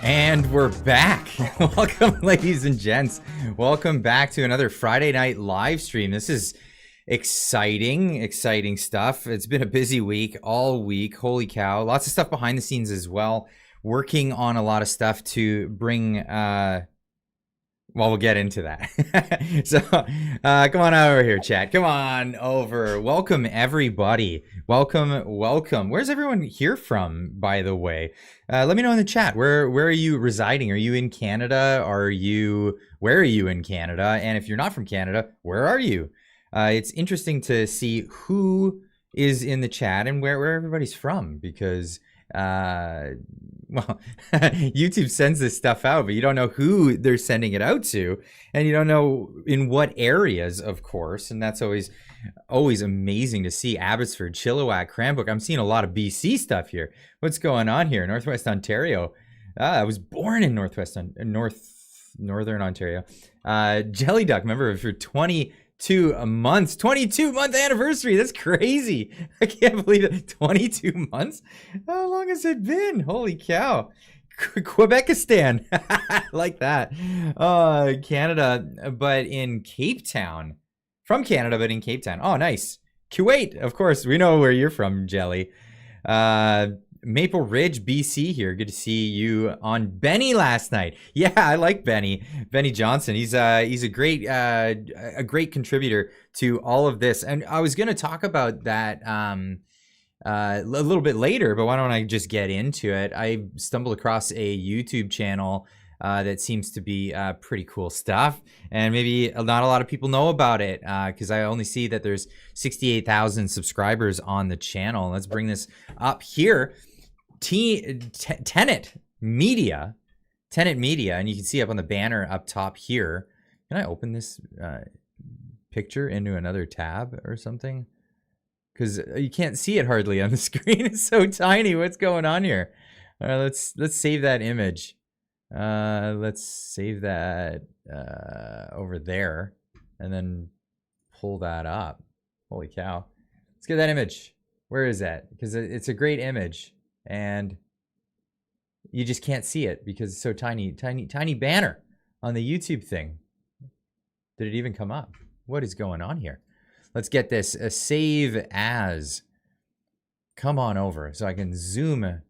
And we're back. Welcome, ladies and gents. Welcome back to another Friday night live stream. This is exciting stuff. It's been a busy week, all week. Holy cow. Lots of stuff behind the scenes as well. Working on a lot of stuff to bring, well, we'll get into that. So, come on over here, chat. Come on over. Welcome, everybody. Welcome. Where's everyone here from, by the way? Let me know in the chat. Where are you residing? Are you in Canada? Where are you in Canada? And if you're not from Canada, where are you? It's interesting to see who is in the chat and where everybody's from, because well, YouTube sends this stuff out, but you don't know who they're sending it out to, and you don't know in what areas, of course, and that's always amazing to see. Abbotsford, Chilliwack, Cranbrook. I'm seeing a lot of BC stuff here. What's going on here? Northwest Ontario. I was born in Northern Ontario. Jelly Duck, remember, for 22 months, 22-month anniversary. That's crazy. I can't believe it. 22 months? How long has it been? Holy cow. Quebecistan. Like that. Canada, but in Cape Town. From Canada, but in Cape Town. Oh, nice. Kuwait, of course. We know where you're from, Jelly. Maple Ridge, BC here. Good to see you on Benny last night. Yeah, I like Benny Johnson. He's a great contributor to all of this. And I was going to talk about that a little bit later, but why don't I just get into it? I stumbled across a YouTube channel that seems to be pretty cool stuff, and maybe not a lot of people know about it because I only see that there's 68,000 subscribers on the channel. Let's bring this up here. Tenet Media, and you can see up on the banner up top here. Can I open this picture into another tab or something? Because you can't see it hardly on the screen. It's so tiny. What's going on here? All right, let's save that image. Let's save that over there and then pull that up. Holy cow. Let's get that image. Where is that? Because it's a great image and you just can't see it because it's so tiny banner on the YouTube thing. Did it even come up? What is going on here? Let's get this save as. Come on over so I can zoomy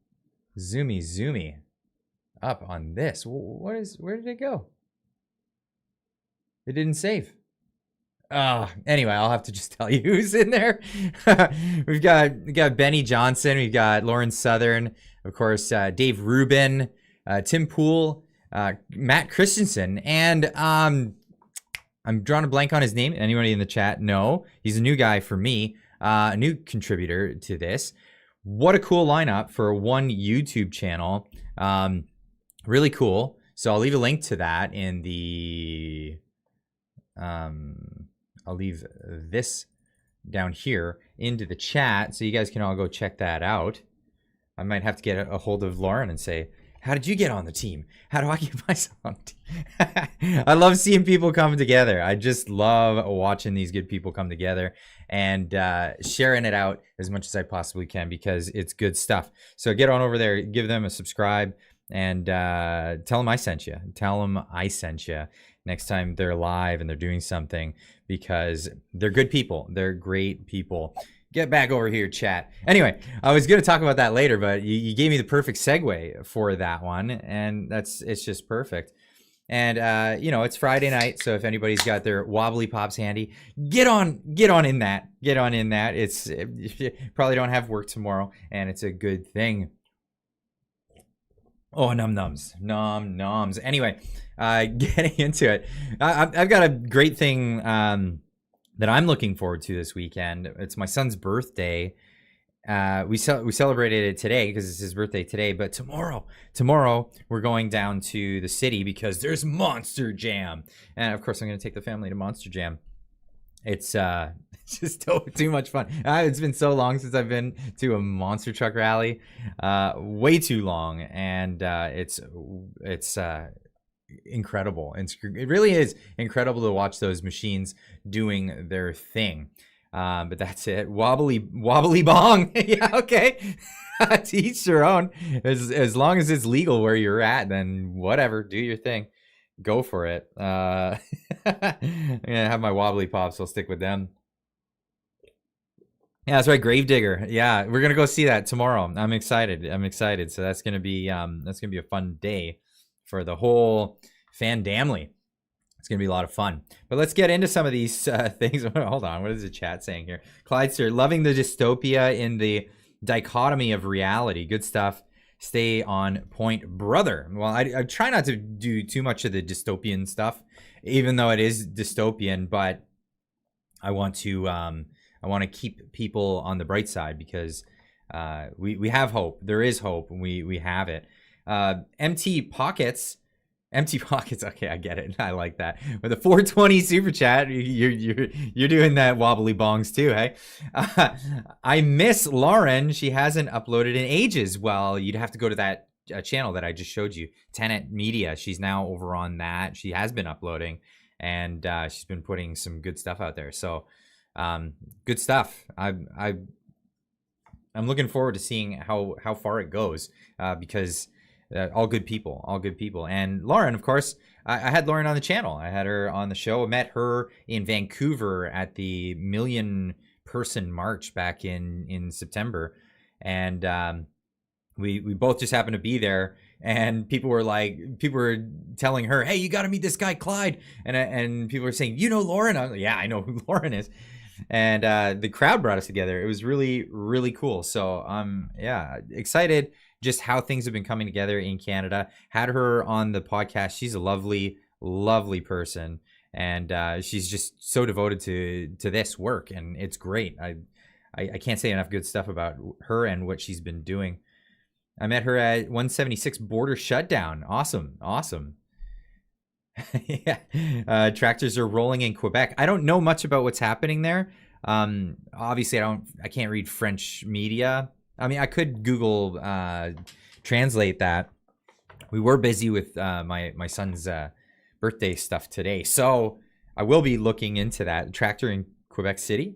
up on this. Where did it go? It didn't save. Anyway, I'll have to just tell you who's in there. We've got Benny Johnson, we've got Lauren Southern, of course, Dave Rubin, Tim Poole, Matt Christensen, and I'm drawing a blank on his name. Anybody in the chat? No, he's a new guy for me, a new contributor to this. What a cool lineup for one YouTube channel. Really cool. So I'll leave a link to that in the, I'll leave this down here into the chat so you guys can all go check that out. I might have to get a hold of Lauren and say, how did you get on the team? How do I get myself on the team? I love seeing people come together. I just love watching these good people come together and sharing it out as much as I possibly can because it's good stuff. So get on over there, give them a subscribe, and tell them I sent you. Tell them I sent you next time they're live and they're doing something because they're good people. They're great people. Get back over here, chat. Anyway, I was going to talk about that later, but you gave me the perfect segue for that one, and it's just perfect. And you know, it's Friday night, so if anybody's got their Wobbly Pops handy, get on in that. It's you probably don't have work tomorrow, and it's a good thing. Oh, num noms. Anyway, getting into it, I've got a great thing that I'm looking forward to this weekend. It's my son's birthday. We celebrated it today because it's his birthday today, but tomorrow we're going down to the city because there's Monster Jam, and of course I'm going to take the family to Monster Jam. It's just too much fun. It's been so long since I've been to a monster truck rally, way too long, and it's incredible. It really is incredible to watch those machines doing their thing. But that's it. Wobbly bong. Yeah, okay. To each their own. As long as it's legal where you're at, then whatever, do your thing. Go for it. I'm gonna have my Wobbly Pops. I'll stick with them. Yeah, that's right, Gravedigger. Yeah, we're gonna go see that tomorrow. I'm excited. So that's gonna be a fun day for the whole fandamly. It's gonna be a lot of fun. But let's get into some of these things. Hold on, what is the chat saying here? Clydester, loving the dystopia in the dichotomy of reality. Good stuff. Stay on point, brother. Well, I try not to do too much of the dystopian stuff, even though it is dystopian. But I want to keep people on the bright side because we have hope. There is hope, and we have it. Empty pockets. Okay, I get it. I like that. With a 420 super chat, you're doing that wobbly bongs too, hey? I miss Lauren. She hasn't uploaded in ages. Well, you'd have to go to that channel that I just showed you, Tenet Media. She's now over on that. She has been uploading, and she's been putting some good stuff out there. So, good stuff. I'm looking forward to seeing how far it goes because. All good people. And Lauren, of course, I had Lauren on the channel. I had her on the show. I met her in Vancouver at the Million Person March back in September. And we both just happened to be there. And people were telling her, hey, you got to meet this guy, Clyde. And people were saying, you know Lauren? I was like, yeah, I know who Lauren is. And the crowd brought us together. It was really, really cool. So yeah, excited. Just how things have been coming together in Canada. Had her on the podcast. She's a lovely, lovely person. And she's just so devoted to this work. And it's great. I can't say enough good stuff about her and what she's been doing. I met her at 176 border shutdown. Awesome. Yeah. Tractors are rolling in Quebec. I don't know much about what's happening there. Obviously, I can't read French media. I mean, I could Google translate that. We were busy with my son's birthday stuff today, so I will be looking into that. Tractor in Quebec City.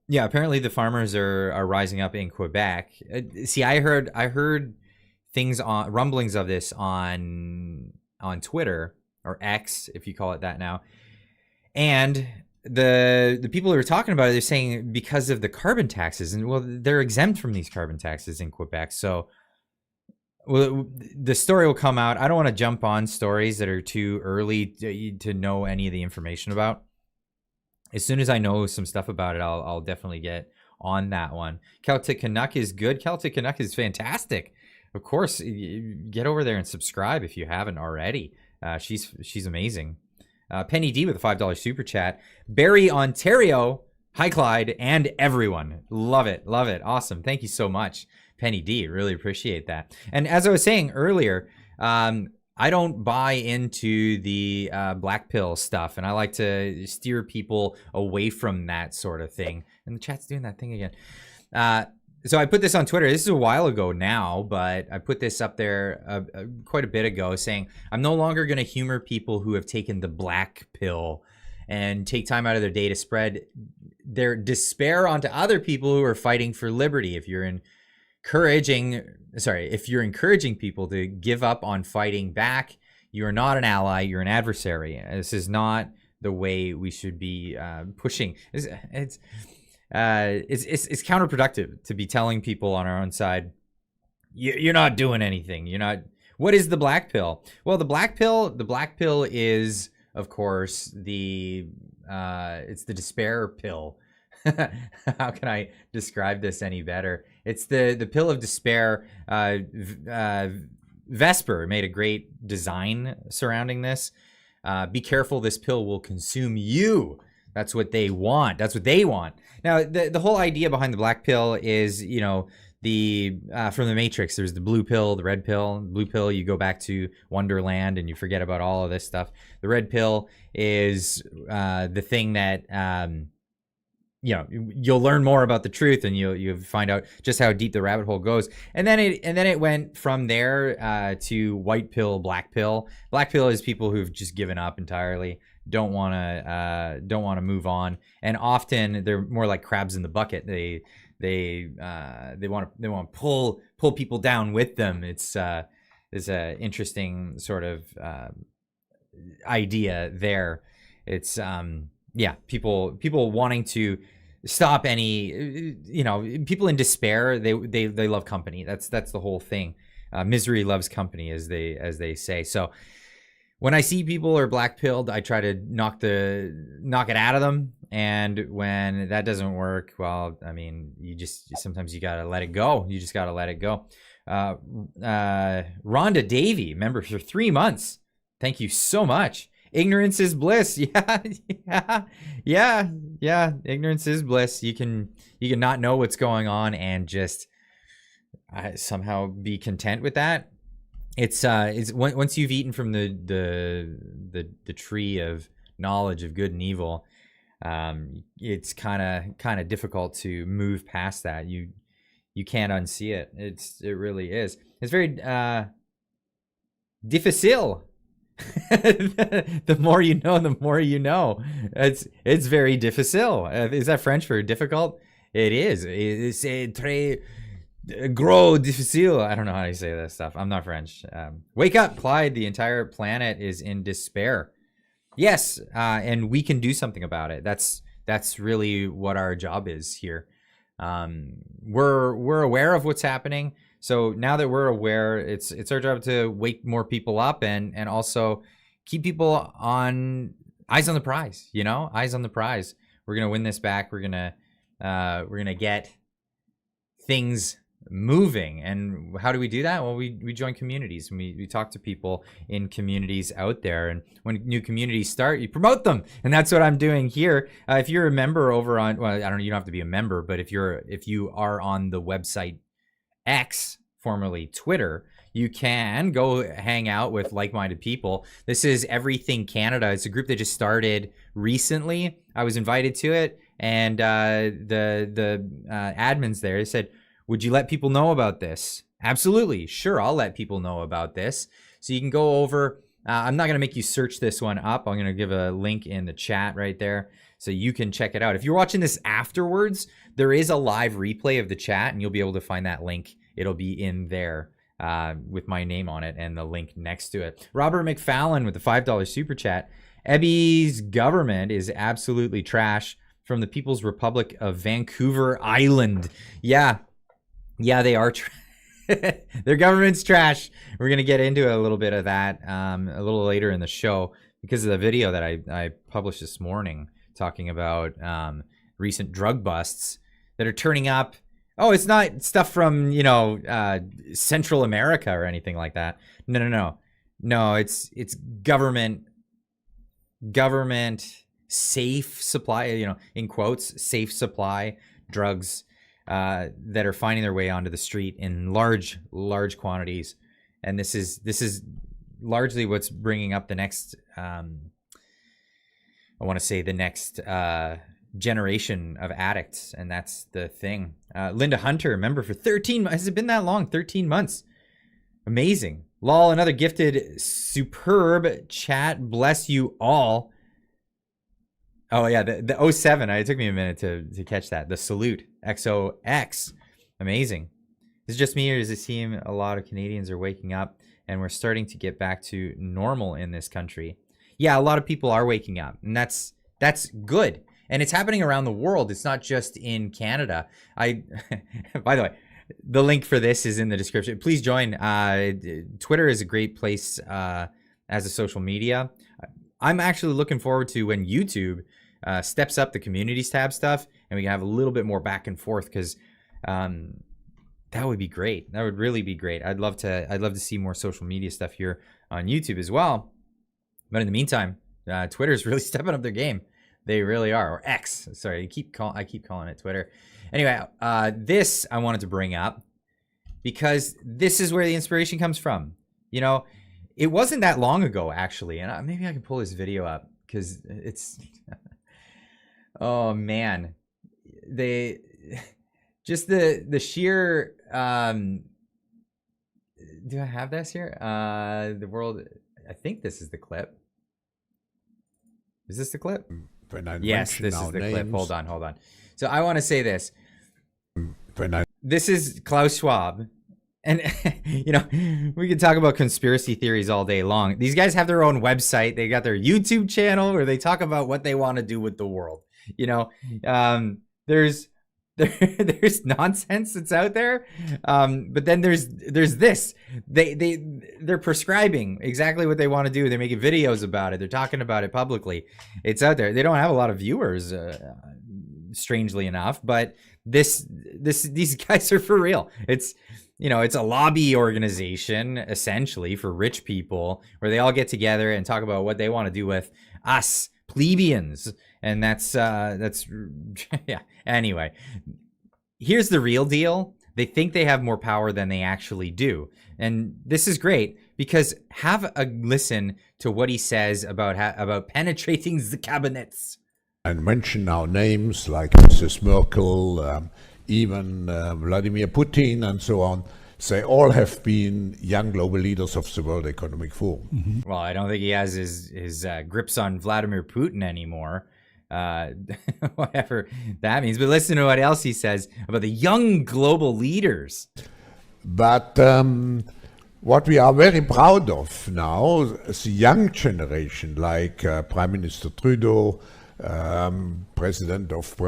Yeah, apparently the farmers are rising up in Quebec. See, I heard things on rumblings of this on Twitter or X, if you call it that now, and. The people who are talking about it, they're saying because of the carbon taxes, and well, they're exempt from these carbon taxes in Quebec. So, well, the story will come out. I don't want to jump on stories that are too early to know any of the information about. As soon as I know some stuff about it, I'll definitely get on that one. Celtic Canuck is good. Celtic Canuck is fantastic. Of course, get over there and subscribe if you haven't already. She's amazing. Penny D with a $5 super chat. Barrie, Ontario. Hi, Clyde, and everyone. Love it. Awesome. Thank you so much, Penny D. Really appreciate that. And as I was saying earlier, I don't buy into the black pill stuff, and I like to steer people away from that sort of thing. And the chat's doing that thing again. So I put this on Twitter. This is a while ago now, but I put this up there quite a bit ago saying, I'm no longer going to humor people who have taken the black pill and take time out of their day to spread their despair onto other people who are fighting for liberty. If you're encouraging people to give up on fighting back, you're not an ally, you're an adversary. This is not the way we should be pushing. It's counterproductive to be telling people on our own side, you're not doing anything. You're not. What is the black pill? Well, the black pill is, of course, it's the despair pill. How can I describe this any better? It's the pill of despair. Vesper made a great design surrounding this. Be careful, this pill will consume you. That's what they want. Now, the whole idea behind the black pill is, from the Matrix, there's the blue pill, the red pill. Blue pill, you go back to Wonderland and you forget about all of this stuff. The red pill is the thing that, you'll learn more about the truth and you'll find out just how deep the rabbit hole goes. And then it went from there to white pill, black pill. Black pill is people who've just given up entirely. don't want to move on, and often they're more like crabs in the bucket. They want to pull people down with them. It's a interesting sort of idea there. It's people wanting to stop any, people in despair. They love company. That's the whole thing. Misery loves company, as they say. So when I see people are black pilled, I try to knock it out of them. And when that doesn't work, well, I mean, sometimes you gotta let it go. You just gotta let it go. Rhonda Davey, member for 3 months. Thank you so much. Ignorance is bliss. Yeah. Ignorance is bliss. You can not know what's going on and just somehow be content with that. It's once you've eaten from the tree of knowledge of good and evil, it's kind of difficult to move past that. You can't unsee it. It really is. It's very difficile. The more you know, the more you know. It's very difficile. Is that French for difficult? It is. C'est très gros difficile. I don't know how to say that stuff. I'm not French. Wake up, Clyde. The entire planet is in despair. Yes, and we can do something about it. That's really what our job is here. We're aware of what's happening. So now that we're aware, it's our job to wake more people up and also keep people on eyes on the prize. Eyes on the prize. We're gonna win this back. We're gonna get things moving. And how do we do that? Well, we join communities, and we talk to people in communities out there. And when new communities start, you promote them, and that's what I'm doing here. If you're a member over on, well, I don't know, you don't have to be a member, but if you are on the website X, formerly Twitter, you can go hang out with like-minded people. This is Everything Canada. It's a group that just started recently. I was invited to it, and the admins there said, would you let people know about this? Absolutely. Sure, I'll let people know about this. So you can go over. I'm not going to make you search this one up. I'm going to give a link in the chat right there so you can check it out. If you're watching this afterwards, there is a live replay of the chat, and you'll be able to find that link. It'll be in there with my name on it and the link next to it. Robert McFallon with the $5 super chat. Ebby's government is absolutely trash. From the People's Republic of Vancouver Island. Yeah, they are. Their government's trash. We're going to get into a little bit of that a little later in the show because of the video that I published this morning talking about recent drug busts that are turning up. Oh, it's not stuff from, Central America or anything like that. No, it's government safe supply, in quotes, safe supply drugs that are finding their way onto the street in large quantities. And this is largely what's bringing up the next, I want to say the next generation of addicts. And that's the thing. Linda Hunter, member for 13 months. Has it been that long? 13 months. Amazing. Lol, another gifted superb chat. Bless you all. Oh yeah, the 07. It took me a minute to catch that. The salute, XOX, amazing. Is it just me, or does it seem a lot of Canadians are waking up and we're starting to get back to normal in this country? Yeah, a lot of people are waking up, and that's good, and it's happening around the world. It's not just in Canada. By the way, the link for this is in the description. Please join. Twitter is a great place as a social media. I'm actually looking forward to when YouTube steps up the communities tab stuff, and we can have a little bit more back and forth, because that would be great. That would really be great. I'd love to see more social media stuff here on YouTube as well. But in the meantime, Twitter's really stepping up their game. They really are. Or X. Sorry, I keep calling it Twitter. Anyway, this I wanted to bring up because this is where the inspiration comes from. It wasn't that long ago, actually, and maybe I can pull this video up because it's, oh man, the sheer, do I have this here? The world, I think this is the clip. Is this the clip? When I Yes, this is the clip. Hold on. So I want to say this. This is Klaus Schwab. And, you know, we could talk about conspiracy theories all day long. These guys have their own website. They got their YouTube channel where they talk about what they want to do with the world. You know, there's nonsense that's out there. But then there's this. They're prescribing exactly what they want to do. They're making videos about it. They're talking about it publicly. It's out there. They don't have a lot of viewers, strangely enough, but these guys are for real. It's a lobby organization essentially for rich people where they all get together and talk about what they want to do with us plebeians. And that's yeah. Anyway, here's the real deal. They think they have more power than they actually do. And this is great because have a listen to what he says about penetrating the cabinets. And mention now names like Mrs. Merkel, even Vladimir Putin and so on. They all have been young global leaders of the World Economic Forum. Mm-hmm. Well, I don't think he has his grips on Vladimir Putin anymore. Whatever that means. But listen to what else he says about the young global leaders. But what we are very proud of now is the young generation, like Prime Minister Trudeau, President of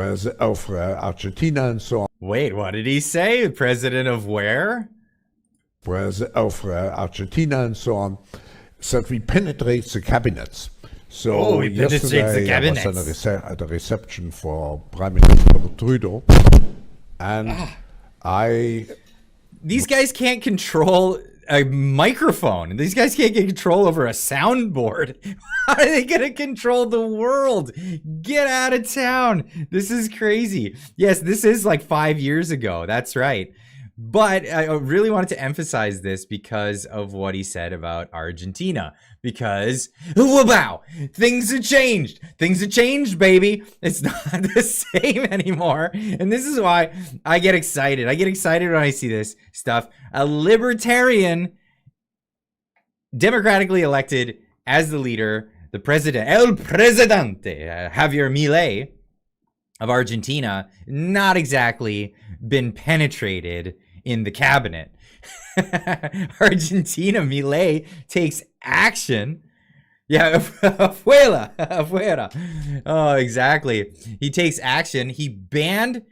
Argentina and so on. Wait, what did he say? President of where? Of Argentina and so on. That we penetrate the cabinets. So yesterday I was at a reception for Prime Minister Trudeau, and These guys can't control a microphone. These guys can't get control over a soundboard. How are they going to control the world? Get out of town. This is crazy. Yes, this is like 5 years ago. That's right. But I really wanted to emphasize this because of what he said about Argentina. Because, wow, things have changed. Things have changed, baby. It's not the same anymore. And this is why I get excited. I get excited when I see this stuff. A libertarian, democratically elected as the leader, the president, El Presidente, Javier Milei of Argentina, not exactly been penetrated in the cabinet. Argentina, Milei takes action. Yeah, afuera. Oh, exactly. He takes action. He banned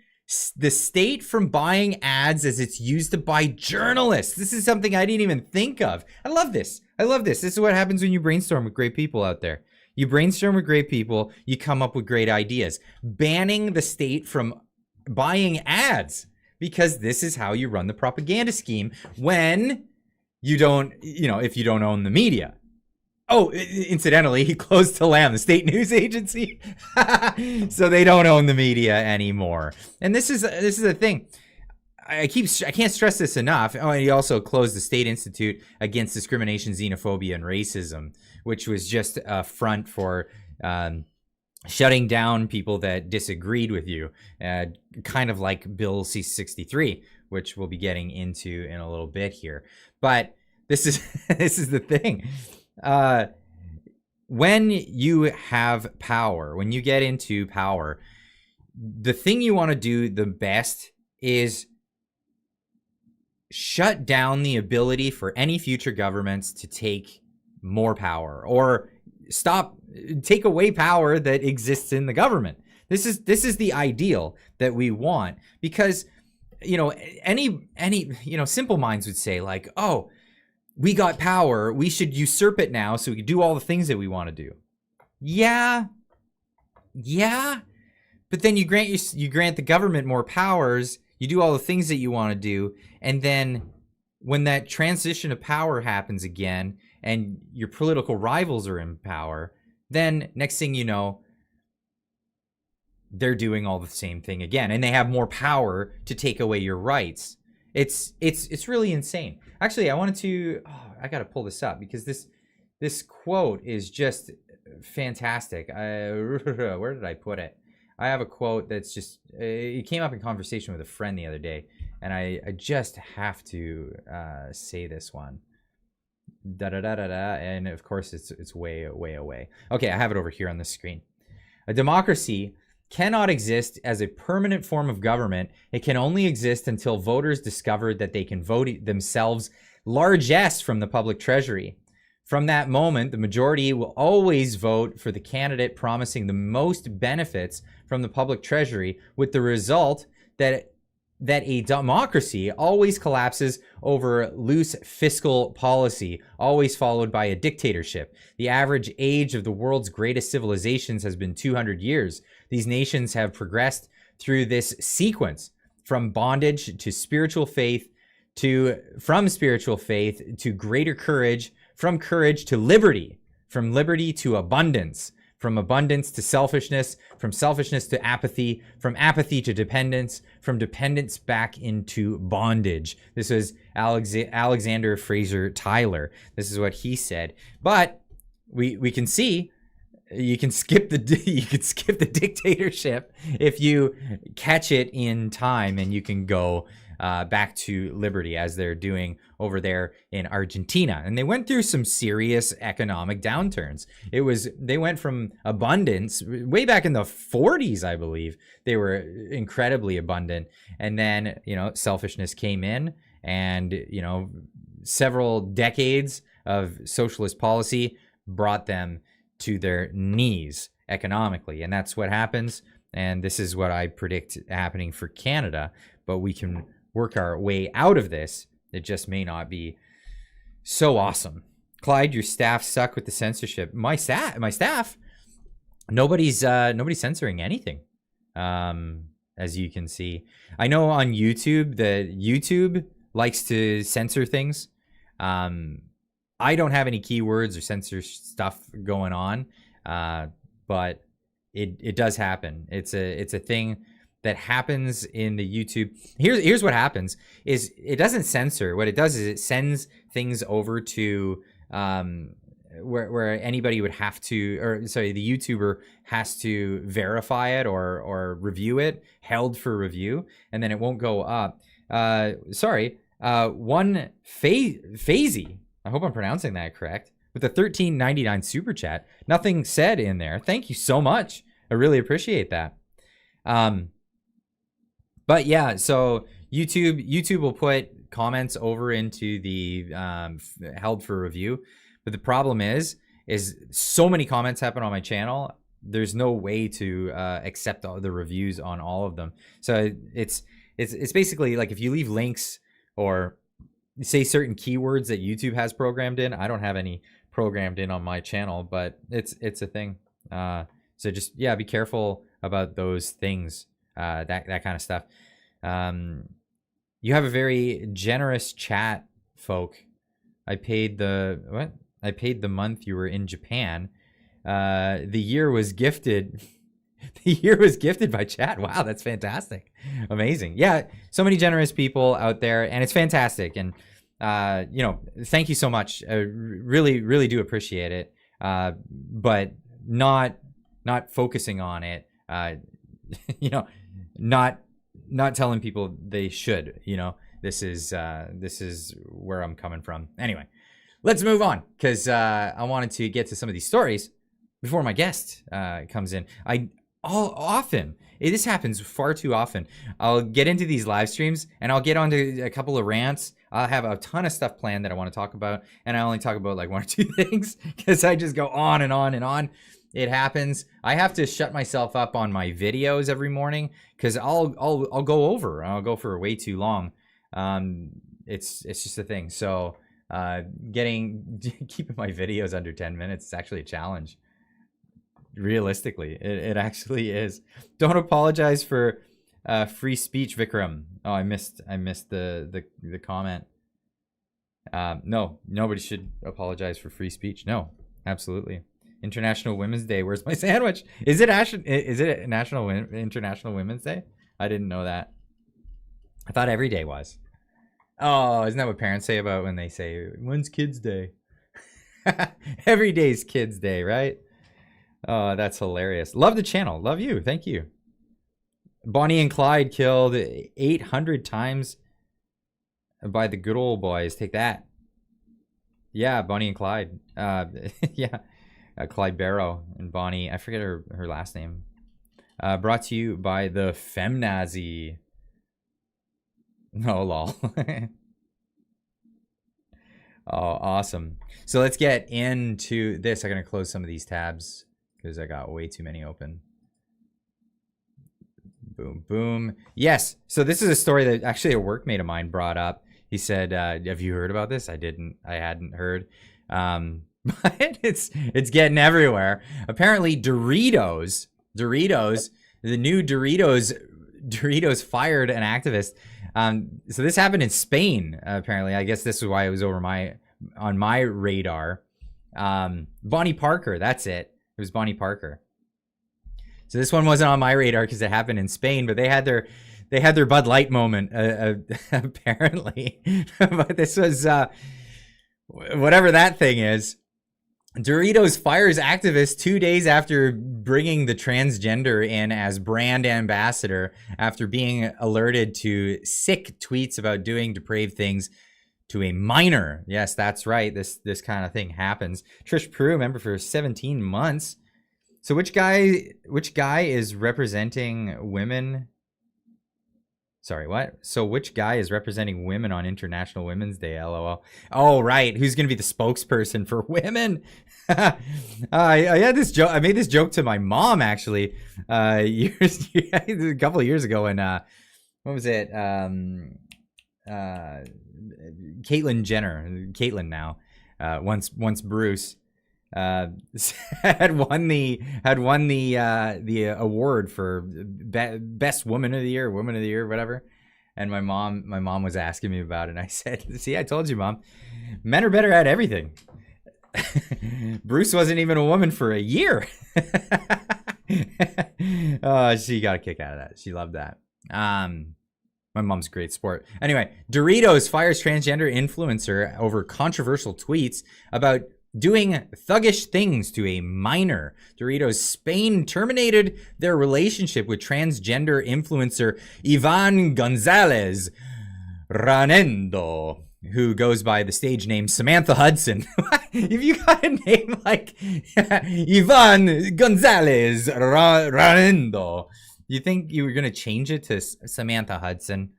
the state from buying ads as it's used to buy journalists. This is something I didn't even think of. I love this. This is what happens when you brainstorm with great people out there. You brainstorm with great people, you come up with great ideas. Banning the state from buying ads, because this is how you run the propaganda scheme when you don't, if you don't own the media. Oh, incidentally, he closed TLAM, the state news agency. So they don't own the media anymore. And this is the thing. I can't stress this enough. Oh, and he also closed the State Institute Against Discrimination, Xenophobia, and Racism, which was just a front for shutting down people that disagreed with you, kind of like Bill C-63, which we'll be getting into in a little bit here. But this is the thing. When you have power, when you get into power, the thing you want to do the best is shut down the ability for any future governments to take more power or take away power that exists in the government. This is the ideal that we want, because any simple minds would say like, oh, we got power, we should usurp it now so we can do all the things that we want to do. Yeah, but then you grant the government more powers, you do all the things that you want to do, and then when that transition of power happens again and your political rivals are in power, then next thing you know, they're doing all the same thing again, and they have more power to take away your rights. It's really insane. Actually, I got to pull this up because this quote is just fantastic. Where did I put it? I have a quote that's just, it came up in conversation with a friend the other day, and I just have to say this one. da da da da da, and of course it's way away. Okay, I have it over here on the screen. A democracy cannot exist as a permanent form of government. It can only exist until voters discover that they can vote themselves largesse from the public treasury. From that moment, the majority will always vote for the candidate promising the most benefits from the public treasury, with the result that a democracy always collapses over loose fiscal policy, always followed by a dictatorship. The average age of the world's greatest civilizations has been 200 years. These nations have progressed through this sequence from bondage to spiritual faith, from spiritual faith to greater courage, from courage to liberty, from liberty to abundance, from abundance to selfishness, from selfishness to apathy, from apathy to dependence, from dependence back into bondage. This was Alexander Fraser Tyler. This is what he said. But we can see you can skip the dictatorship if you catch it in time, and you can go back to liberty, as they're doing over there in Argentina. And they went through some serious economic downturns. They went from abundance way back in the 40s, I believe. They were incredibly abundant. And then, selfishness came in, and, several decades of socialist policy brought them to their knees economically. And that's what happens. And this is what I predict happening for Canada. But we can work our way out of this. It just may not be so awesome. Clyde, your staff suck with the censorship. My staff, nobody's censoring anything. As you can see, I know on YouTube that YouTube likes to censor things. I don't have any keywords or censor stuff going on, but it does happen. It's a thing that happens in the YouTube. Here's what happens is it doesn't censor. What it does is it sends things over to where anybody would have to, or sorry, the YouTuber has to verify it or review it, held for review, and then it won't go up. One Fazy, I hope I'm pronouncing that correct, with a $13.99 super chat. Nothing said in there. Thank you so much. I really appreciate that. But yeah, so YouTube will put comments over into the held for review. But the problem is so many comments happen on my channel. There's no way to accept all the reviews on all of them. So it's basically like if you leave links or say certain keywords that YouTube has programmed in. I don't have any programmed in on my channel, but it's a thing. So just, be careful about those things. That kind of stuff. You have a very generous chat, folk. I paid the month you were in Japan. The year was gifted. The year was gifted by chat. Wow, that's fantastic. Amazing. Yeah, so many generous people out there, and it's fantastic. And thank you so much. I really, really do appreciate it. But not focusing on it. Not telling people they should, this is where I'm coming from. Anyway, let's move on, because I wanted to get to some of these stories before my guest comes in. This happens far too often. I'll get into these live streams and I'll get onto a couple of rants. I'll have a ton of stuff planned that I want to talk about, and I only talk about like one or two things because I just go on and on and on. It happens. I have to shut myself up on my videos every morning because I'll go over. I'll go for way too long. It's just a thing. So keeping my videos under 10 minutes is actually a challenge. Realistically, it actually is. Don't apologize for free speech, Vikram. Oh, I missed the comment. No, nobody should apologize for free speech. No, absolutely. International Women's Day. Where's my Sandwich? Is it International Women's Day? I didn't know that. I thought every day was. Oh, isn't that what parents say about when they say, when's Kids Day? Every day's Kids Day, right? Oh, that's hilarious. Love the channel. Love you. Thank you. Bonnie and Clyde killed 800 times by the good old boys. Take that. Yeah, Bonnie and Clyde. Yeah, Clyde Barrow and Bonnie. I forget her last name. Brought to you by the Femnazi. Oh, lol. Oh, awesome. So let's get into this. I'm going to close some of these tabs because I got way too many open. Boom, boom. Yes. So this is a story that actually a workmate of mine brought up. He said, have you heard about this? I hadn't heard. But it's getting everywhere. Apparently Doritos, the new Doritos fired an activist. So this happened in Spain, apparently. I guess this is why it was on my radar. Bonnie Parker, that's it. It was Bonnie Parker. So this one wasn't on my radar because it happened in Spain, but they had their Bud Light moment, apparently. But this was whatever that thing is. Doritos fires activist 2 days after bringing the transgender in as brand ambassador after being alerted to sick tweets about doing depraved things to a minor. Yes, that's right. This kind of thing happens. Trish Prue, member for 17 months. So which guy is representing women? Sorry, what? So which guy is representing women on International Women's Day? LOL. Oh, right. Who's going to be the spokesperson for women? I had this joke. I made this joke to my mom actually, a couple of years ago. And what was it? Caitlyn Jenner. Caitlyn now. Once Bruce had won the award for best woman of the year, whatever. And my mom was asking me about it, and I said, "See, I told you, Mom. Men are better at everything." Bruce wasn't even a woman for a year. She got a kick out of that. She loved that. My mom's a great sport. Anyway, Doritos fires transgender influencer over controversial tweets about doing thuggish things to a minor. Doritos Spain terminated their relationship with transgender influencer Ivan Gonzalez Ranendo, who goes by the stage name Samantha Hudson. If you got a name like Ivan Gonzalez Ranendo, you think you were going to change it to Samantha Hudson?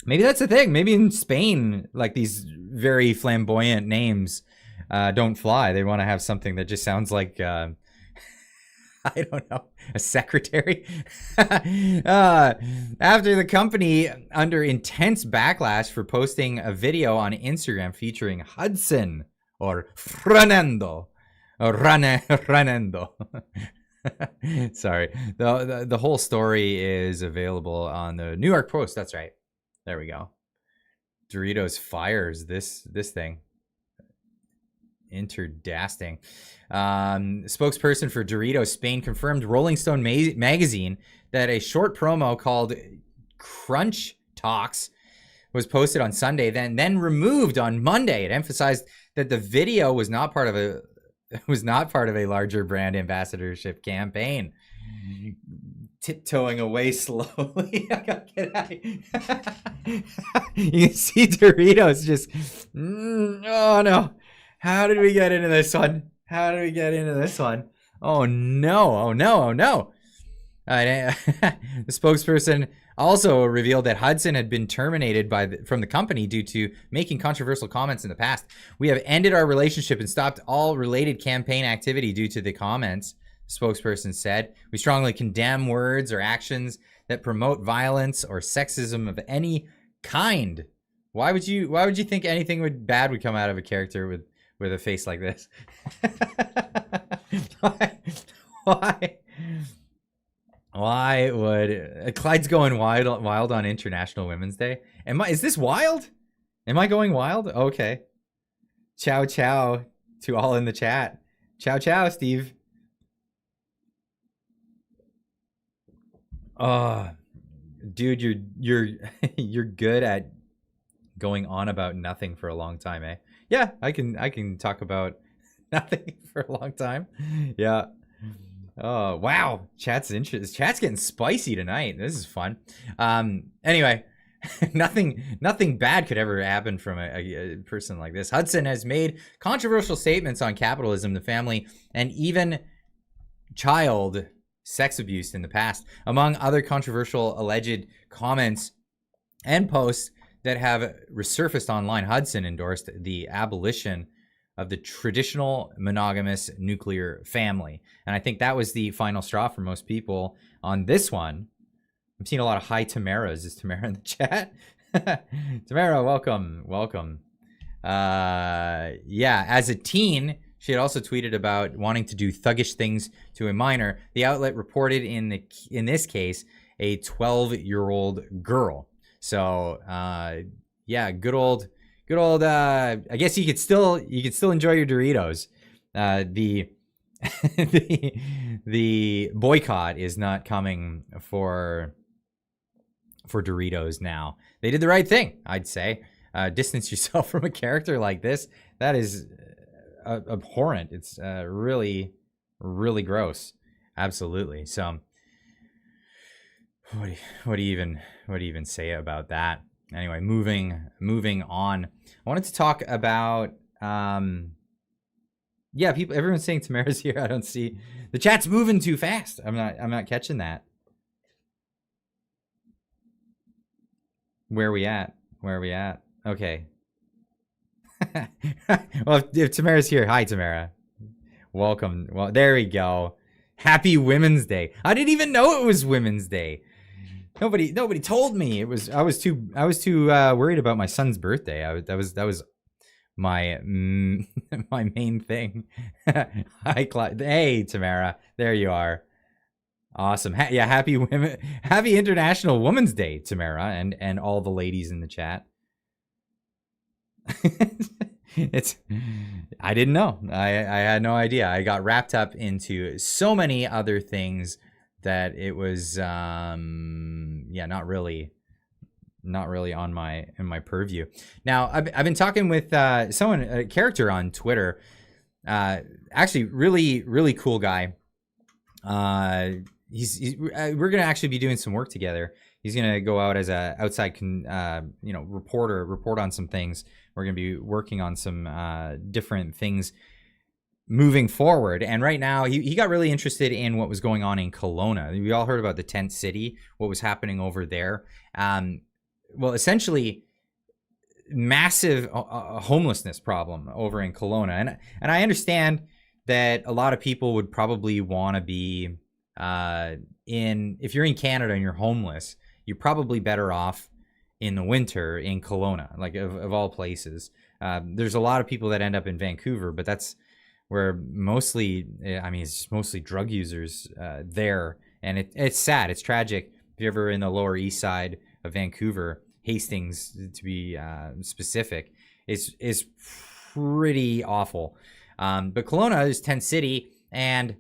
Maybe that's the thing. Maybe in Spain, like these very flamboyant names don't fly. They want to have something that just sounds like, I don't know, a secretary. After the company under intense backlash for posting a video on Instagram featuring Hudson or Ranendo. Sorry. The whole story is available on the New York Post. That's right. There we go. Doritos fires this thing. Interdasting. Spokesperson for Doritos Spain confirmed Rolling Stone magazine that a short promo called Crunch Talks was posted on Sunday, then removed on Monday. It emphasized that the video was not part of a larger brand ambassadorship campaign. Tiptoeing away slowly. I gotta get out of here. You can see Doritos just, oh no. How did we get into this one? Oh no. The spokesperson also revealed that Hudson had been terminated from the company due to making controversial comments in the past. We have ended our relationship and stopped all related campaign activity due to the comments, the spokesperson said. We strongly condemn words or actions that promote violence or sexism of any kind. Why would you think anything bad would come out of a character with a face like this? Why would Clyde's going wild on International Women's Day? Is this wild? Am I going wild? Okay. Ciao ciao to all in the chat. Ciao ciao, Steve. Dude, you're good at going on about nothing for a long time, eh? Yeah, I can talk about nothing for a long time. Yeah. Oh, wow. Chat's getting spicy tonight. This is fun. Anyway, nothing bad could ever happen from a person like this. Hudson has made controversial statements on capitalism, the family, and even child sex abuse in the past, among other controversial alleged comments and posts that have resurfaced online. Hudson endorsed the abolition of the traditional monogamous nuclear family. And I think that was the final straw for most people on this one. I'm seeing a lot of hi Tamaras. Is Tamara in the chat? Tamara, welcome. Yeah, as a teen, she had also tweeted about wanting to do thuggish things to a minor. The outlet reported in this case a 12-year-old girl. So yeah, good old. I guess you could still enjoy your Doritos. The boycott is not coming for Doritos now. They did the right thing, I'd say. Distance yourself from a character like this. That is abhorrent. It's really, really gross. Absolutely. So, what do you even say about that? Anyway, moving on. I wanted to talk about yeah, everyone's saying Tamara's here. I don't see the chat's moving too fast. I'm not catching that. Where are we at? Okay. Well, if Tamara's here, hi Tamara. Welcome. Well, there we go. Happy Women's Day. I didn't even know it was Women's Day. Nobody told me it was. I was too worried about my son's birthday. That was my my main thing. Hey Tamara, there you are. Awesome. Yeah, happy International Women's Day, Tamara, and all the ladies in the chat. I didn't know. I had no idea. I got wrapped up into so many other things that it was yeah, not really in my purview. Now I've been talking with a character on Twitter, actually really cool guy. We're gonna actually be doing some work together. He's gonna go out as a outside report on some things. We're gonna be working on some different things moving forward. And right now he got really interested in what was going on in Colona. We all heard about the tent city, what was happening over there. Well, essentially massive homelessness problem over in Colona. And I understand that a lot of people would probably want to be if you're in Canada and you're homeless, you're probably better off in the winter in Colona, like of all places. There's a lot of people that end up in Vancouver, but that's where mostly, it's just mostly drug users there. And it's sad. It's tragic. If you're ever in the Lower East Side of Vancouver, Hastings to be specific, is pretty awful. But Colona is tent city, and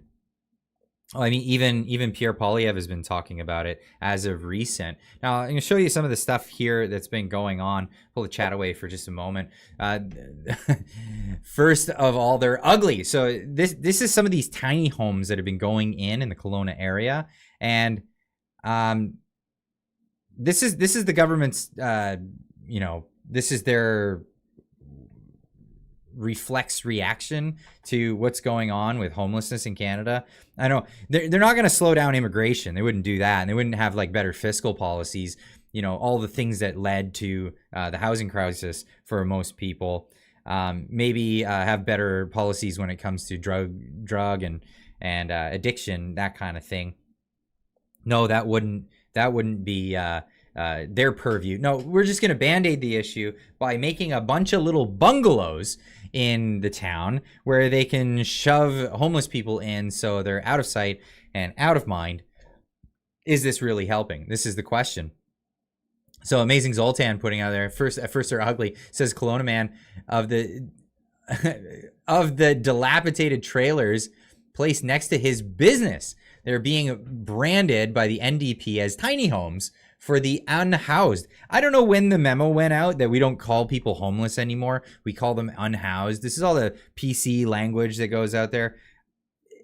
even Pierre Poilievre has been talking about it as of recent. Now, I'm going to show you some of the stuff here that's been going on. Pull the chat away for just a moment. First of all, they're ugly. So this is some of these tiny homes that have been going in the Colona area, and this is the government's. This is their reflex reaction to what's going on with homelessness in Canada. I know they're not going to slow down immigration. They wouldn't do that, and they wouldn't have like better fiscal policies. All the things that led to the housing crisis for most people. Maybe have better policies when it comes to drug and addiction, that kind of thing. No, that wouldn't be their purview. No, we're just going to band-aid the issue by making a bunch of little bungalows in the town where they can shove homeless people in so they're out of sight and out of mind. Is this really helping? This is the question. So Amazing Zoltan putting out there, at first they're ugly, says Colona man of the of the dilapidated trailers placed next to his business. They're being branded by the NDP as tiny homes for the unhoused. I don't know when the memo went out that we don't call people homeless anymore. We call them unhoused. This is all the PC language that goes out there.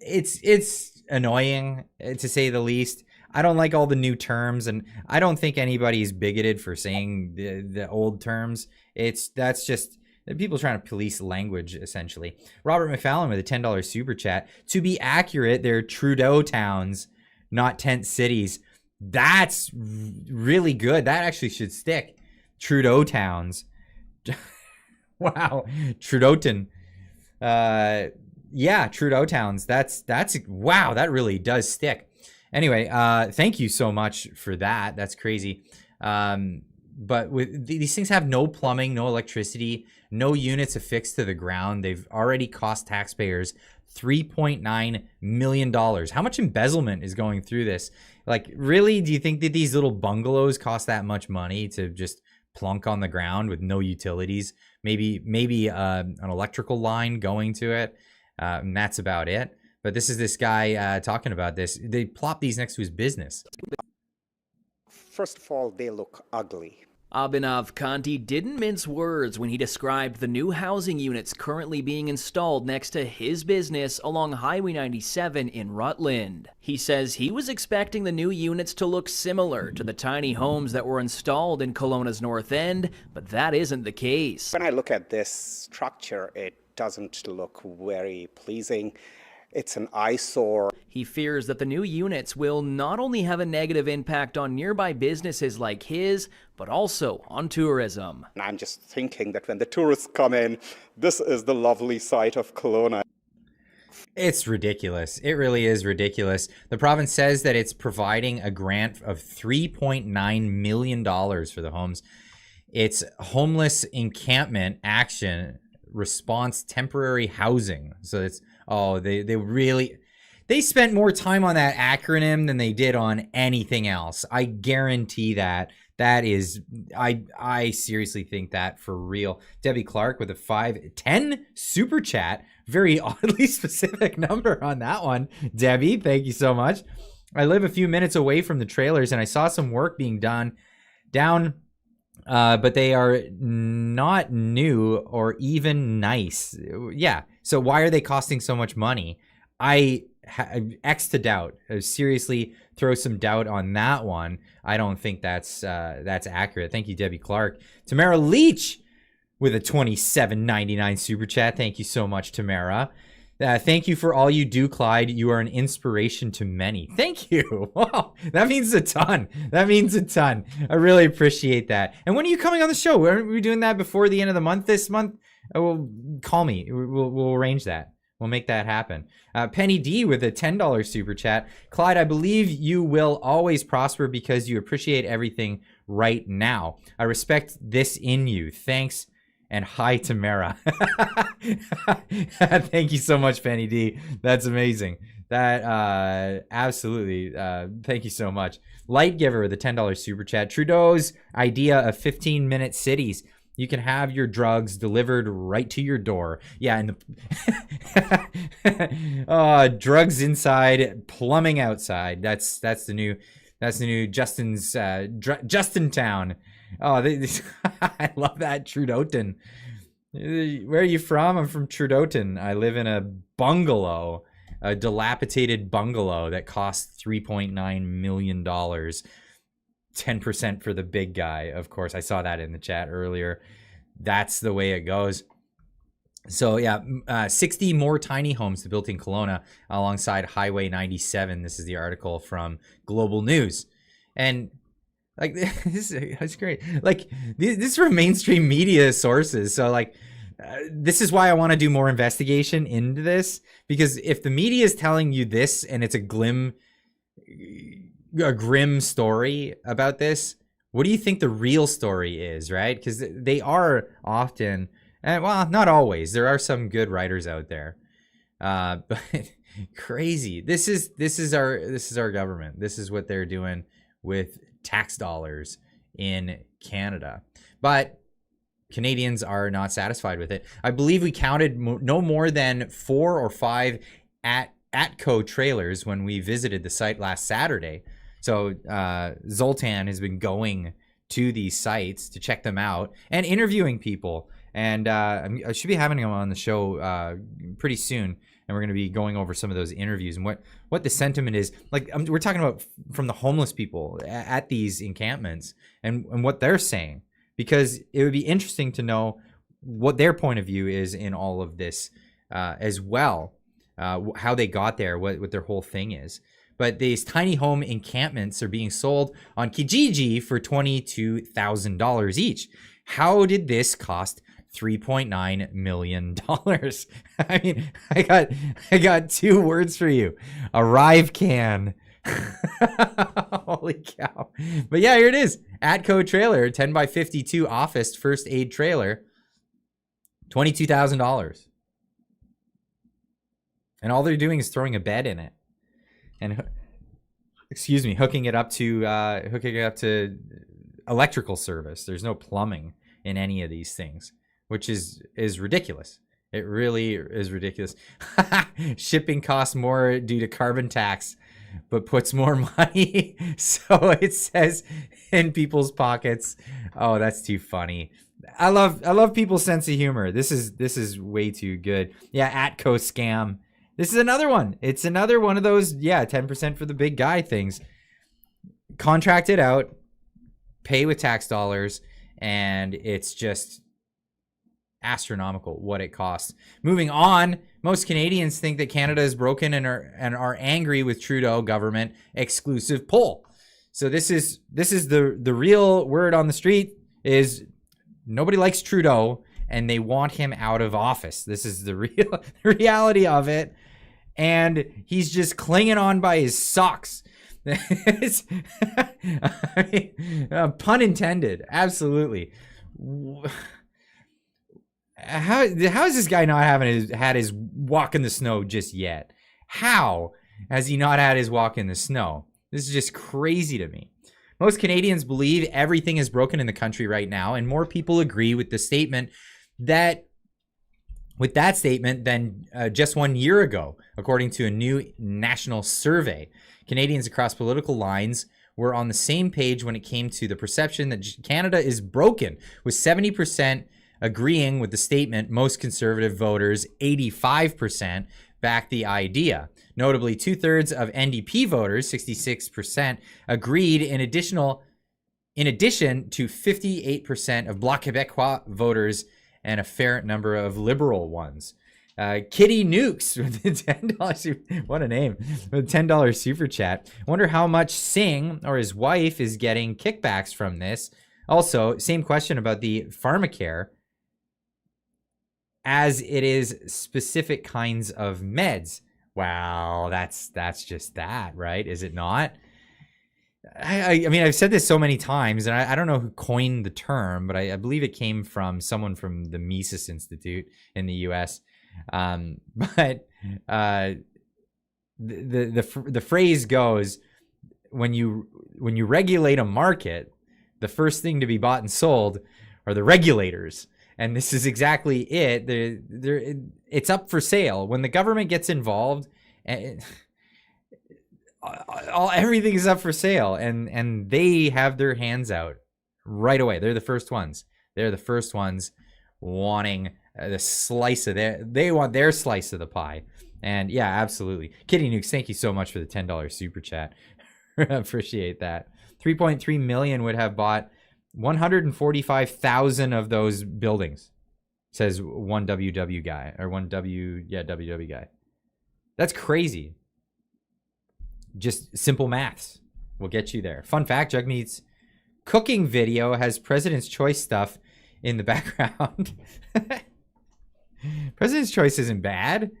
It's annoying, to say the least. I don't like all the new terms, and I don't think anybody's bigoted for saying the old terms. That's just people trying to police language, essentially. Robert McFallon with a $10 super chat. To be accurate, they're Trudeau towns, not tent cities. That's really good. That actually should stick. Trudeau towns. Wow. Trudeauton. Yeah, Trudeau towns. That's wow, that really does stick. Anyway, thank you so much for that. That's crazy. But with these things have no plumbing, no electricity, no units affixed to the ground. They've already cost taxpayers $3.9 million. How much embezzlement is going through this? Like, really, do you think that these little bungalows cost that much money to just plunk on the ground with no utilities? Maybe an electrical line going to it, and that's about it. But this guy talking about this. They plop these next to his business. First of all, they look ugly. Abhinav Kanti didn't mince words when he described the new housing units currently being installed next to his business along Highway 97 in Rutland. He says he was expecting the new units to look similar to the tiny homes that were installed in Kelowna's North End, but that isn't the case. When I look at this structure, it doesn't look very pleasing. It's an eyesore. He fears that the new units will not only have a negative impact on nearby businesses like his, but also on tourism. And I'm just thinking that when the tourists come in, this is the lovely sight of Colona. It's ridiculous. It really is ridiculous. The province says that it's providing a grant of $3.9 million for the homes. It's homeless encampment action response temporary housing. So it's they spent more time on that acronym than they did on anything else. I guarantee that. That is, I seriously think that for real. Debbie Clark with a 510 super chat. Very oddly specific number on that one. Debbie, thank you so much. I live a few minutes away from the trailers and I saw some work being done down, but they are not new or even nice. Yeah. So why are they costing so much money? X to doubt. Seriously, throw some doubt on that one. I don't think that's accurate. Thank you, Debbie Clark. Tamara Leach with a $27.99 super chat. Thank you so much, Tamara. Thank you for all you do, Clyde. You are an inspiration to many. Thank you. Wow, that means a ton. That means a ton. I really appreciate that. And when are you coming on the show? Are we doing that before the end of the month this month? Well, call me. We'll arrange that. We'll make that happen. Penny D with a $10 super chat. Clyde, I believe you will always prosper because you appreciate everything right now. I respect this in you. Thanks. And hi, Tamara. Thank you so much, Penny D. That's amazing. That absolutely. Thank you so much. Light Giver with a $10 super chat. Trudeau's idea of 15-minute cities. You can have your drugs delivered right to your door. Yeah, and the drugs inside, plumbing outside. That's the new Justin's Justintown. Oh, I love that, Trudeauton. Where are you from? I'm from Trudeauton. I live in a bungalow, a dilapidated bungalow that costs $3.9 million. 10% for the big guy. Of course, I saw that in the chat earlier. That's the way it goes. So yeah, 60 more tiny homes to built in Kelowna alongside Highway 97. This is the article from Global News. And like, that's great. Like, this is from mainstream media sources. So like, this is why I want to do more investigation into this, because if the media is telling you this and it's a grim story about this, what do you think the real story is, right? Because they are often, well, not always. There are some good writers out there, but crazy. This is our government. This is what they're doing with tax dollars in Canada. But Canadians are not satisfied with it. I believe we counted no more than 4 or 5 Atco Trailers when we visited the site last Saturday. So Zoltan has been going to these sites to check them out and interviewing people. And I should be having him on the show pretty soon. and we're going to be going over some of those interviews and what the sentiment is. Like, we're talking about from the homeless people at these encampments and what they're saying, because it would be interesting to know what their point of view is in all of this as well, how they got there, what their whole thing is. But these tiny home encampments are being sold on Kijiji for $22,000 each. How did this cost $3.9 million? I mean, I got 2 words for you. Arrive can. Holy cow. But yeah, here it is. Atco trailer, 10 by 52 office first aid trailer, $22,000. And all they're doing is throwing a bed in it. And hooking it up to electrical service. There's no plumbing in any of these things, which is ridiculous. It really is ridiculous. Shipping costs more due to carbon tax, but puts more money. So it says in people's pockets. Oh, that's too funny. I love people's sense of humor. This is way too good. Yeah, Atco scam. This is another one. It's another one of those, 10% for the big guy things. Contract it out, pay with tax dollars, and it's just astronomical what it costs. Moving on, most Canadians think that Canada is broken and are angry with Trudeau government exclusive poll. So this is the real word on the street is nobody likes Trudeau and they want him out of office. This is the reality of it. And he's just clinging on by his socks. Pun intended. Absolutely. How is this guy not had his walk in the snow just yet? How has he not had his walk in the snow? This is just crazy to me. Most Canadians believe everything is broken in the country right now, and more people agree with that statement than just 1 year ago, according to a new national survey. Canadians across political lines were on the same page when it came to the perception that Canada is broken, with 70% agreeing with the statement. Most conservative voters, 85%, backed the idea. Notably, 2/3 of NDP voters, 66%, agreed in addition to 58% of Bloc Québécois voters and a fair number of liberal ones. Kitty Nukes with the $10 what a name, with $10 super chat. Wonder how much Singh or his wife is getting kickbacks from this. Also, same question about the pharmacare, as it is specific kinds of meds. Wow, that's just that, right? Is it not? I mean, I've said this so many times, and I don't know who coined the term, but I believe it came from someone from the Mises Institute in the U.S. The phrase goes, when you regulate a market, the first thing to be bought and sold are the regulators. And this is exactly it. It's up for sale. When the government gets involved, everything is up for sale, and they have their hands out right away. They're the first ones. They're the first ones wanting the slice of they want their slice of the pie. And yeah, absolutely. Kitty Nukes, thank you so much for the $10 super chat. Appreciate that. 3.3 million would have bought 145,000 of those buildings, says one WW guy, or one WW guy. That's crazy. Just simple maths will get you there. Fun fact, Jugmeat's cooking video has President's Choice stuff in the background. President's Choice isn't bad.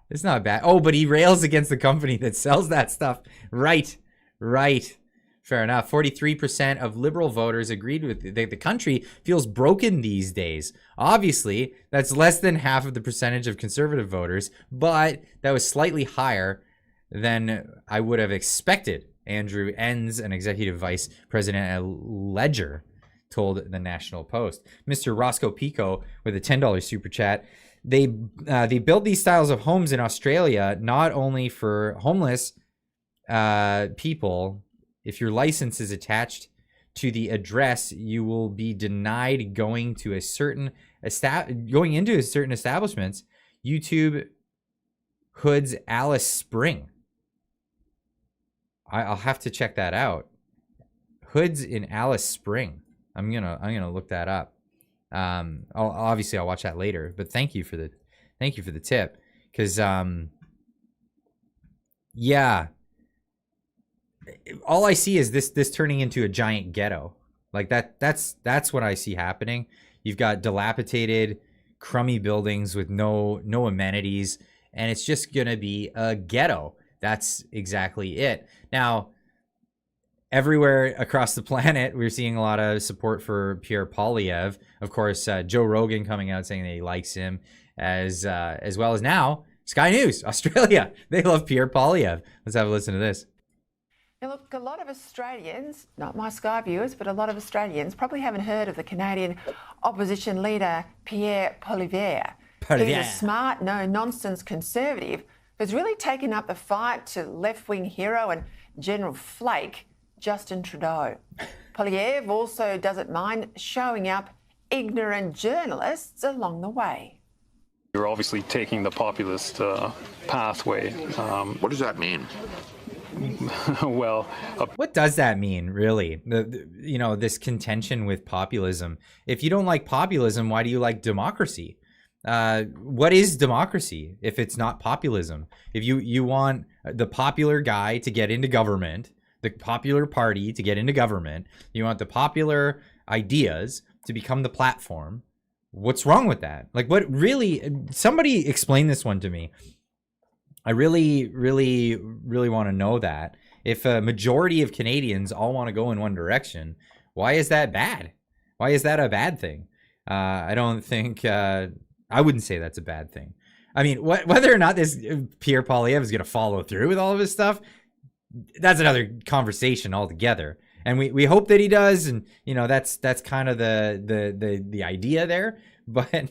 It's not bad. Oh, but he rails against the company that sells that stuff. Right. Fair enough. 43% of liberal voters agreed with the country feels broken these days. Obviously, that's less than half of the percentage of conservative voters, but that was slightly higher than I would have expected. Andrew Enns, an executive vice president at Ledger, told the National Post. Mr. Roscoe Pico with a $10 super chat. They build these styles of homes in Australia not only for homeless people. If your license is attached to the address, you will be denied going into certain establishments. YouTube Hood's Alice Spring. I'll have to check that out. Hood's in Alice Spring. I'm gonna look that up. I'll watch that later. But thank you for the tip, because yeah, all I see is this turning into a giant ghetto. Like that's what I see happening. You've got dilapidated, crummy buildings with no amenities, and it's just gonna be a ghetto. That's exactly it. Now, everywhere across the planet, we're seeing a lot of support for Pierre Poilievre. Of course, Joe Rogan coming out saying that he likes him, as well as now Sky News Australia. They love Pierre Poilievre. Let's have a listen to this. Now look, a lot of Australians, not my Sky viewers, but a lot of Australians probably haven't heard of the Canadian opposition leader Pierre Poilievre. He's a smart, no-nonsense conservative who's really taken up the fight to left-wing hero and general flake Justin Trudeau. Poilievre also doesn't mind showing up ignorant journalists along the way. You're obviously taking the populist pathway. What does that mean? Well, what does that mean, really? This contention with populism. If you don't like populism, why do you like democracy? What is democracy if it's not populism? If you want the popular guy to get into government, the popular party to get into government, you want the popular ideas to become the platform, what's wrong with that? Like, what really? Somebody explain this one to me. I really want to know that. If a majority of Canadians all want to go in one direction, why is that bad? Why is that a bad thing? I don't think, I wouldn't say that's a bad thing. I mean, whether or not this Pierre Poilievre is going to follow through with all of his stuff, that's another conversation altogether. And we hope that he does, and that's kind of the idea there. But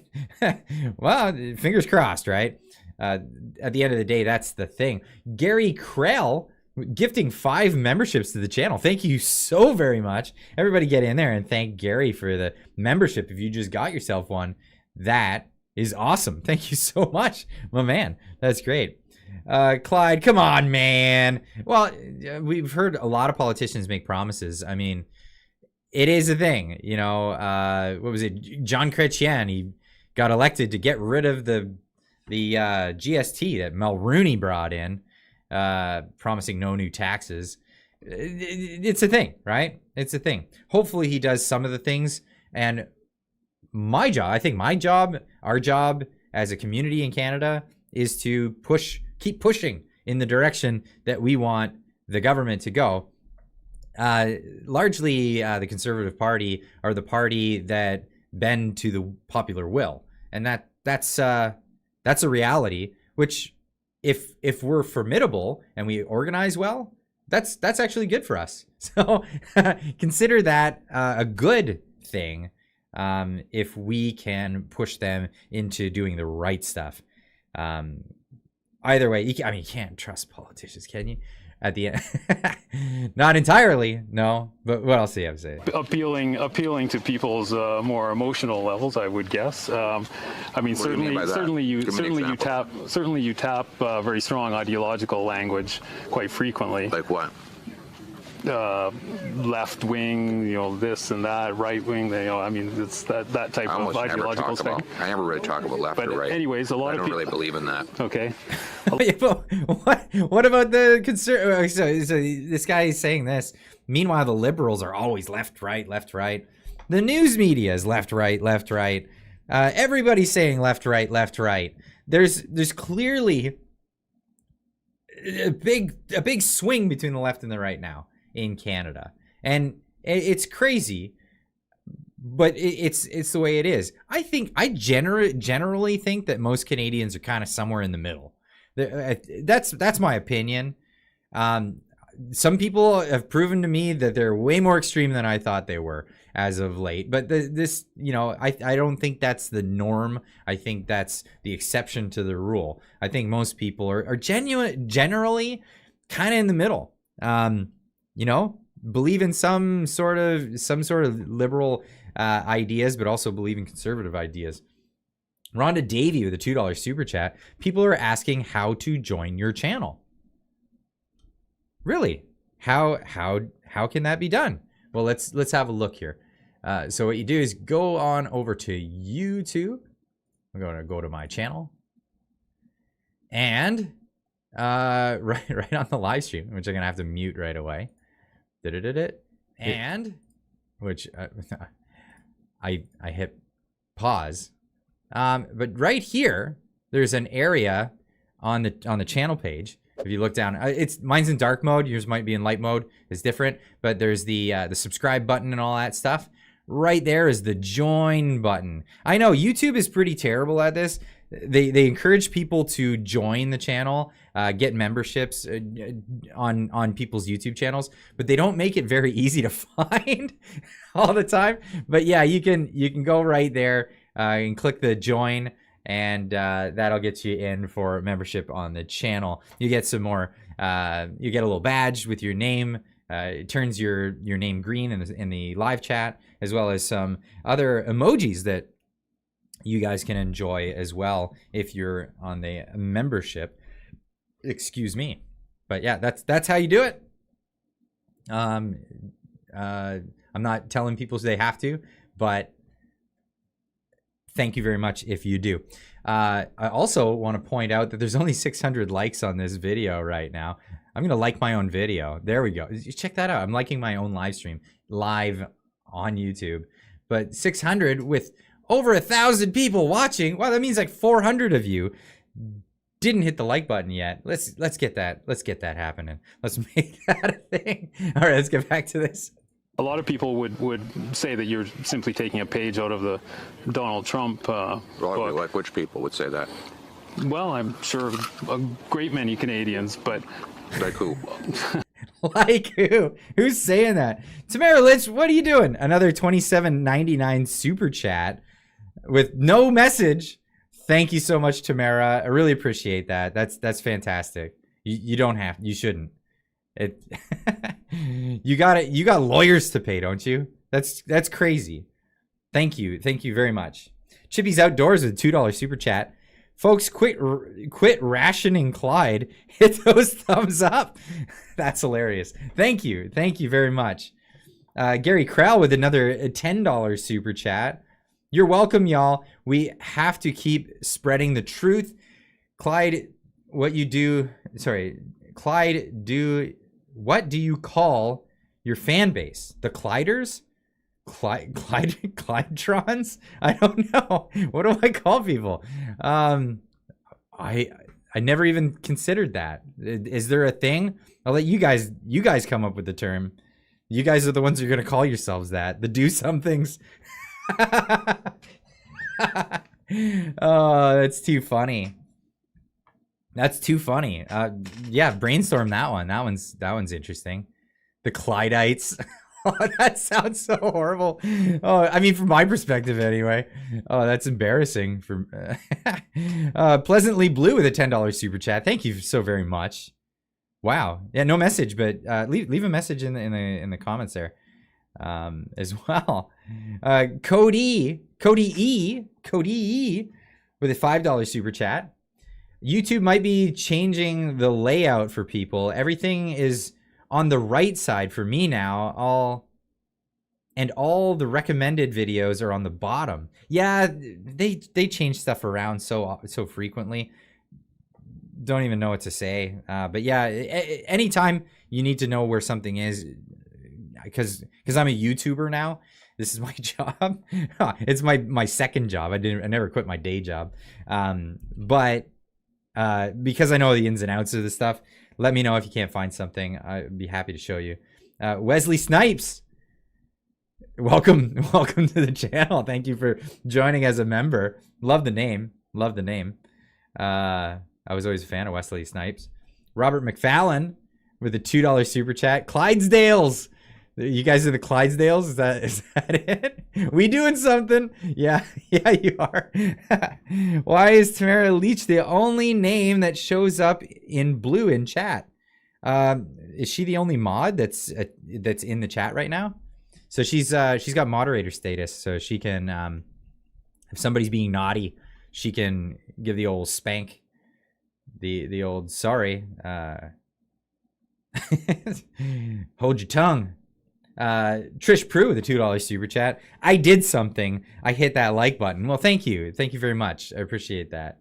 well, fingers crossed, right? At the end of the day, that's the thing. Gary Krell gifting 5 memberships to the channel. Thank you so very much. Everybody get in there and thank Gary for the membership. If you just got yourself one, that is awesome. Thank you so much, my man. That's great. Clyde, come on, man. Well, we've heard a lot of politicians make promises. I mean, it is a thing, what was it? John Chrétien, he got elected to get rid of the GST that Mulroney brought in, promising no new taxes. It's a thing, right? It's a thing. Hopefully he does some of the things. And my job, our job as a community in Canada is to keep pushing in the direction that we want the government to go. Largely, the Conservative Party are the party that bend to the popular will. And that's a reality, which if we're formidable and we organize well, that's actually good for us. So consider that a good thing, if we can push them into doing the right stuff. Either way, you can't trust politicians, can you? At the end, not entirely, no. But what else do you have to say? appealing to people's more emotional levels, I would guess. Certainly you tap very strong ideological language quite frequently. Like what? Left wing, this and that, right wing. It's that type of ideological thing. I never really talk about left or right. Anyways, a lot of people don't really believe in that. Okay. What about the conservative? So this guy is saying this. Meanwhile, the liberals are always left, right, left, right. The news media is left, right, left, right. Everybody's saying left, right, left, right. There's clearly a big swing between the left and the right now in Canada, and it's crazy, but it's the way it is. I generally think that most Canadians are kind of somewhere in the middle. That's my opinion. Some people have proven to me that they're way more extreme than I thought they were as of late. But I don't think that's the norm. I think that's the exception to the rule. I think most people are generally kind of in the middle. Believe in some sort of liberal ideas, but also believe in conservative ideas. Rhonda Davey with a $2 super chat. People are asking how to join your channel. Really? How can that be done? Well, let's have a look here. So what you do is go on over to YouTube. I'm going to go to my channel. And right on the live stream, which I'm going to have to mute right away. And which I hit pause. But right here, there's an area on the channel page. If you look down, mine's in dark mode. Yours might be in light mode. It's different. But there's the subscribe button and all that stuff. Right there is the join button. I know YouTube is pretty terrible at this. They encourage people to join the channel, get memberships on people's YouTube channels, but they don't make it very easy to find all the time. But yeah, you can go right there and click the join, and that'll get you in for membership on the channel. You get some more. You get a little badge with your name. It turns your name green in the live chat, as well as some other emojis that you guys can enjoy as well if you're on the membership. Excuse me. But yeah, that's how you do it. I'm not telling people they have to, but thank you very much if you do. I also want to point out that there's only 600 likes on this video right now. I'm going to like my own video. There we go. Check that out. I'm liking my own live stream live on YouTube. But 600 with over 1,000 people watching. Wow, that means like 400 of you didn't hit the like button yet. Let's get that. Let's get that happening. Let's make that a thing. All right, let's get back to this. A lot of people would say that you're simply taking a page out of the Donald Trump book. Like which people would say that? Well, I'm sure a great many Canadians, but... Like who? Like who? Who's saying that? Tamara Lynch, what are you doing? Another $27.99 super chat with no message. Thank you so much, Tamara. I really appreciate that. That's fantastic. You don't have. You shouldn't. It. You got lawyers to pay, don't you? That's crazy. Thank you very much. Chippy's Outdoors with $2 super chat. Folks, quit rationing Clyde. Hit those thumbs up. That's hilarious. Thank you very much. Gary Crowell with another $10 super chat. You're welcome, y'all. We have to keep spreading the truth. Clyde, what do you call your fan base? The Clyders? Clydetrons? I don't know. What do I call people? I never even considered that. Is there a thing? I'll let you guys come up with the term. You guys are the ones who are going to call yourselves that. The do somethings. Oh, that's too funny. That's too funny. Yeah, brainstorm that one. That one's interesting. The Clydites. Oh, that sounds so horrible. Oh, I mean, from my perspective anyway. Oh, that's embarrassing. Pleasantly Blue with a $10 super chat. Thank you so very much. Wow. Yeah, no message, but leave a message in the comments there as well. Cody E with a $5 super chat. YouTube might be changing the layout for people. Everything is on the right side for me now. All the recommended videos are on the bottom. Yeah, they change stuff around so frequently. Don't even know what to say. But yeah, anytime you need to know where something is, because I'm a YouTuber now. This is my job. It's my second job. I never quit my day job. But because I know the ins and outs of this stuff, let me know if you can't find something. I'd be happy to show you. Wesley Snipes, welcome to the channel. Thank you for joining as a member. Love the name. I was always a fan of Wesley Snipes. Robert McFallon with a $2 super chat. Clydesdales. You guys are the Clydesdales? Is that it? We doing something? Yeah, you are. Why is Tamara Leach the only name that shows up in blue in chat? Is she the only mod that's in the chat right now? So she's got moderator status, so she can if somebody's being naughty, she can give the old spank, the old sorry. Hold your tongue. Trish Prue with a $2 super chat. I did something. I hit that like button. Well, thank you. Thank you very much. I appreciate that.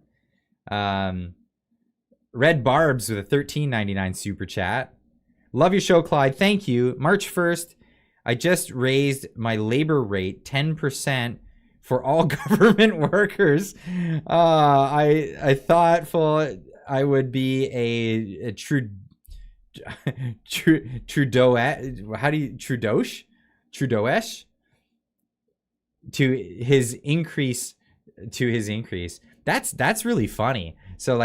Red Barbs with a $13.99 super chat. Love your show, Clyde. Thank you. March 1st, I just raised my labor rate 10% for all government workers. I thoughtful I would be a Trudeau, how do you Trudeau-ish to his increase. That's really funny. So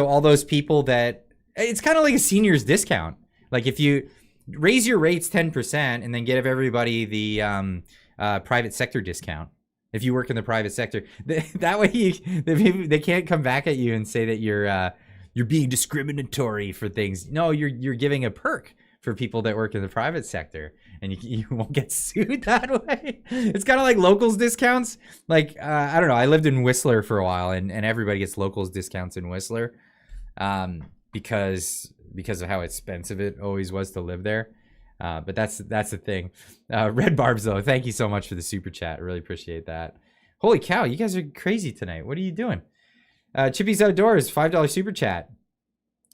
all those people that it's kind of like a seniors discount. Like if you raise your rates 10% and then give everybody the private sector discount. If you work in the private sector, that way they can't come back at you and say that you're being discriminatory for things. No, you're giving a perk for people that work in the private sector, and you won't get sued that way. It's kind of like locals discounts. Like I don't know. I lived in Whistler for a while, and everybody gets locals discounts in Whistler, because of how expensive it always was to live there. But that's the thing. Red Barbs though, thank you so much for the super chat. I really appreciate that. Holy cow, you guys are crazy tonight. What are you doing? Chippy's Outdoors, $5 super chat.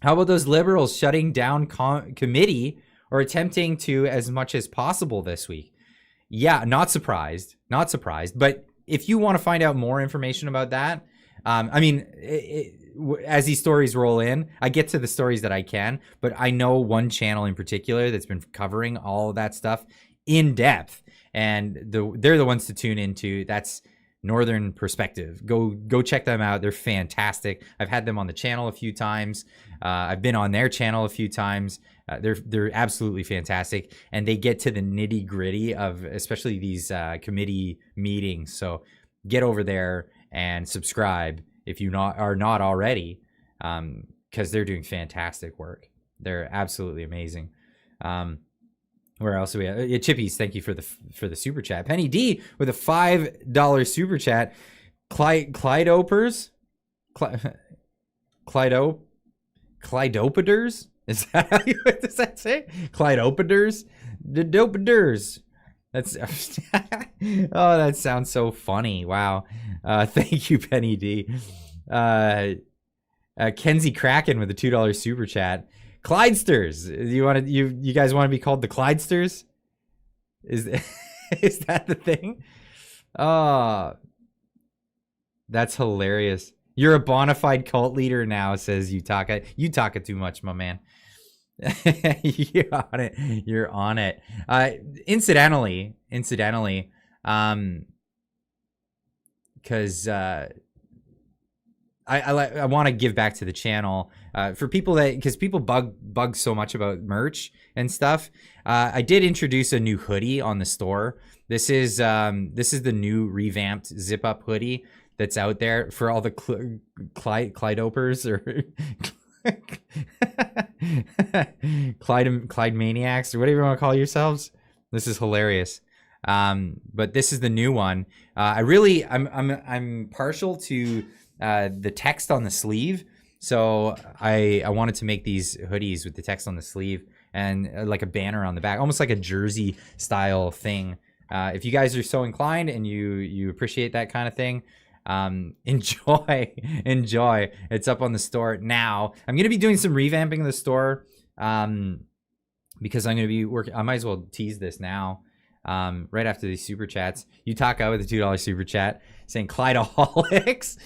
How about those liberals shutting down committee or attempting to as much as possible this week? Yeah, not surprised. But if you want to find out more information about that, as these stories roll in, I get to the stories that I can, but I know one channel in particular that's been covering all of that stuff in depth, and they're the ones to tune into. That's Northern Perspective. Go check them out. They're fantastic. I've had them on the channel a few times. I've been on their channel a few times. They're absolutely fantastic, and they get to the nitty gritty of especially these committee meetings. So get over there and subscribe if you are not already, because they're doing fantastic work. They're absolutely amazing. Where else do we have? Chippies, thank you for the super chat. Penny D with a $5 super chat. Clydopers? Clydopiders? Is that how you, what does that say? Clydopiders? The dopiders. That's oh, that sounds so funny. Wow. Thank you, Penny D. Kenzie Kraken with a $2 super chat. Clydesters. You guys want to be called the Clydesters? Is that the thing? Oh, that's hilarious. You're a bona fide cult leader now, says Utaka. You talk it too much, my man. You're on it. Incidentally, because I want to give back to the channel for people because people bug so much about merch and stuff. I did introduce a new hoodie on the store. This is the new revamped zip up hoodie that's out there for all the Clydopers or Clyde maniacs or whatever you want to call yourselves. This is hilarious. But this is the new one. I'm partial to the text on the sleeve. So I wanted to make these hoodies with the text on the sleeve and like a banner on the back, almost like a jersey style thing. If you guys are so inclined and you appreciate that kind of thing, enjoy. It's up on the store now. I'm going to be doing some revamping of the store because I'm going to be working. I might as well tease this now. Right after these super chats, Utaka with a $2 super chat saying Clydeaholics.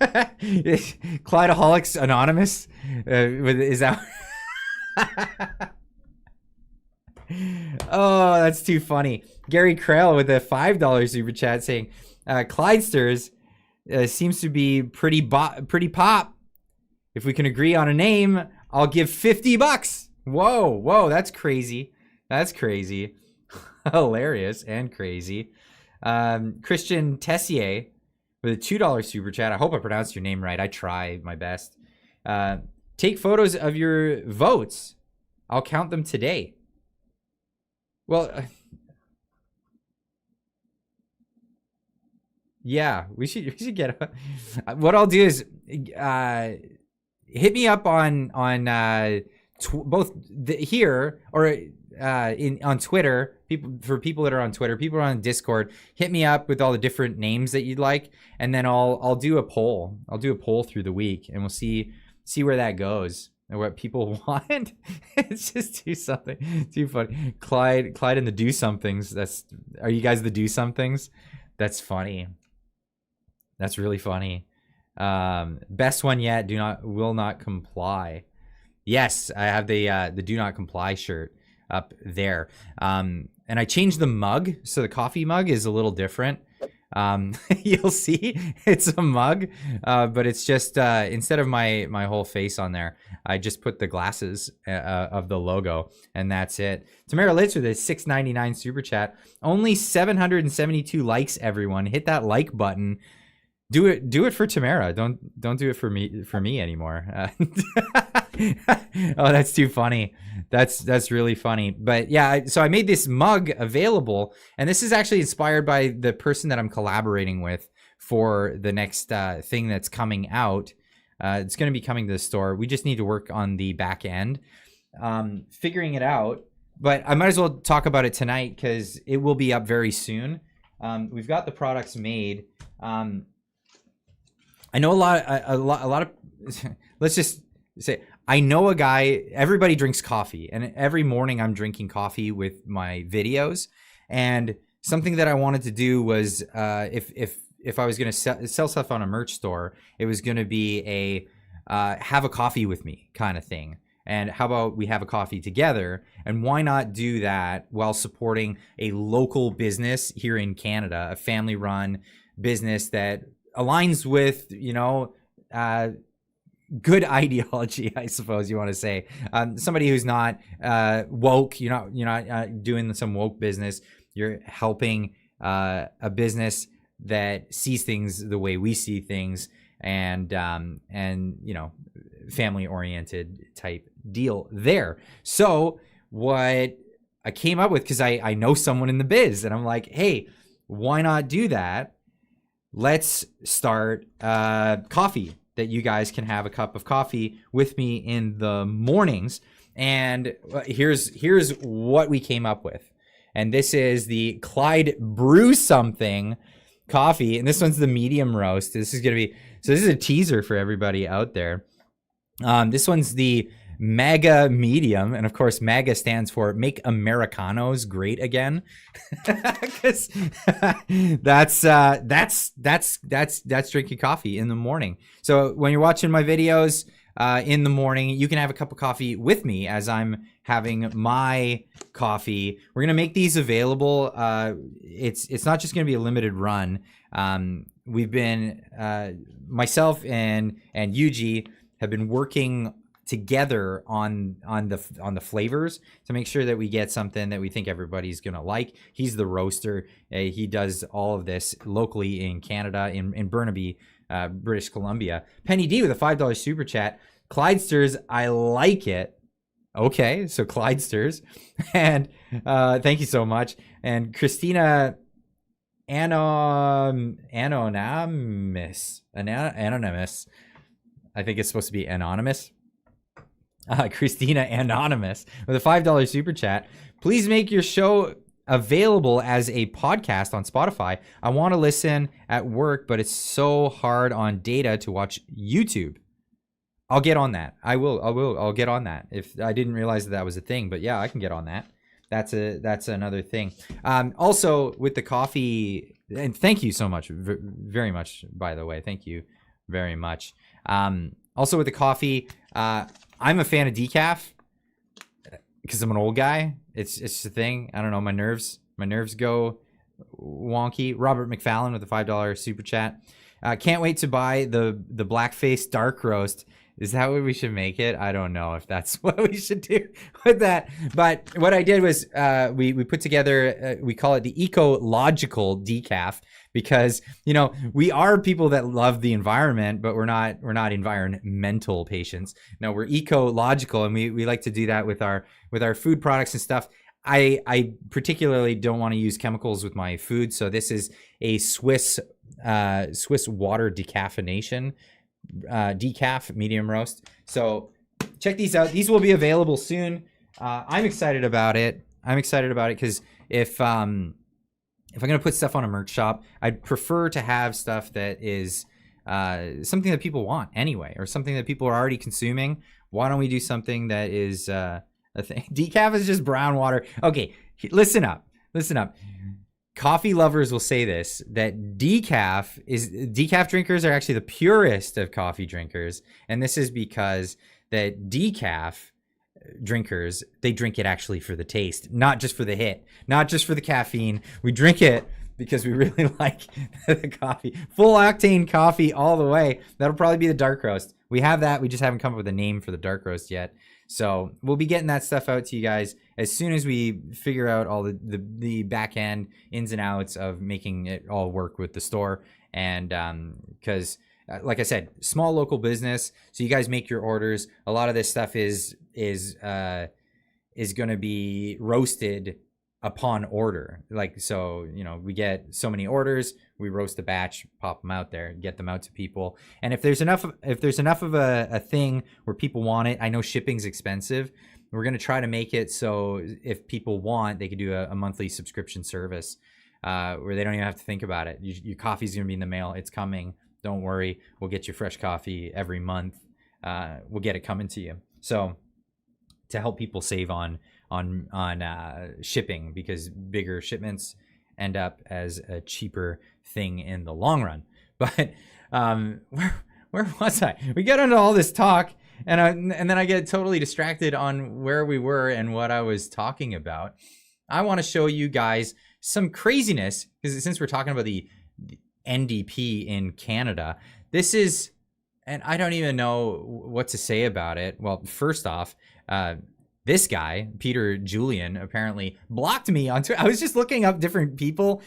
Clydeaholics Anonymous. Is that? Oh, that's too funny. Gary Krell with a $5 super chat saying Clydesters seems to be pretty pop. If we can agree on a name, I'll give $50. Whoa, that's crazy. Hilarious and crazy. Christian Tessier with a $2 super chat. I hope I pronounced your name right. I try my best. Take photos of your votes. I'll count them today. Well, Yeah, we should get what I'll do is hit me up on both here or on Twitter. People that are on Twitter, people are on Discord, hit me up with all the different names that you'd like, and then I'll do a poll. I'll do a poll through the week, and we'll see where that goes and what people want. It's just too funny. Clyde and the do somethings. Are you guys the do somethings? That's funny. That's really funny. Best one yet. Will not comply. Yes, I have the do not comply shirt up there. And I changed the mug, so the coffee mug is a little different. You'll see it's a mug, but it's just instead of my whole face on there, I just put the glasses of the logo, and that's it. Tamara Litz with a $6.99 super chat. Only 772 likes. Everyone, hit that like button. Do it for Tamara. Don't do it for me anymore. Oh, that's too funny. That's really funny. But yeah, so I made this mug available, and this is actually inspired by the person that I'm collaborating with for the next thing that's coming out. It's going to be coming to the store. We just need to work on the back end, figuring it out. But I might as well talk about it tonight because it will be up very soon. We've got the products made. I know a lot of let's just say I know a guy. Everybody drinks coffee, and every morning I'm drinking coffee with my videos. And something that I wanted to do was if I was going to sell stuff on a merch store, it was going to be a have a coffee with me kind of thing. And how about we have a coffee together? And why not do that while supporting a local business here in Canada, a family-run business that aligns with, good ideology, I suppose you want to say. Somebody who's not woke. You're not doing some woke business. You're helping a business that sees things the way we see things, and family oriented type deal there. So what I came up with, because I know someone in the biz, and I'm like, hey, why not do that? Let's start coffee, that you guys can have a cup of coffee with me in the mornings. And here's what we came up with. And this is the Clyde Brew Something coffee. And this one's the medium roast. This is a teaser for everybody out there. This one's the Mega Medium, and of course MAGA stands for Make Americanos Great Again. Because that's drinking coffee in the morning. So when you're watching my videos in the morning, you can have a cup of coffee with me as I'm having my coffee. We're gonna make these available. It's not just gonna be a limited run. We've been myself and Yuji have been working together on the flavors to make sure that we get something that we think everybody's gonna like. He's the roaster. He does all of this locally in Canada, in Burnaby, British Columbia. Penny D with a $5 super chat. Clydesters, I like it. Okay, so Clydesters, and thank you so much. And Christina Anonymous. I think it's supposed to be anonymous. Christina Anonymous with a $5 super chat. Please make your show available as a podcast on Spotify. I want to listen at work, but it's so hard on data to watch YouTube. I'll get on that. I'll get on that. If I didn't realize that was a thing, but yeah, I can get on that. That's another thing. Also with the coffee, and thank you so much, very much, by the way. Thank you very much. Also with the coffee, I'm a fan of decaf because I'm an old guy. It's just a thing. I don't know. My nerves go wonky. Robert McFallon with a $5 super chat. Can't wait to buy the blackface dark roast. Is that what we should make it? I don't know if that's what we should do with that. But what I did was we put together, we call it the ecological decaf, because we are people that love the environment, but we're not environmental patients. No, we're ecological, and we like to do that with our food products and stuff. I particularly don't want to use chemicals with my food, so this is a Swiss Swiss water decaffeination, decaf medium roast. So check these out. These will be available soon. I'm excited about it. Because if I'm gonna put stuff on a merch shop, I'd prefer to have stuff that is something that people want anyway, or something that people are already consuming. Why don't we do something that is a thing? Decaf is just brown water. Okay, listen up. Coffee lovers will say this, that decaf drinkers are actually the purest of coffee drinkers, and this is because that decaf drinkers, they drink it actually for the taste, not just for the hit, not just for the caffeine. We drink it because we really like the coffee. Full octane coffee all the way. That'll probably be the dark roast. We have that. We just haven't come up with a name for the dark roast yet. So we'll be getting that stuff out to you guys as soon as we figure out all the back end ins and outs of making it all work with the store. And because like I said, small local business. So you guys make your orders. A lot of this stuff is going to be roasted upon order. Like, so, you know, we get so many orders, we roast a batch, pop them out there, get them out to people. And if there's enough of a thing where people want it, I know shipping's expensive. We're going to try to make it so if people want, they could do a monthly subscription service where they don't even have to think about it. Your coffee's going to be in the mail. It's coming. Don't worry. We'll get you fresh coffee every month. We'll get it coming to you. So to help people save on shipping, because bigger shipments end up as a cheaper thing in the long run. But where was I? We got into all this talk, and then I get totally distracted on where we were and what I was talking about. I want to show you guys some craziness, because since we're talking about the NDP in Canada, this is, and I don't even know what to say about it. Well, first off, this guy, Peter Julian, apparently blocked me on Twitter. I was just looking up different people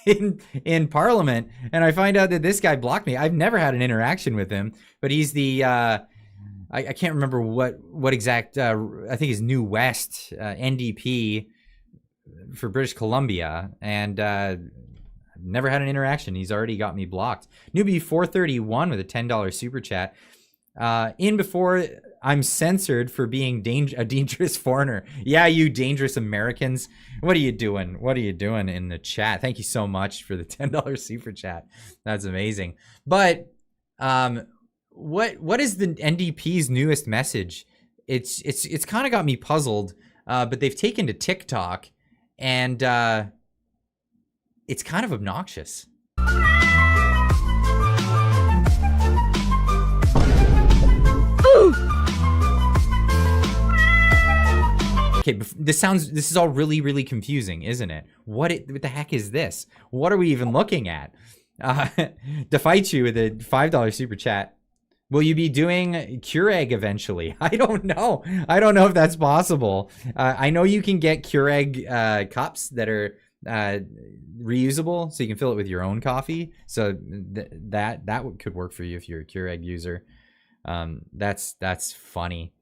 in Parliament, and I find out that this guy blocked me. I've never had an interaction with him, but he's the I can't remember what exact. I think he's New West NDP for British Columbia, and I've never had an interaction. He's already got me blocked. Newbie 431 with a $10 super chat. In before I'm censored for being a dangerous foreigner. Yeah, you dangerous Americans. What are you doing? What are you doing in the chat? Thank you so much for the $10 super chat. That's amazing. But what is the NDP's newest message? It's kind of got me puzzled. But they've taken to TikTok, and it's kind of obnoxious. Okay, this is all really, really confusing, isn't it? What the heck is this? What are we even looking at? Defight you with a $5 super chat. Will you be doing Keurig eventually? I don't know. I don't know if that's possible. I know you can get Keurig cups that are reusable, so you can fill it with your own coffee. So that could work for you if you're a Keurig user. That's funny.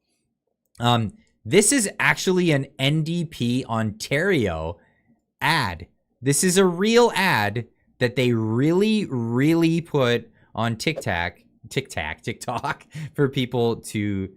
This is actually an NDP Ontario ad. This is a real ad that they really, really put on TikTok for people to.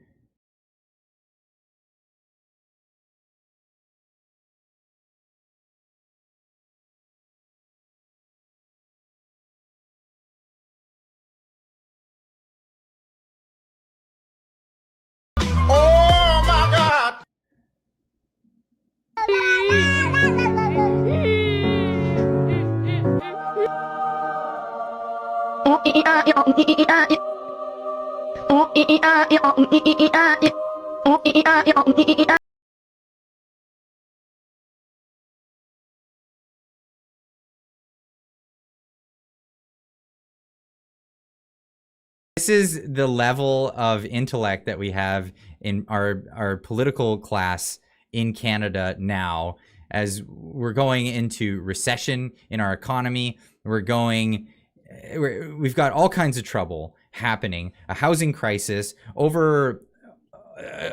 This is the level of intellect that we have in our political class in Canada now, as we're going into recession in our economy. We've got all kinds of trouble happening, a housing crisis,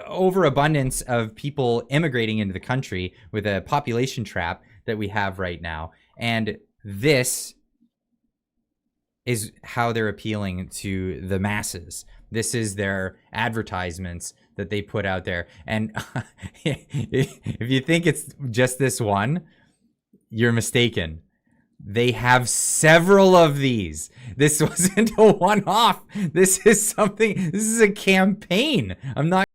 overabundance of people immigrating into the country with a population trap that we have right now. And this is how they're appealing to the masses. This is their advertisements that they put out there. And if you think it's just this one, you're mistaken. They have several of these. This wasn't a one-off. This is a campaign. I'm not.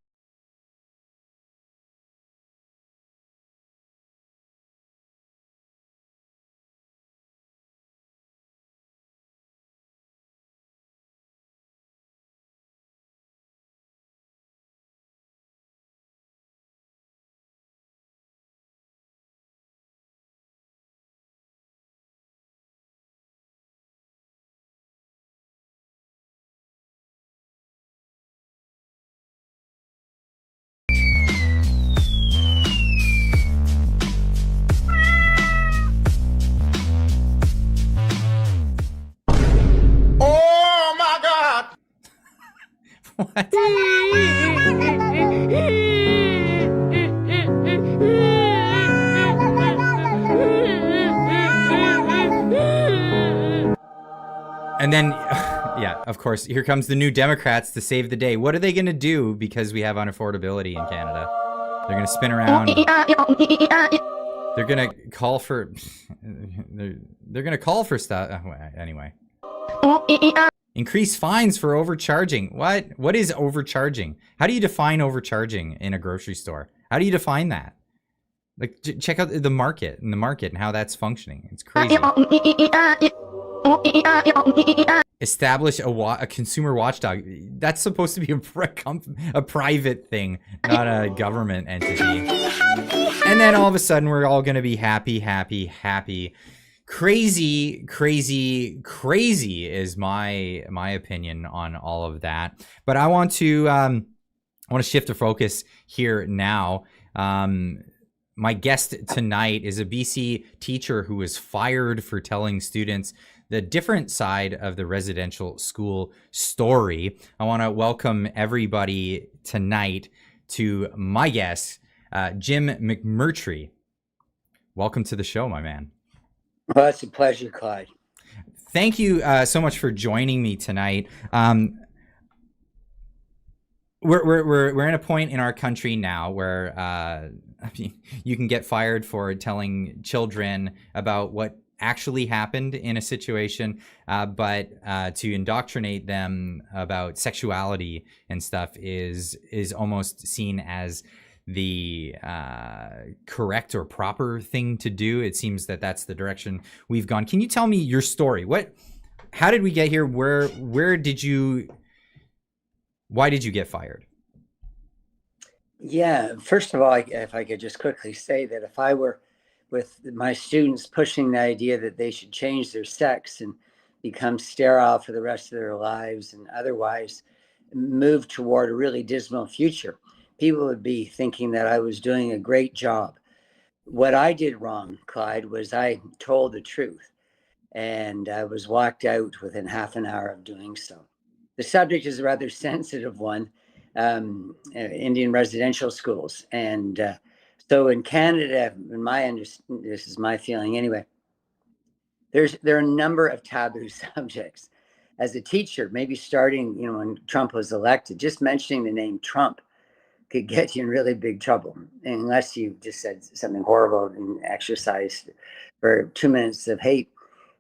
Oh my God! What? And then, yeah, of course, here comes the New Democrats to save the day. What are they going to do because we have unaffordability in Canada? They're going to spin around. They're going to call for... They're going to call for stuff. Anyway. Increase fines for overcharging. What? What is overcharging? How do you define overcharging in a grocery store? How do you define that? Like, check out the market and how that's functioning. It's crazy. Establish a consumer watchdog. That's supposed to be a private thing, not a government entity. And then all of a sudden, we're all going to be happy. Crazy is my opinion on all of that. But I want to shift the focus here now. My guest tonight is a BC teacher who was fired for telling students the different side of the residential school story. I want to welcome everybody tonight to my guest, Jim McMurtry. Welcome to the show, my man. Well, it's a pleasure, Clyde. Thank you so much for joining me tonight. We're in a point in our country now where you can get fired for telling children about what actually happened in a situation, but to indoctrinate them about sexuality and stuff is almost seen as the correct or proper thing to do. It seems that that's the direction we've gone. Can you tell me your story? How did we get here? Why did you get fired? Yeah, first of all, if I could just quickly say that if I were with my students pushing the idea that they should change their sex and become sterile for the rest of their lives and otherwise move toward a really dismal future, people would be thinking that I was doing a great job. What I did wrong, Clyde, was I told the truth, and I was walked out within half an hour of doing so. The subject is a rather sensitive one, Indian residential schools. And so in Canada, this is my feeling anyway, there are a number of taboo subjects. As a teacher, maybe starting, when Trump was elected, just mentioning the name Trump could get you in really big trouble, unless you just said something horrible and exercised for 2 minutes of hate.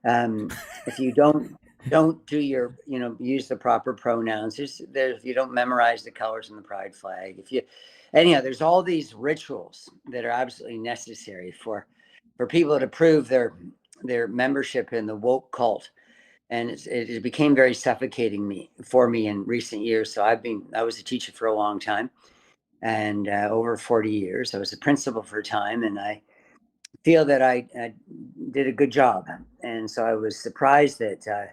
If you don't do your, use the proper pronouns, if you don't memorize the colors in the pride flag, there's all these rituals that are absolutely necessary for people to prove their membership in the woke cult. And it became very suffocating for me in recent years. So I was a teacher for a long time, and over 40 years. I was a principal for a time, and I feel that I did a good job. And so I was surprised that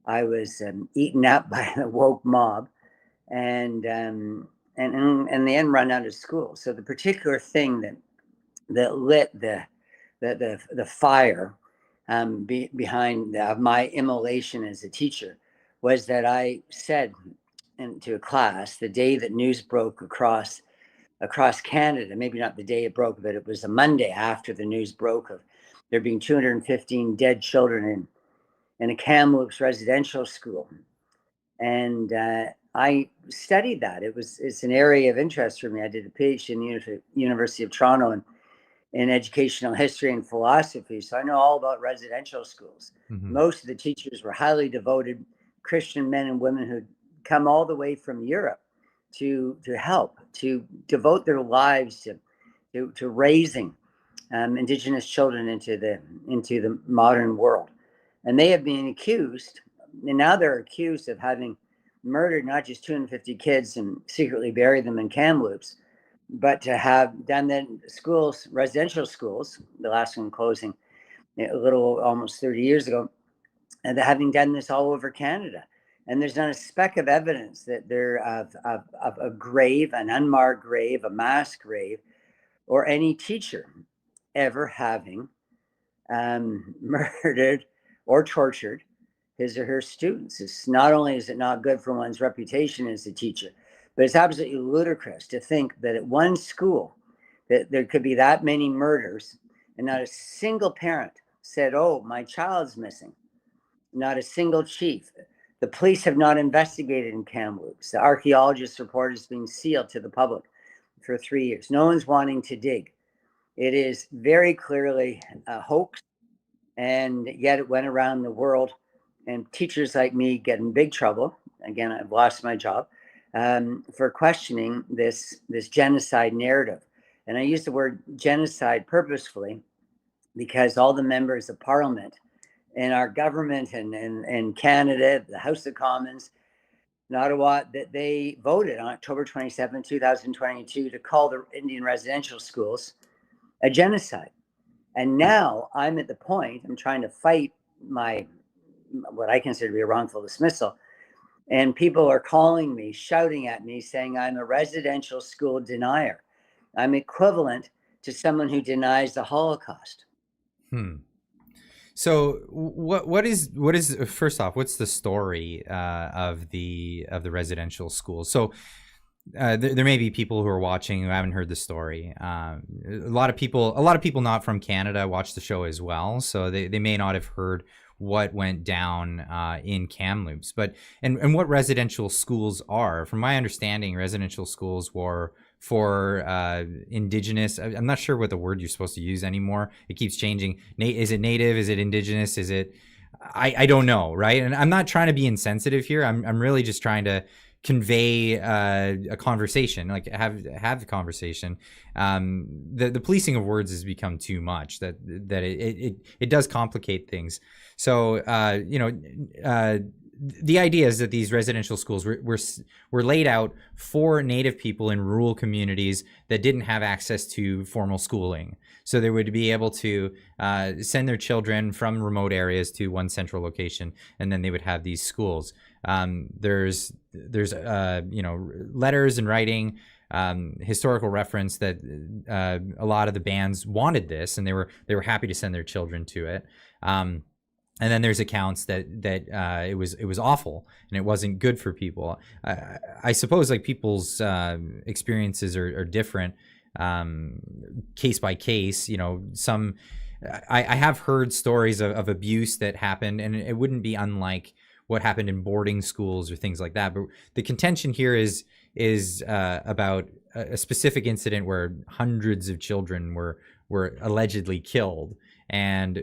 I was eaten up by the woke mob, and in the end run out of school. So the particular thing that lit the fire behind my immolation as a teacher was that I said to a class the day that news broke across Canada, maybe not the day it broke, but it was a Monday after the news broke of there being 215 dead children in a Kamloops residential school. And I studied that. It's an area of interest for me. I did a PhD in the University of Toronto in educational history and philosophy. So I know all about residential schools. Mm-hmm. Most of the teachers were highly devoted Christian men and women who'd come all the way from Europe to help, to devote their lives to raising Indigenous children into the modern world. And they have been accused, and now they're accused of having murdered not just 250 kids and secretly buried them in Kamloops, but to have done that in schools, residential schools, the last one closing a little almost 30 years ago, and having done this all over Canada. And there's not a speck of evidence that they're of a grave, an unmarked grave, a mass grave, or any teacher ever having murdered or tortured his or her students. It's not only is it not good for one's reputation as a teacher, but it's absolutely ludicrous to think that at one school that there could be that many murders and not a single parent said, "Oh, my child's missing." Not a single chief. The police have not investigated in Kamloops. The archaeologist report is being sealed to the public for 3 years. No one's wanting to dig. It is very clearly a hoax, and yet it went around the world, and teachers like me get in big trouble. Again, I've lost my job for questioning this genocide narrative. And I use the word genocide purposefully because all the members of Parliament in our government and Canada, the House of Commons in Ottawa, that they voted on October 27, 2022 to call the Indian residential schools a genocide. And now I'm at the point, I'm trying to fight what I consider to be a wrongful dismissal. And people are calling me, shouting at me, saying I'm a residential school denier. I'm equivalent to someone who denies the Holocaust. So what is first off, what's the story of the residential schools? So there may be people who are watching who haven't heard the story. A lot of people not from Canada watch the show as well, so they may not have heard what went down in Kamloops. But and what residential schools are, from my understanding, residential schools were for Indigenous. I'm not sure what the word you're supposed to use anymore. It keeps changing. Is it Native? Is it Indigenous? Is it? I don't know, right? And I'm not trying to be insensitive here. I'm really just trying to convey a conversation, like have the conversation. The policing of words has become too much. That it does complicate things. So the idea is that these residential schools were laid out for Native people in rural communities that didn't have access to formal schooling. So they would be able to send their children from remote areas to one central location, and then they would have these schools. There's letters and writing, historical reference that a lot of the bands wanted this, and they were happy to send their children to it. And then there's accounts that it was awful and it wasn't good for people. I suppose like people's experiences are different, case by case. Some I have heard stories of abuse that happened, and it wouldn't be unlike what happened in boarding schools or things like that. But the contention here is about a specific incident where hundreds of children were allegedly killed. And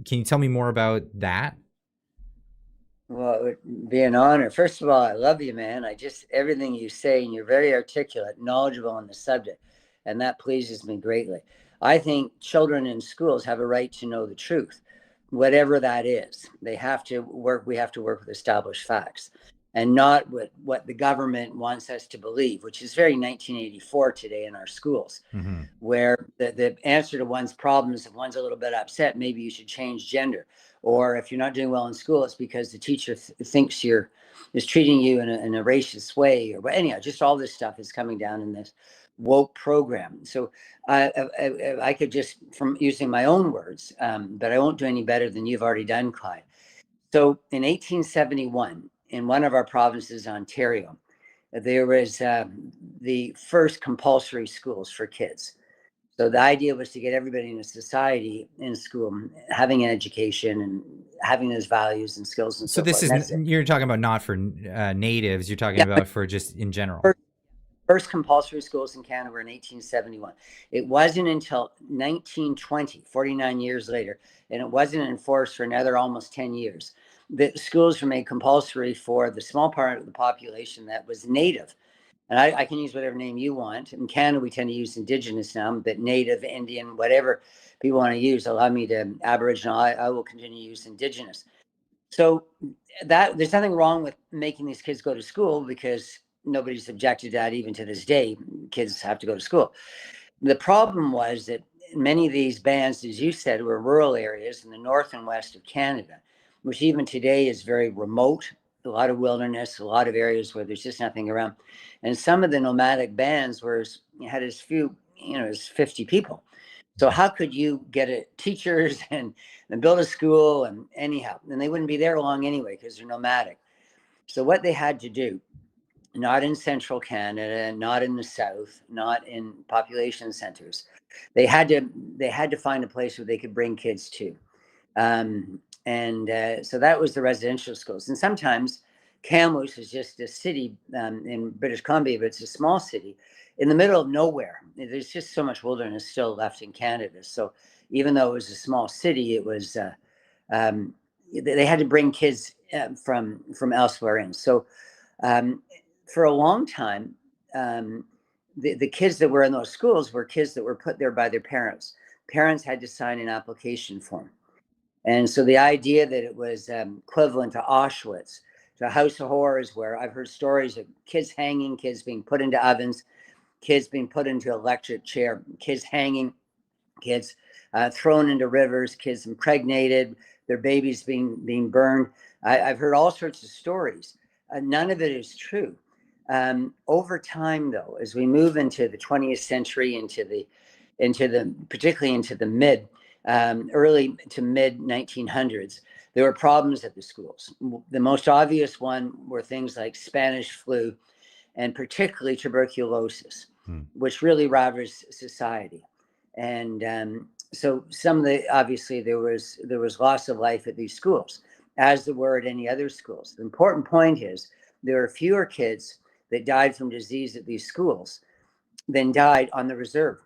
can you tell me more about that? Well, it would be an honor. First of all, I love you, man. Everything you say, and you're very articulate, knowledgeable on the subject, and that pleases me greatly. I think children in schools have a right to know the truth, whatever that is. We have to work with established facts, and not what the government wants us to believe, which is very 1984 today in our schools, where the answer to one's problems, if one's a little bit upset, maybe you should change gender. Or if you're not doing well in school, it's because the teacher thinks is treating you in a racist way. But anyhow, just all this stuff is coming down in this woke program. So I could just, from using my own words, but I won't do any better than you've already done, Clyde. So in 1871, in one of our provinces, Ontario, there was the first compulsory schools for kids. So the idea was to get everybody in a society in school, having an education and having those values and skills and So so this forth. is, you're talking about not for natives, you're talking Yeah, about for just in general. First compulsory schools in Canada were in 1871. It wasn't until 1920, 49 years later, and it wasn't enforced for another almost 10 years, that schools were made compulsory for the small part of the population that was native. And I can use whatever name you want. In Canada, we tend to use Indigenous now, but Native, Indian, whatever people want to use. Allow me to Aboriginal. I will continue to use Indigenous. So that there's nothing wrong with making these kids go to school, because nobody's objected to that even to this day. Kids have to go to school. The problem was that many of these bands, as you said, were rural areas in the north and west of Canada, which even today is very remote, a lot of wilderness, a lot of areas where there's just nothing around. And some of the nomadic bands had as few, as 50 people. So how could you get teachers and build a school and anyhow? And they wouldn't be there long anyway because they're nomadic. So what they had to do, not in central Canada, not in the south, not in population centers, they had to find a place where they could bring kids to. So that was the residential schools. And sometimes Kamloops is just a city in British Columbia, but it's a small city in the middle of nowhere. There's just so much wilderness still left in Canada. So even though it was a small city, it was they had to bring kids from elsewhere in. So for a long time, the kids that were in those schools were kids that were put there by their parents. Parents had to sign an application form. And so the idea that it was equivalent to Auschwitz, to a house of horrors, where I've heard stories of kids hanging, kids being put into ovens, kids being put into electric chair, kids hanging, kids thrown into rivers, kids impregnated, their babies being burned. I've heard all sorts of stories. None of it is true. Over time, though, as we move into the 20th century, particularly into the early to mid 1900s, there were problems at the schools. The most obvious one were things like Spanish flu and particularly tuberculosis, which really ravaged society. And so obviously there was loss of life at these schools, as there were at any other schools. The important point is there are fewer kids that died from disease at these schools than died on the reserve.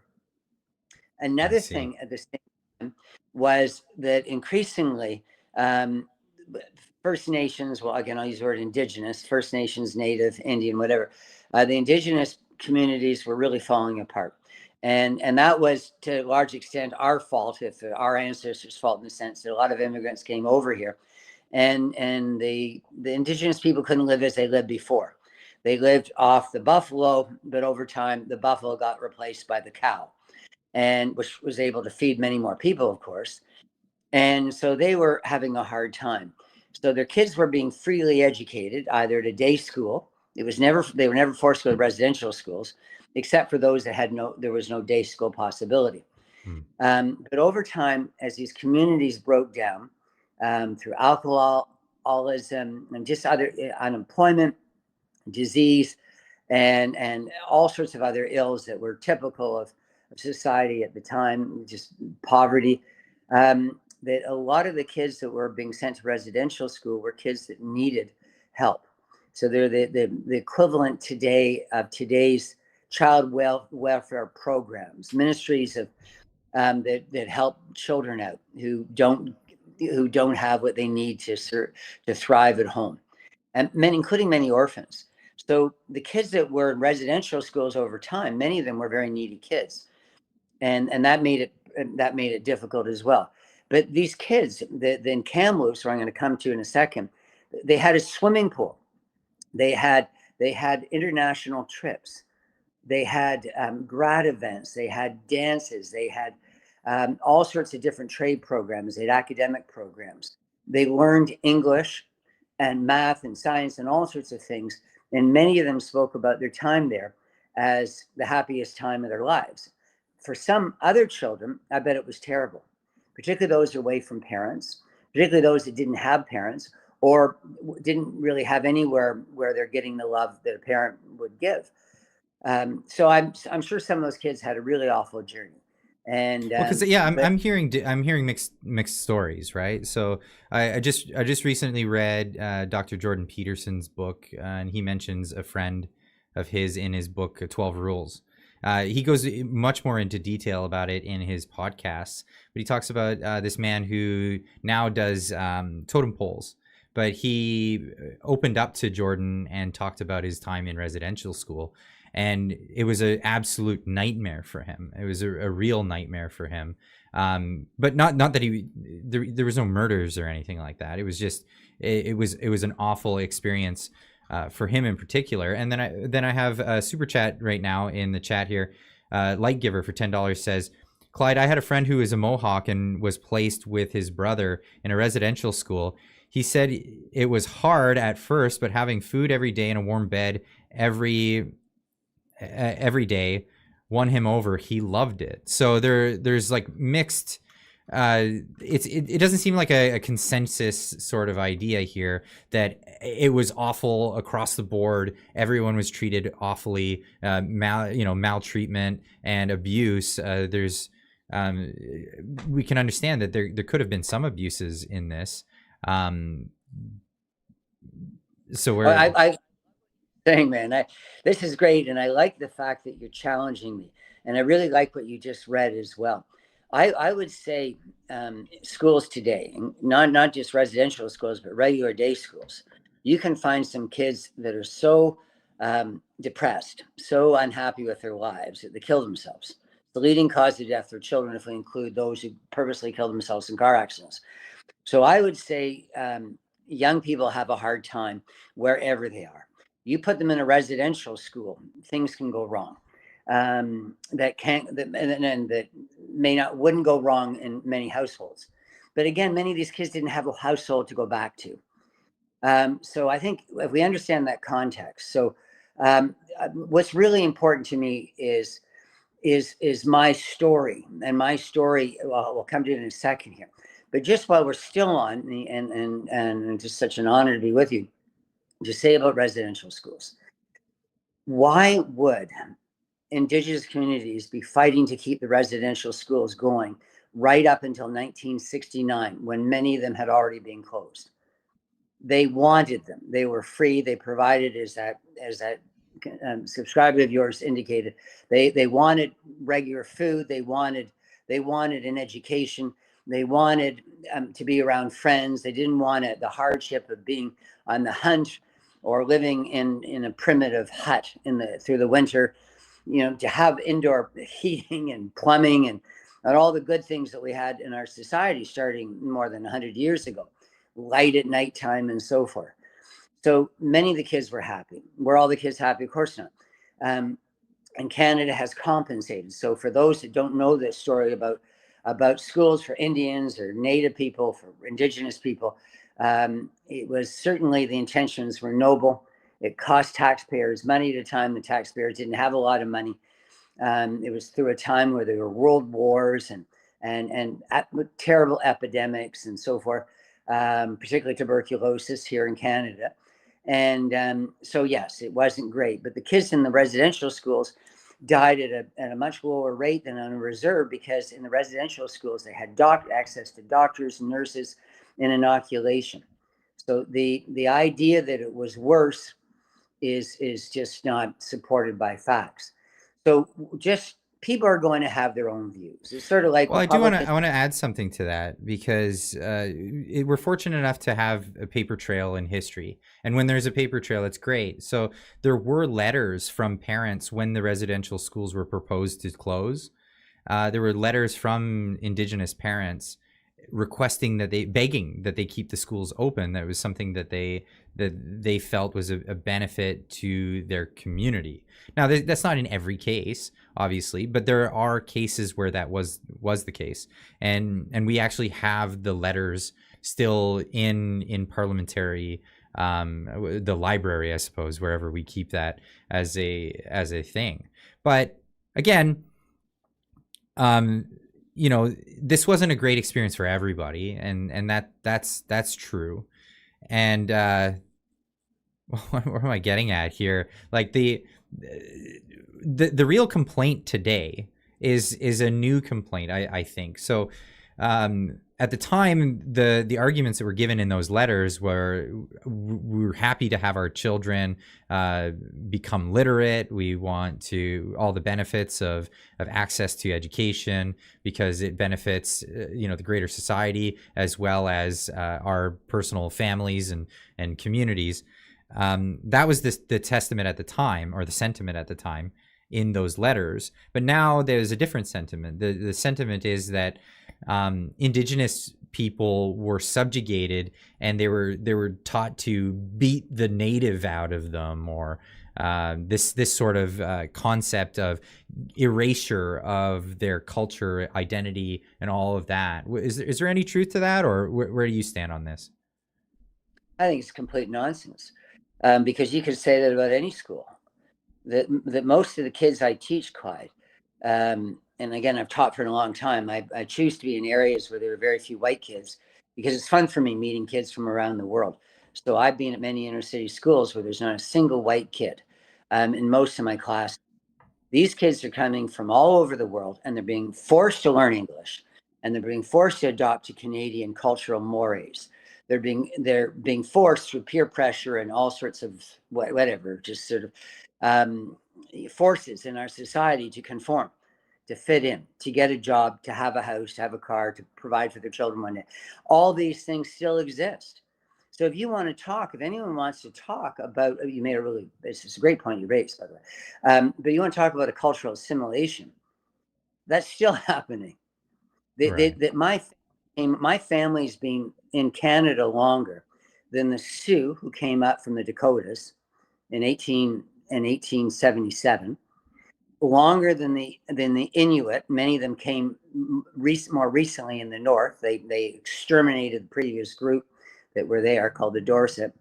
Another thing at the same time was that increasingly First Nations, well, again, I'll use the word Indigenous, First Nations, Native, Indian, whatever, the Indigenous communities were really falling apart. And that was to a large extent our fault, if our ancestors' fault, in the sense that a lot of immigrants came over here, and the Indigenous people couldn't live as they lived before. They lived off the buffalo, but over time the buffalo got replaced by the cow, and which was able to feed many more people, of course. And so they were having a hard time. So their kids were being freely educated, either at a day school. They were never forced to go to residential schools, except for those that there was no day school possibility. But over time, as these communities broke down through alcoholism and just other unemployment, disease, and all sorts of other ills that were typical of society at the time, just poverty, that a lot of the kids that were being sent to residential school were kids that needed help. So they're the equivalent today of today's child welfare programs, ministries of that help children out who don't have what they need to thrive at home, and including many orphans. So the kids that were in residential schools over time, many of them were very needy kids, and that made it difficult as well. But these kids that in Kamloops, where I'm going to come to in a second, they had a swimming pool. They had international trips. They had grad events. They had dances. They had all sorts of different trade programs. They had academic programs. They learned English and math and science and all sorts of things. And many of them spoke about their time there as the happiest time of their lives. For some other children, I bet it was terrible, particularly those away from parents, particularly those that didn't have parents or didn't really have anywhere where they're getting the love that a parent would give. So I'm sure some of those kids had a really awful journey. And because I'm hearing mixed stories, right? So I just recently read Dr. Jordan Peterson's book, and he mentions a friend of his in his book 12 Rules. He goes much more into detail about it in his podcasts, but he talks about this man who now does totem poles. But he opened up to Jordan and talked about his time in residential school. And it was an absolute nightmare for him. It was a real nightmare for him. But not that there was no murders or anything like that. It was just, it was an awful experience for him in particular. And then I have a super chat right now in the chat here. Light Giver for $10 says, Clyde, I had a friend who is a Mohawk and was placed with his brother in a residential school. He said it was hard at first, but having food every day and a warm bed every day won him over. He loved it. So there's like mixed. It doesn't seem like a consensus sort of idea here that it was awful across the board. Everyone was treated awfully, maltreatment and abuse. We can understand that there could have been some abuses in this. So I saying, man, this is great, and I like the fact that you're challenging me, and I really like what you just read as well. I would say schools today, not just residential schools, but regular day schools, you can find some kids that are so depressed, so unhappy with their lives that they kill themselves. The leading cause of death for children, if we include those who purposely kill themselves in car accidents. So I would say young people have a hard time wherever they are. You put them in a residential school, things can go wrong. That wouldn't go wrong in many households. But again, many of these kids didn't have a household to go back to. So I think if we understand that context, so what's really important to me is my story, and my story. Well, we'll come to it in a second here. But just while we're still on, and just such an honor to be with you, to say about residential schools. Why would Indigenous communities be fighting to keep the residential schools going right up until 1969, when many of them had already been closed? They wanted them. They were free. They provided, as that subscriber of yours indicated, they wanted regular food. They wanted an education. They wanted to be around friends. They didn't want the hardship of being on the hunt or living in a primitive hut through the winter. To have indoor heating and plumbing and all the good things that we had in our society starting more than 100 years ago, light at nighttime and so forth. So many of the kids were happy. Were all the kids happy? Of course not. And Canada has compensated. So for those that don't know this story about schools for Indians or Native people, for Indigenous people, it was certainly, the intentions were noble. It cost taxpayers money at a time. The taxpayers didn't have a lot of money. It was through a time where there were world wars and terrible epidemics and so forth, particularly tuberculosis here in Canada. And so, yes, it wasn't great. But the kids in the residential schools died at a much lower rate than on a reserve, because in the residential schools, they had access to doctors, nurses, and inoculation. So the idea that it was worse is just not supported by facts. So just people are going to have their own views. It's sort of like, well, I want to add something to that, because we're fortunate enough to have a paper trail in history, and when there's a paper trail, it's great. So there were letters from parents when the residential schools were proposed to close. There were letters from Indigenous parents requesting begging that they keep the schools open. That was something that they felt was a benefit to their community. Now, that's not in every case, obviously, but there are cases where that was the case, and we actually have the letters still in parliamentary, the library, I suppose, wherever we keep that as a thing. But again, this wasn't a great experience for everybody, and that's true. And what am I getting at here? Like the real complaint today is a new complaint, I think. So at the time, the arguments that were given in those letters were, we were happy to have our children become literate. We want to all the benefits of access to education because it benefits the greater society as well as our personal families and communities. That was the testament at the time, or the sentiment at the time in those letters. But now there's a different sentiment. The sentiment is that Indigenous people were subjugated and they were taught to beat the native out of them, or this sort of concept of erasure of their culture, identity, and all of that. Is there any truth to that, or where do you stand on this? I think it's complete nonsense, because you could say that about any school. That most of the kids I teach, Clyde, and again, I've taught for a long time. I choose to be in areas where there are very few white kids because it's fun for me meeting kids from around the world. So I've been at many inner city schools where there's not a single white kid in most of my classes. These kids are coming from all over the world, and they're being forced to learn English, and they're being forced to adopt to Canadian cultural mores. They're being forced through peer pressure and all sorts of whatever, just sort of forces in our society to conform, to fit in, to get a job, to have a house, to have a car, to provide for their children one day. All these things still exist. So if you want to talk, if anyone wants to talk about, you made it's a great point you raised, by the way, but you want to talk about a cultural assimilation, that's still happening. My family's been in Canada longer than the Sioux, who came up from the Dakotas in 1877, longer than the Inuit. Many of them came more recently in the north. They exterminated the previous group that were there, called the Dorset.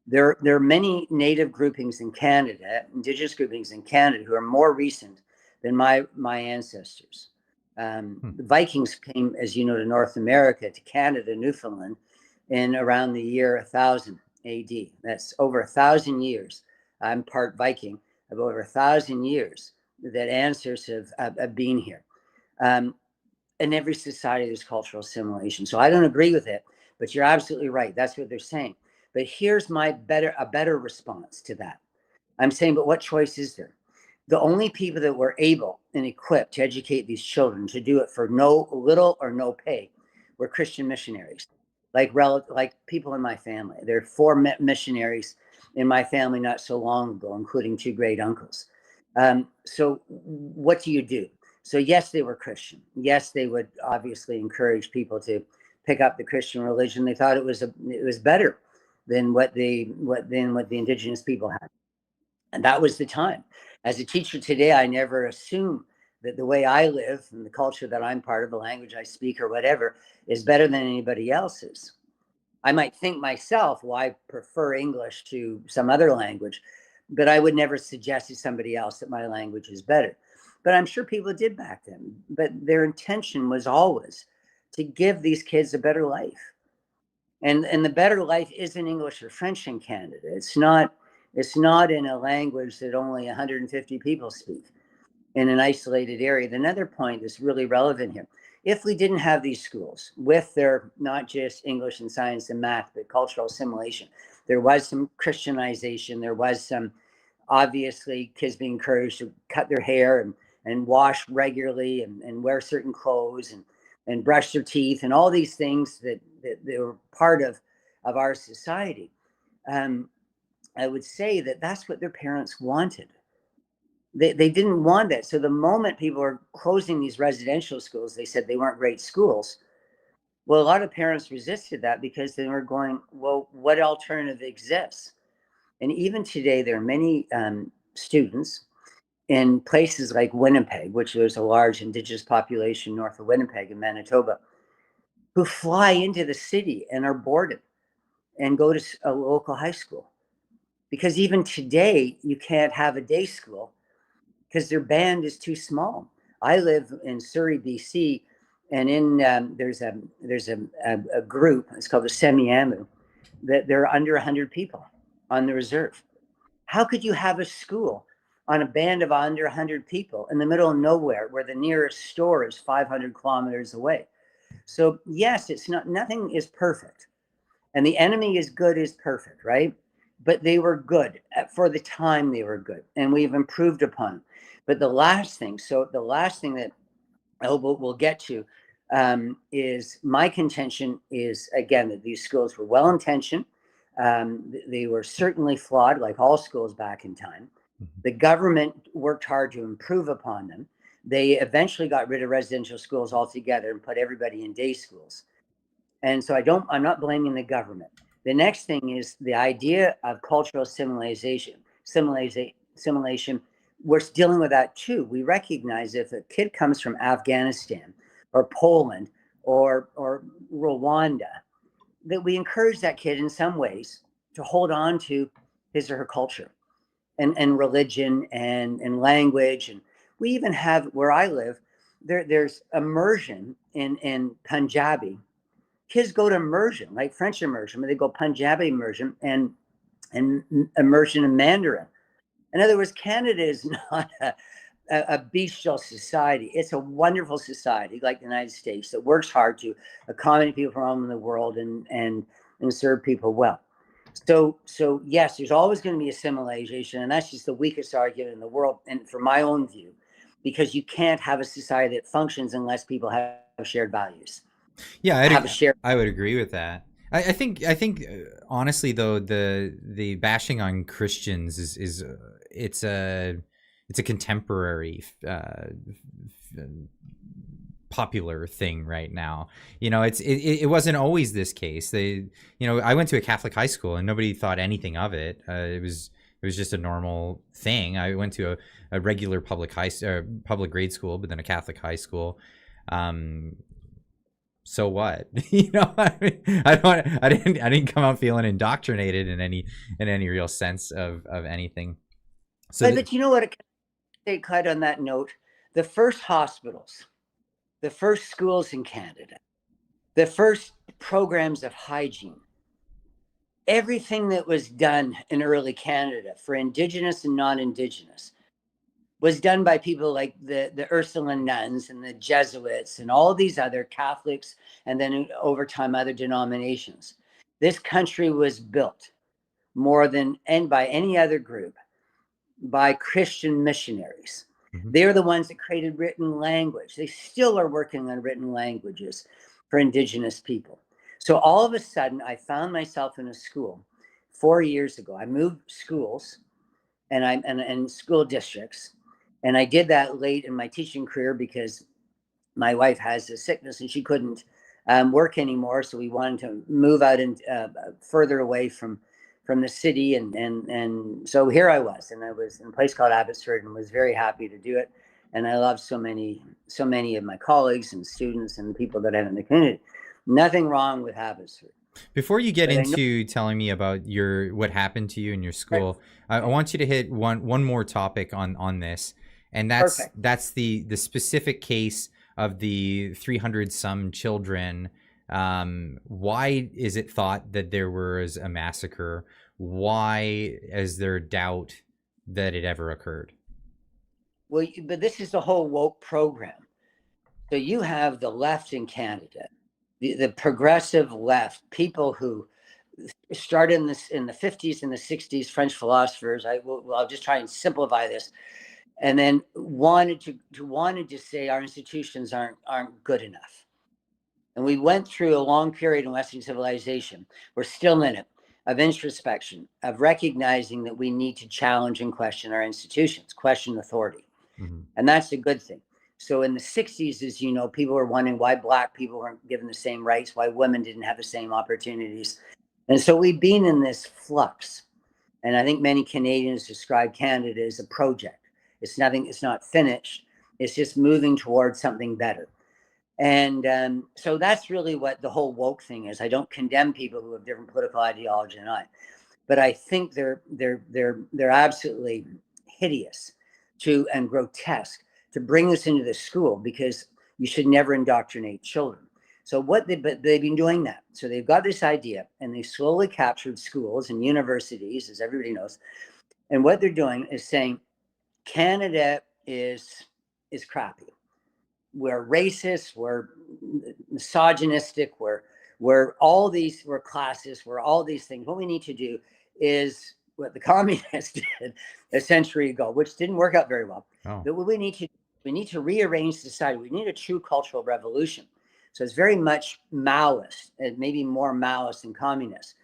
There are many native groupings in Canada, Indigenous groupings in Canada, who are more recent than my ancestors. The Vikings came, as you know, to North America, to Canada, Newfoundland, in around the year 1000 AD. That's over 1,000 years. I'm part Viking, of over 1,000 years that ancestors have been here. In every society, there's cultural assimilation. So I don't agree with it, but you're absolutely right. That's what they're saying. But here's a better response to that. I'm saying, but what choice is there? The only people that were able and equipped to educate these children, to do it for little or no pay, were Christian missionaries, like people in my family. There are 4 missionaries in my family not so long ago, including 2 great uncles. So what do you do? So yes, they were Christian. Yes, they would obviously encourage people to pick up the Christian religion. They thought it was better than what the Indigenous people had. And that was the time. As a teacher today, I never assume that the way I live and the culture that I'm part of, the language I speak or whatever, is better than anybody else's. I might think myself, well, I prefer English to some other language, but I would never suggest to somebody else that my language is better. But I'm sure people did back then. But their intention was always to give these kids a better life. And the better life isn't English or French in Canada. It's not in a language that only 150 people speak in an isolated area. Another point that's really relevant here. If we didn't have these schools with their not just English and science and math, but cultural assimilation, there was some Christianization, there was some, obviously, kids being encouraged to cut their hair and wash regularly and wear certain clothes and brush their teeth and all these things that were part of our society. I would say that that's what their parents wanted. They didn't want that. So the moment people were closing these residential schools, they said they weren't great schools. Well, a lot of parents resisted that because they were going, well, what alternative exists? And even today, there are many students in places like Winnipeg, which there's a large Indigenous population north of Winnipeg in Manitoba, who fly into the city and are boarded and go to a local high school. Because even today, you can't have a day school because their band is too small. I live in Surrey, BC, and there's a group, it's called the Semiamu, that there are under 100 people on the reserve. How could you have a school on a band of under 100 people in the middle of nowhere where the nearest store is 500 kilometers away. So yes, it's not, nothing is perfect. And the enemy is good is perfect, right? But they were good for the time they were good. And we've improved upon. But the last thing that I hope we'll get to is my contention is, again, that these schools were well-intentioned. They were certainly flawed, like all schools back in time. The government worked hard to improve upon them. They eventually got rid of residential schools altogether and put everybody in day schools. And so I'm not blaming the government. The next thing is the idea of cultural assimilation. We're dealing with that too. We recognize if a kid comes from Afghanistan or Poland or Rwanda, that we encourage that kid in some ways to hold on to his or her culture and religion and language. And we even have, where I live, there's immersion in Punjabi. Kids go to immersion, like French immersion, but they go Punjabi immersion and immersion in Mandarin. In other words, Canada is not a bestial society. It's a wonderful society, like the United States, that works hard to accommodate people from all over the world and serve people well. So yes, there's always going to be assimilation, and that's just the weakest argument in the world, and from my own view, because you can't have a society that functions unless people have shared values. Yeah, I would agree with that. I think honestly though, the bashing on Christians is it's a contemporary popular thing right now. You know, it wasn't always this case. I went to a Catholic high school and nobody thought anything of it. It was just a normal thing. I went to a regular public grade school, but then a Catholic high school. So what? I didn't come out feeling indoctrinated in any real sense of anything. So but you know what? I say, Clyde, on that note, the first hospitals, the first schools in Canada, the first programs of hygiene, everything that was done in early Canada for Indigenous and non-Indigenous was done by people like the Ursuline nuns and the Jesuits and all these other Catholics, and then over time other denominations. This country was built more than by any other group by Christian missionaries. Mm-hmm. They're the ones that created written language. They still are working on written languages for Indigenous people. So all of a sudden, I found myself in a school 4 years ago. I moved schools and school districts. And I did that late in my teaching career because my wife has a sickness and she couldn't work anymore. So we wanted to move out and further away from the city. And so here I was, and I was in a place called Abbotsford and was very happy to do it. And I love so many of my colleagues and students and people that I have in the community. Nothing wrong with Abbotsford. Before you get into telling me about what happened to you in your school, right. I want you to hit one more topic on this. And that's the specific case of the 300 some children. Why is it thought that there was a massacre? Why is there doubt that it ever occurred? Well, but this is the whole woke program. So you have the left in Canada, the progressive left, people who started in the 50s and the 60s, French philosophers. I'll just try and simplify this. And then wanted to say our institutions aren't good enough. And we went through a long period in Western civilization. We're still in it, of introspection, of recognizing that we need to challenge and question our institutions, question authority. Mm-hmm. And that's a good thing. So in the 60s, as you know, people were wondering why Black people weren't given the same rights, why women didn't have the same opportunities. And so we've been in this flux. And I think many Canadians describe Canada as a project. It's not finished. It's just moving towards something better. And so that's really what the whole woke thing is. I don't condemn people who have different political ideology than I, but I think they're absolutely hideous and grotesque to bring this into the school, because you should never indoctrinate children. So they've been doing that. So they've got this idea, and they slowly captured schools and universities, as everybody knows. And what they're doing is saying, Canada is crappy. We're racist, we're misogynistic, we're classist, we're all these things. What we need to do is what the communists did a century ago, which didn't work out very well. But what we need to rearrange society. We need a true cultural revolution. So it's very much Maoist, and maybe more Maoist than communist,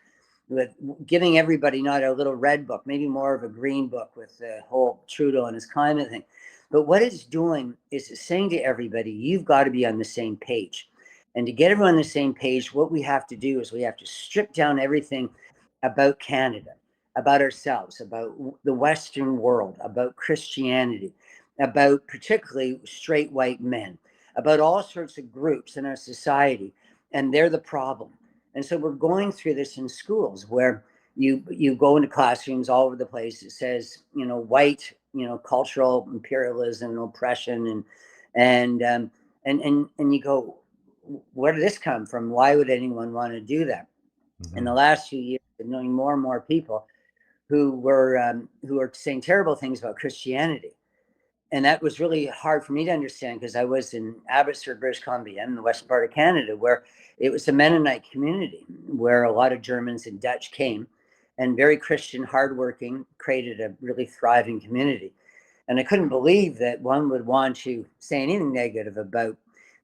with giving everybody not a little red book, maybe more of a green book with the whole Trudeau and his climate thing. But what it's doing is it's saying to everybody, you've got to be on the same page. And to get everyone on the same page, what we have to do is we have to strip down everything about Canada, about ourselves, about the Western world, about Christianity, about particularly straight white men, about all sorts of groups in our society. And they're the problem. And so we're going through this in schools where you go into classrooms all over the place. It says, white, cultural imperialism and oppression, and you go, where did this come from? Why would anyone want to do that? In the last few years, I've known more and more people who are saying terrible things about Christianity. And that was really hard for me to understand, because I was in Abbotsford, British Columbia, in the western part of Canada, where it was a Mennonite community, where a lot of Germans and Dutch came, and very Christian, hardworking, created a really thriving community. And I couldn't believe that one would want to say anything negative about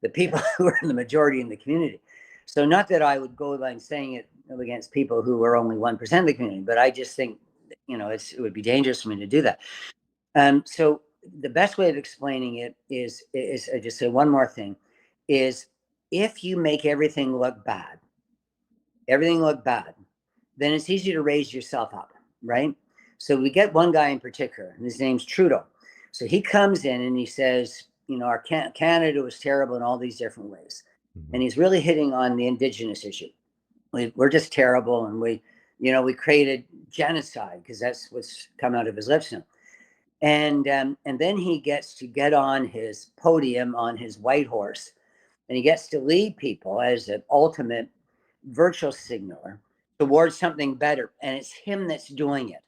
the people who are in the majority in the community. So not that I would go about saying it against people who were only 1% of the community, but I just think, it would be dangerous for me to do that. So the best way of explaining it is I just say one more thing, is if you make everything look bad, then it's easy to raise yourself up, right? So we get one guy in particular, and his name's Trudeau. So he comes in and he says, our Canada was terrible in all these different ways. And he's really hitting on the Indigenous issue. We're just terrible, and we created genocide, because that's what's come out of his lips now. And then he gets to get on his podium on his white horse, and he gets to lead people as an ultimate virtual signaler towards something better. And it's him that's doing it.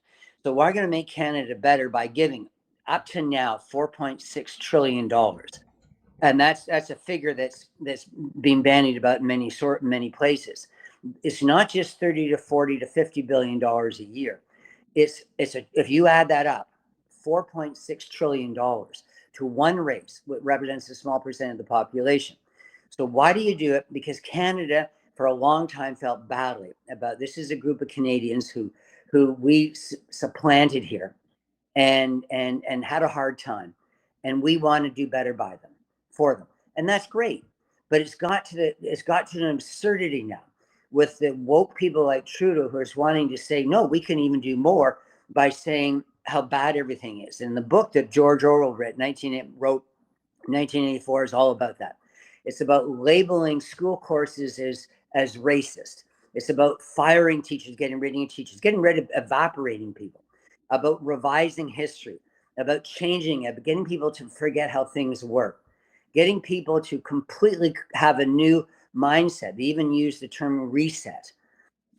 So we're going to make Canada better by giving up to now $4.6 trillion. And that's a figure that's being bandied about in many places. It's not just 30 to 40 to $50 billion a year. If you add that up, $4.6 trillion to one race, what represents a small percent of the population. So why do you do it? Because Canada, for a long time, felt badly about this is a group of Canadians who we supplanted here and had a hard time, and we want to do better for them, and that's great. But it's got to an absurdity now, with the woke people like Trudeau, who is wanting to say, no, we can even do more by saying how bad everything is. And the book that George Orwell wrote in 1984 is all about that. It's about labeling school courses as racist. It's about firing teachers, getting rid of teachers, getting rid of evaporating people, about revising history, about changing it, getting people to forget how things work, getting people to completely have a new mindset. They even use the term reset.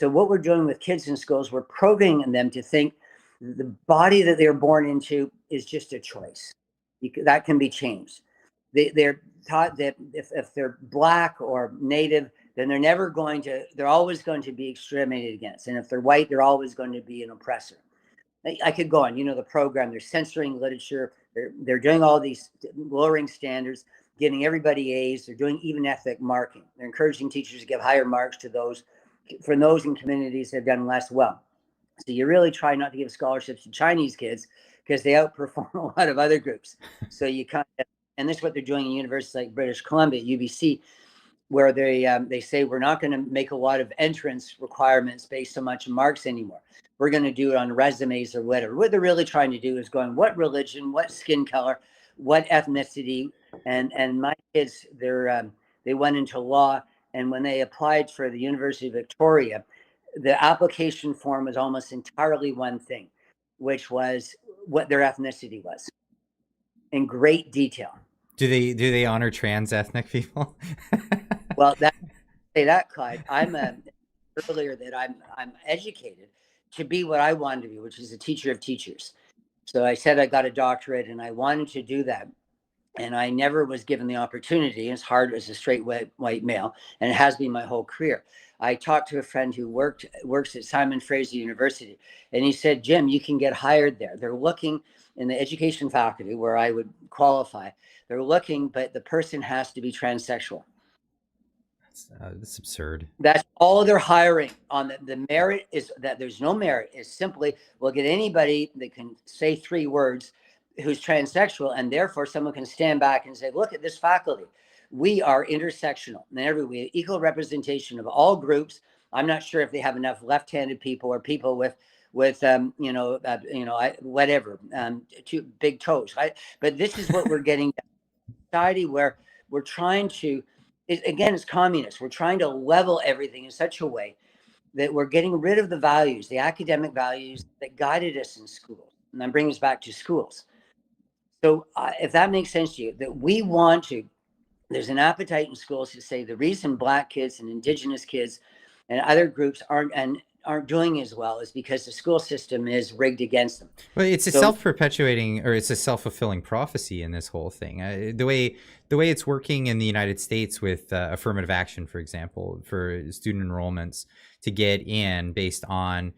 So what we're doing with kids in schools, we're programming them to think the body that they're born into is just a choice. That can be changed. They're taught that if they're Black or Native, then they're always going to be exterminated against. And if they're white, they're always going to be an oppressor. I could go on, the program, they're censoring literature. They're doing all these lowering standards, giving everybody A's. They're doing even ethnic marking. They're encouraging teachers to give higher marks to those in communities that have done less well. So you really try not to give scholarships to Chinese kids, because they outperform a lot of other groups. So you and this is what they're doing in universities like British Columbia, UBC, where they say we're not going to make a lot of entrance requirements based so much on marks anymore. We're going to do it on resumes or whatever. What they're really trying to do is going, what religion, what skin color, what ethnicity, and my kids, they went into law, and when they applied for the University of Victoria, the application form was almost entirely one thing, which was what their ethnicity was, in great detail. Do they honor trans ethnic people? Well, Clyde. I'm earlier that I'm educated to be what I wanted to be, which is a teacher of teachers. So I said I got a doctorate and I wanted to do that. And I never was given the opportunity. It's hard as a straight white male, and it has been my whole career. I talked to a friend who works at Simon Fraser University, and he said, Jim, you can get hired there. They're looking in the education faculty where I would qualify. They're looking, but the person has to be transsexual. That's absurd. That's all they're hiring on. The merit is that there's no merit. It's simply, we'll get anybody that can say 3 words who's transsexual, and therefore someone can stand back and say, look at this faculty. We are intersectional. And we have equal representation of all groups. I'm not sure if they have enough left-handed people or people with whatever, 2 big toes. Right? But this is what we're getting society where we're trying to, again, it's communist. We're trying to level everything in such a way that we're getting rid of the values, the academic values that guided us in schools. And that brings us back to schools. So if that makes sense to you, that we want to, there's an appetite in schools to say the reason Black kids and Indigenous kids and other groups aren't doing as well is because the school system is rigged against them. Well, it's a self-perpetuating, or it's a self-fulfilling prophecy in this whole thing. The way it's working in the United States with affirmative action, for example, for student enrollments to get in based on,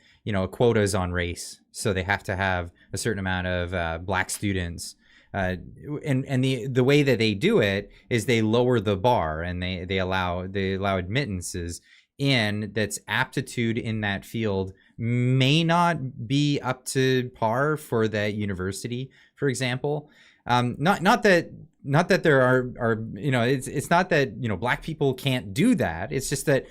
quotas on race. So they have to have a certain amount of Black students. And the way that they do it is they lower the bar, and they allow admittances in that's aptitude in that field may not be up to par for that university, for example. Not that there are it's not that Black people can't do that. It's just that,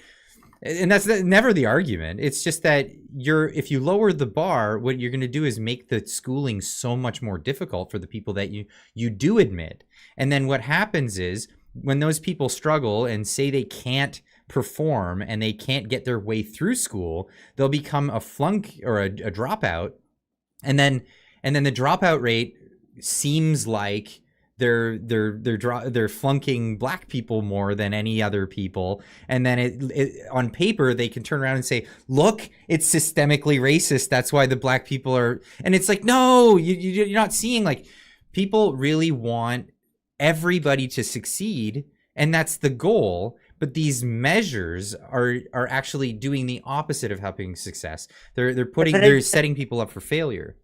and that's never the argument. It's just that if you lower the bar, what you're going to do is make the schooling so much more difficult for the people that you do admit. And then what happens is when those people struggle and say they can't perform and they can't get their way through school, they'll become a flunk or a dropout. And then the dropout rate seems like they're flunking Black people more than any other people, and then it on paper they can turn around and say, look, it's systemically racist, that's why the Black people are. And it's like, no, you're not seeing, like, people really want everybody to succeed, and that's the goal. But these measures are actually doing the opposite of helping success. They're setting people up for failure.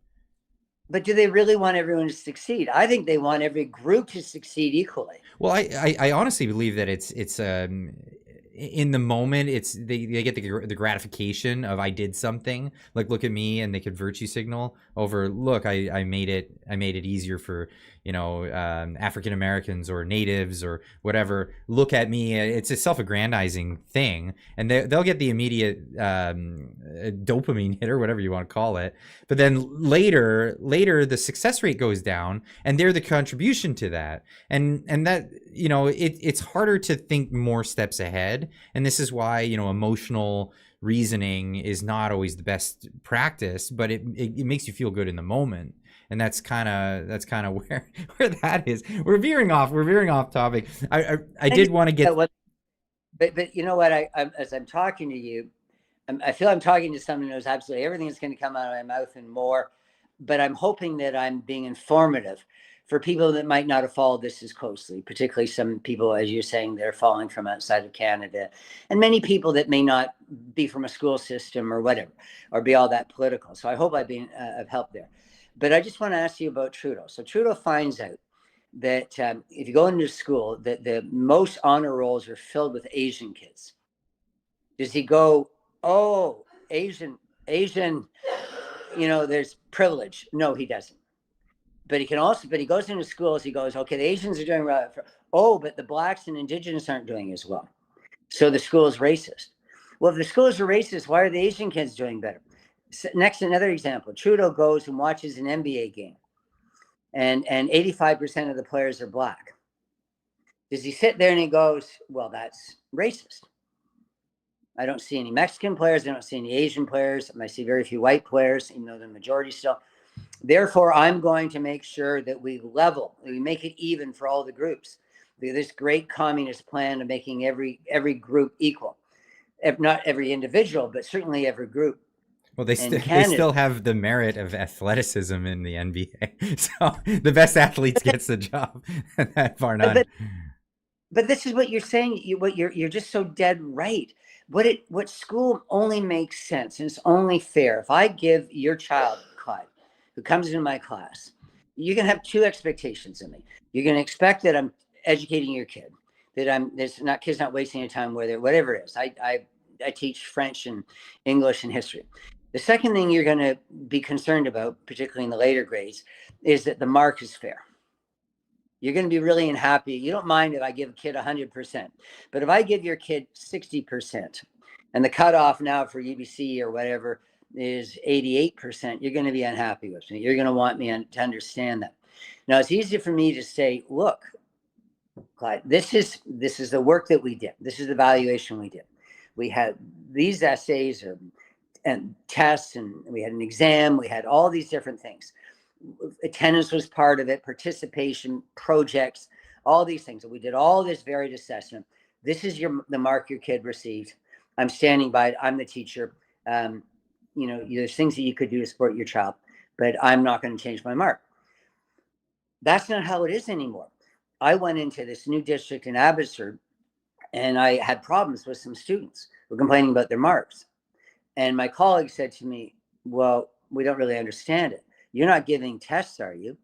But do they really want everyone to succeed? I think they want every group to succeed equally. Well, I honestly believe that it's in the moment, they get the gratification of, I did something, like, look at me, and they could virtue signal over, look, I made it easier for African Americans or natives or whatever. Look at me. It's a self-aggrandizing thing, and they'll get the immediate dopamine hit, or whatever you want to call it. But then later the success rate goes down, and they're the contribution to that, and that it's harder to think more steps ahead. And this is why emotional reasoning is not always the best practice, but it makes you feel good in the moment. And that's kind of where that is. We're veering off topic. I did want to get, but you know what? As I'm talking to you, I feel I'm talking to someone who knows absolutely everything that's going to come out of my mouth and more. But I'm hoping that I'm being informative for people that might not have followed this as closely, particularly some people, as you're saying, they're following from outside of Canada, and many people that may not be from a school system or whatever, or be all that political. So I hope I've been of help there. But I just want to ask you about Trudeau. So Trudeau finds out that if you go into school, that the most honor rolls are filled with Asian kids. Does he go, oh, Asian, there's privilege? No, he doesn't. But he goes into schools, he goes, okay, the Asians are doing well. But the Blacks and Indigenous aren't doing as well. So the school is racist. Well, if the schools are racist, why are the Asian kids doing better? Next, another example, Trudeau goes and watches an NBA game, and 85% of the players are Black. Does he sit there and he goes, well, that's racist? I don't see any Mexican players. I don't see any Asian players. I see very few white players, even though the majority still. Therefore, I'm going to make sure that we make it even for all the groups. This great communist plan of making every group equal, if not every individual, but certainly every group. Well, they Canada, still have the merit of athleticism in the NBA. So the best athletes gets the job. Bar none. But this is what you're saying. You're just so dead right. What school only makes sense, and it's only fair. If I give your child, Clyde, who comes into my class, you're gonna have two expectations of me. You're gonna expect that I'm educating your kid, that kid's not wasting any time with it, whatever it is. I teach French and English and history. The second thing you're gonna be concerned about, particularly in the later grades, is that the mark is fair. You're going to be really unhappy. You don't mind if I give a kid 100%, but if I give your kid 60% and the cutoff now for UBC or whatever is 88%, you're going to be unhappy with me. You're going to want me to understand that. Now, it's easy for me to say, look, Clyde, this is the work that we did. This is the evaluation we did. We had these essays and tests, and we had an exam. We had all these different things. Attendance was part of it, participation, projects, all these things. And we did all this varied assessment. This is the mark your kid received. I'm standing by it. I'm the teacher. There's things that you could do to support your child, but I'm not going to change my mark. That's not how it is anymore. I went into this new district in Abbotsford, and I had problems with some students who were complaining about their marks. And my colleague said to me, well, we don't really understand it. You're not giving tests, are you?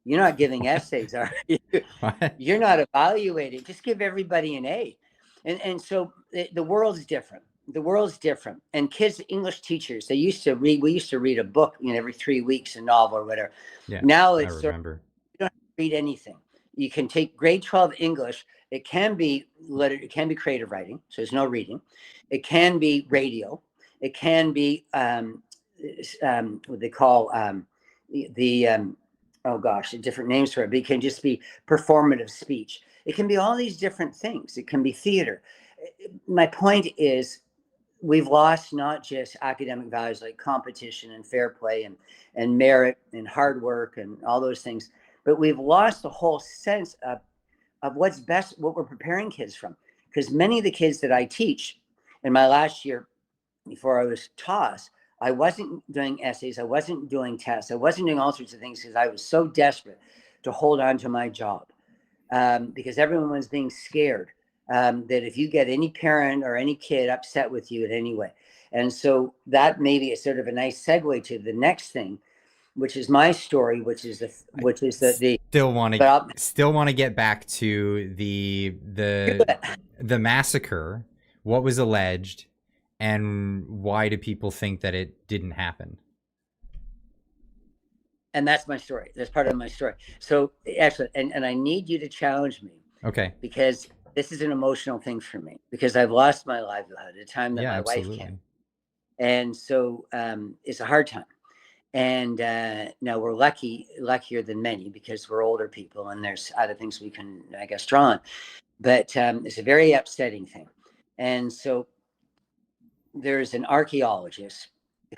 You're not giving essays, are you? You're not evaluating. Just give everybody an A. And so the world's different. The world's different. And kids, English teachers, we used to read a book, every 3 weeks, a novel or whatever. Yeah, now I it's remember. You don't have to read anything. You can take grade 12 English. It can be it can be creative writing, so there's no reading. It can be radio. It can be what they call different names for it, but it can just be performative speech. It can be all these different things. It can be theater. My point is, we've lost not just academic values like competition and fair play and merit and hard work and all those things, but we've lost the whole sense of what's best, what we're preparing kids from. Because many of the kids that I teach in my last year before I was TOS, I wasn't doing essays. I wasn't doing tests. I wasn't doing all sorts of things because I was so desperate to hold on to my job because everyone was being scared that if you get any parent or any kid upset with you in any way. And so that maybe is sort of a nice segue to the next thing, which is my story, still want to get back to the massacre, what was alleged, and why do people think that it didn't happen? And that's my story. That's part of my story. So actually, and I need you to challenge me. Okay. Because this is an emotional thing for me, because I've lost my livelihood at a time that my wife can't. And so it's a hard time. And now we're luckier than many because we're older people and there's other things we can, I guess, draw on. But it's a very upsetting thing. And so there's an archaeologist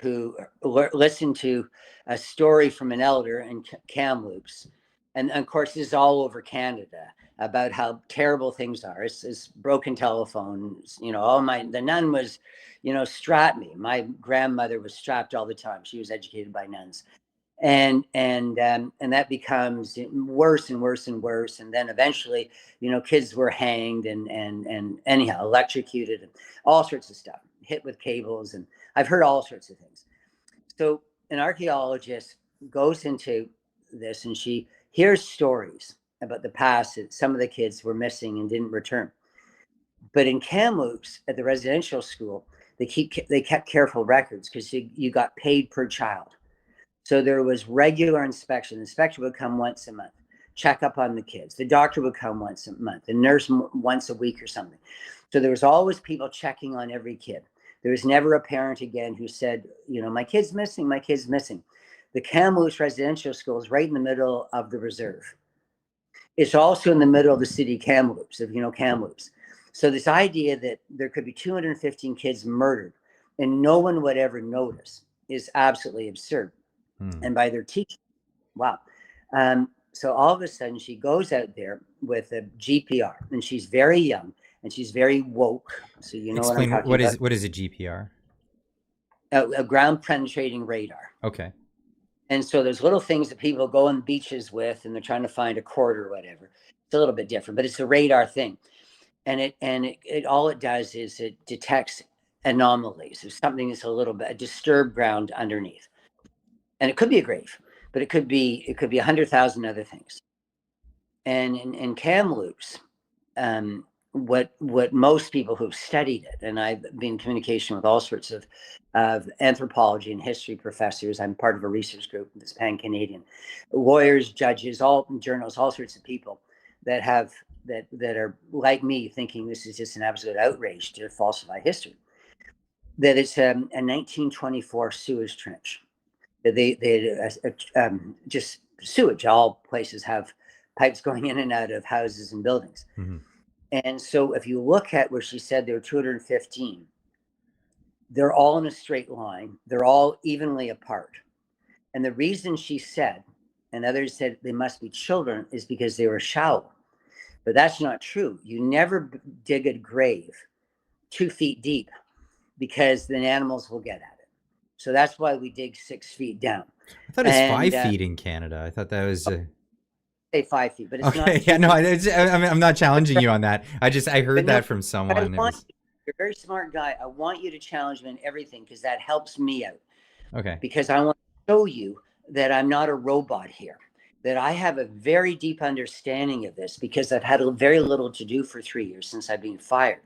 who listened to a story from an elder in Kamloops. And of course, this is all over Canada about how terrible things are. It's broken telephones, the nun was, strapped me. My grandmother was strapped all the time. She was educated by nuns. And that becomes worse and worse and worse. And then eventually, kids were hanged and anyhow, electrocuted and all sorts of stuff, hit with cables. And I've heard all sorts of things. So an archaeologist goes into this and she hears stories about the past that some of the kids were missing and didn't return. But in Kamloops at the residential school, they kept careful records because you got paid per child. So there was regular inspection. The inspector would come once a month, check up on the kids. The doctor would come once a month, the nurse once a week or something. So there was always people checking on every kid. There was never a parent again who said, my kid's missing, my kid's missing. The Kamloops residential school is right in the middle of the reserve. It's also in the middle of the city of Kamloops, Kamloops. So this idea that there could be 215 kids murdered and no one would ever notice is absolutely absurd. And by their teachers, wow. So all of a sudden she goes out there with a GPR and she's very young and she's very woke. So Explain, what I'm talking about. What is a GPR? a ground penetrating radar. Okay. And so there's little things that people go on beaches with, and they're trying to find a cord or whatever. It's a little bit different, but it's a radar thing. And it all it does is it detects anomalies. If something is a disturbed ground underneath. And it could be a grave, but it could be 100,000 other things. And in Kamloops, what most people who've studied it, and I've been in communication with all sorts of anthropology and history professors. I'm part of a research group that's pan-Canadian, lawyers, judges, all journalists, all sorts of people that are like me, thinking this is just an absolute outrage to falsify history. That it's a 1924 sewage trench. They just sewage. All places have pipes going in and out of houses and buildings. Mm-hmm. And so if you look at where she said there were 215, they're all in a straight line. They're all evenly apart. And the reason she said, and others said they must be children, is because they were shallow. But that's not true. You never dig a grave 2 feet deep, because then animals will get at it. So that's why we dig 6 feet down. I thought it's 5 feet in Canada. I thought that was... Say 5 feet, but it's okay. not. Yeah, no, I'm not challenging you on that. I heard that from someone. You're a very smart guy. I want you to challenge me in everything, because that helps me out. Okay. Because I want to show you that I'm not a robot here, that I have a very deep understanding of this, because I've had very little to do for 3 years since I've been fired.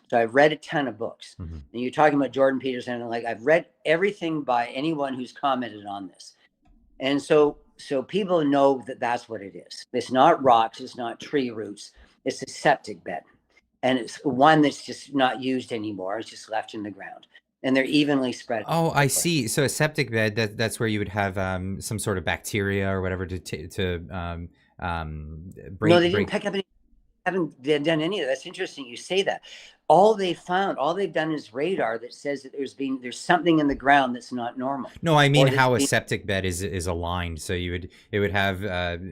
So I've read a ton of books. Mm-hmm. And you're talking about Jordan Peterson, and I've read everything by anyone who's commented on this. And so people know that that's what it is. It's not rocks. It's not tree roots. It's a septic bed. And it's one that's just not used anymore. It's just left in the ground. And they're evenly spread. Oh, I see. So a septic bed, that's where you would have some sort of bacteria or whatever to break. No, they didn't pick up any. Haven't done any of that. That's interesting you say that. All they've done is radar that says that there's something in the ground that's not normal. No, I mean how a septic bed is aligned. So it would have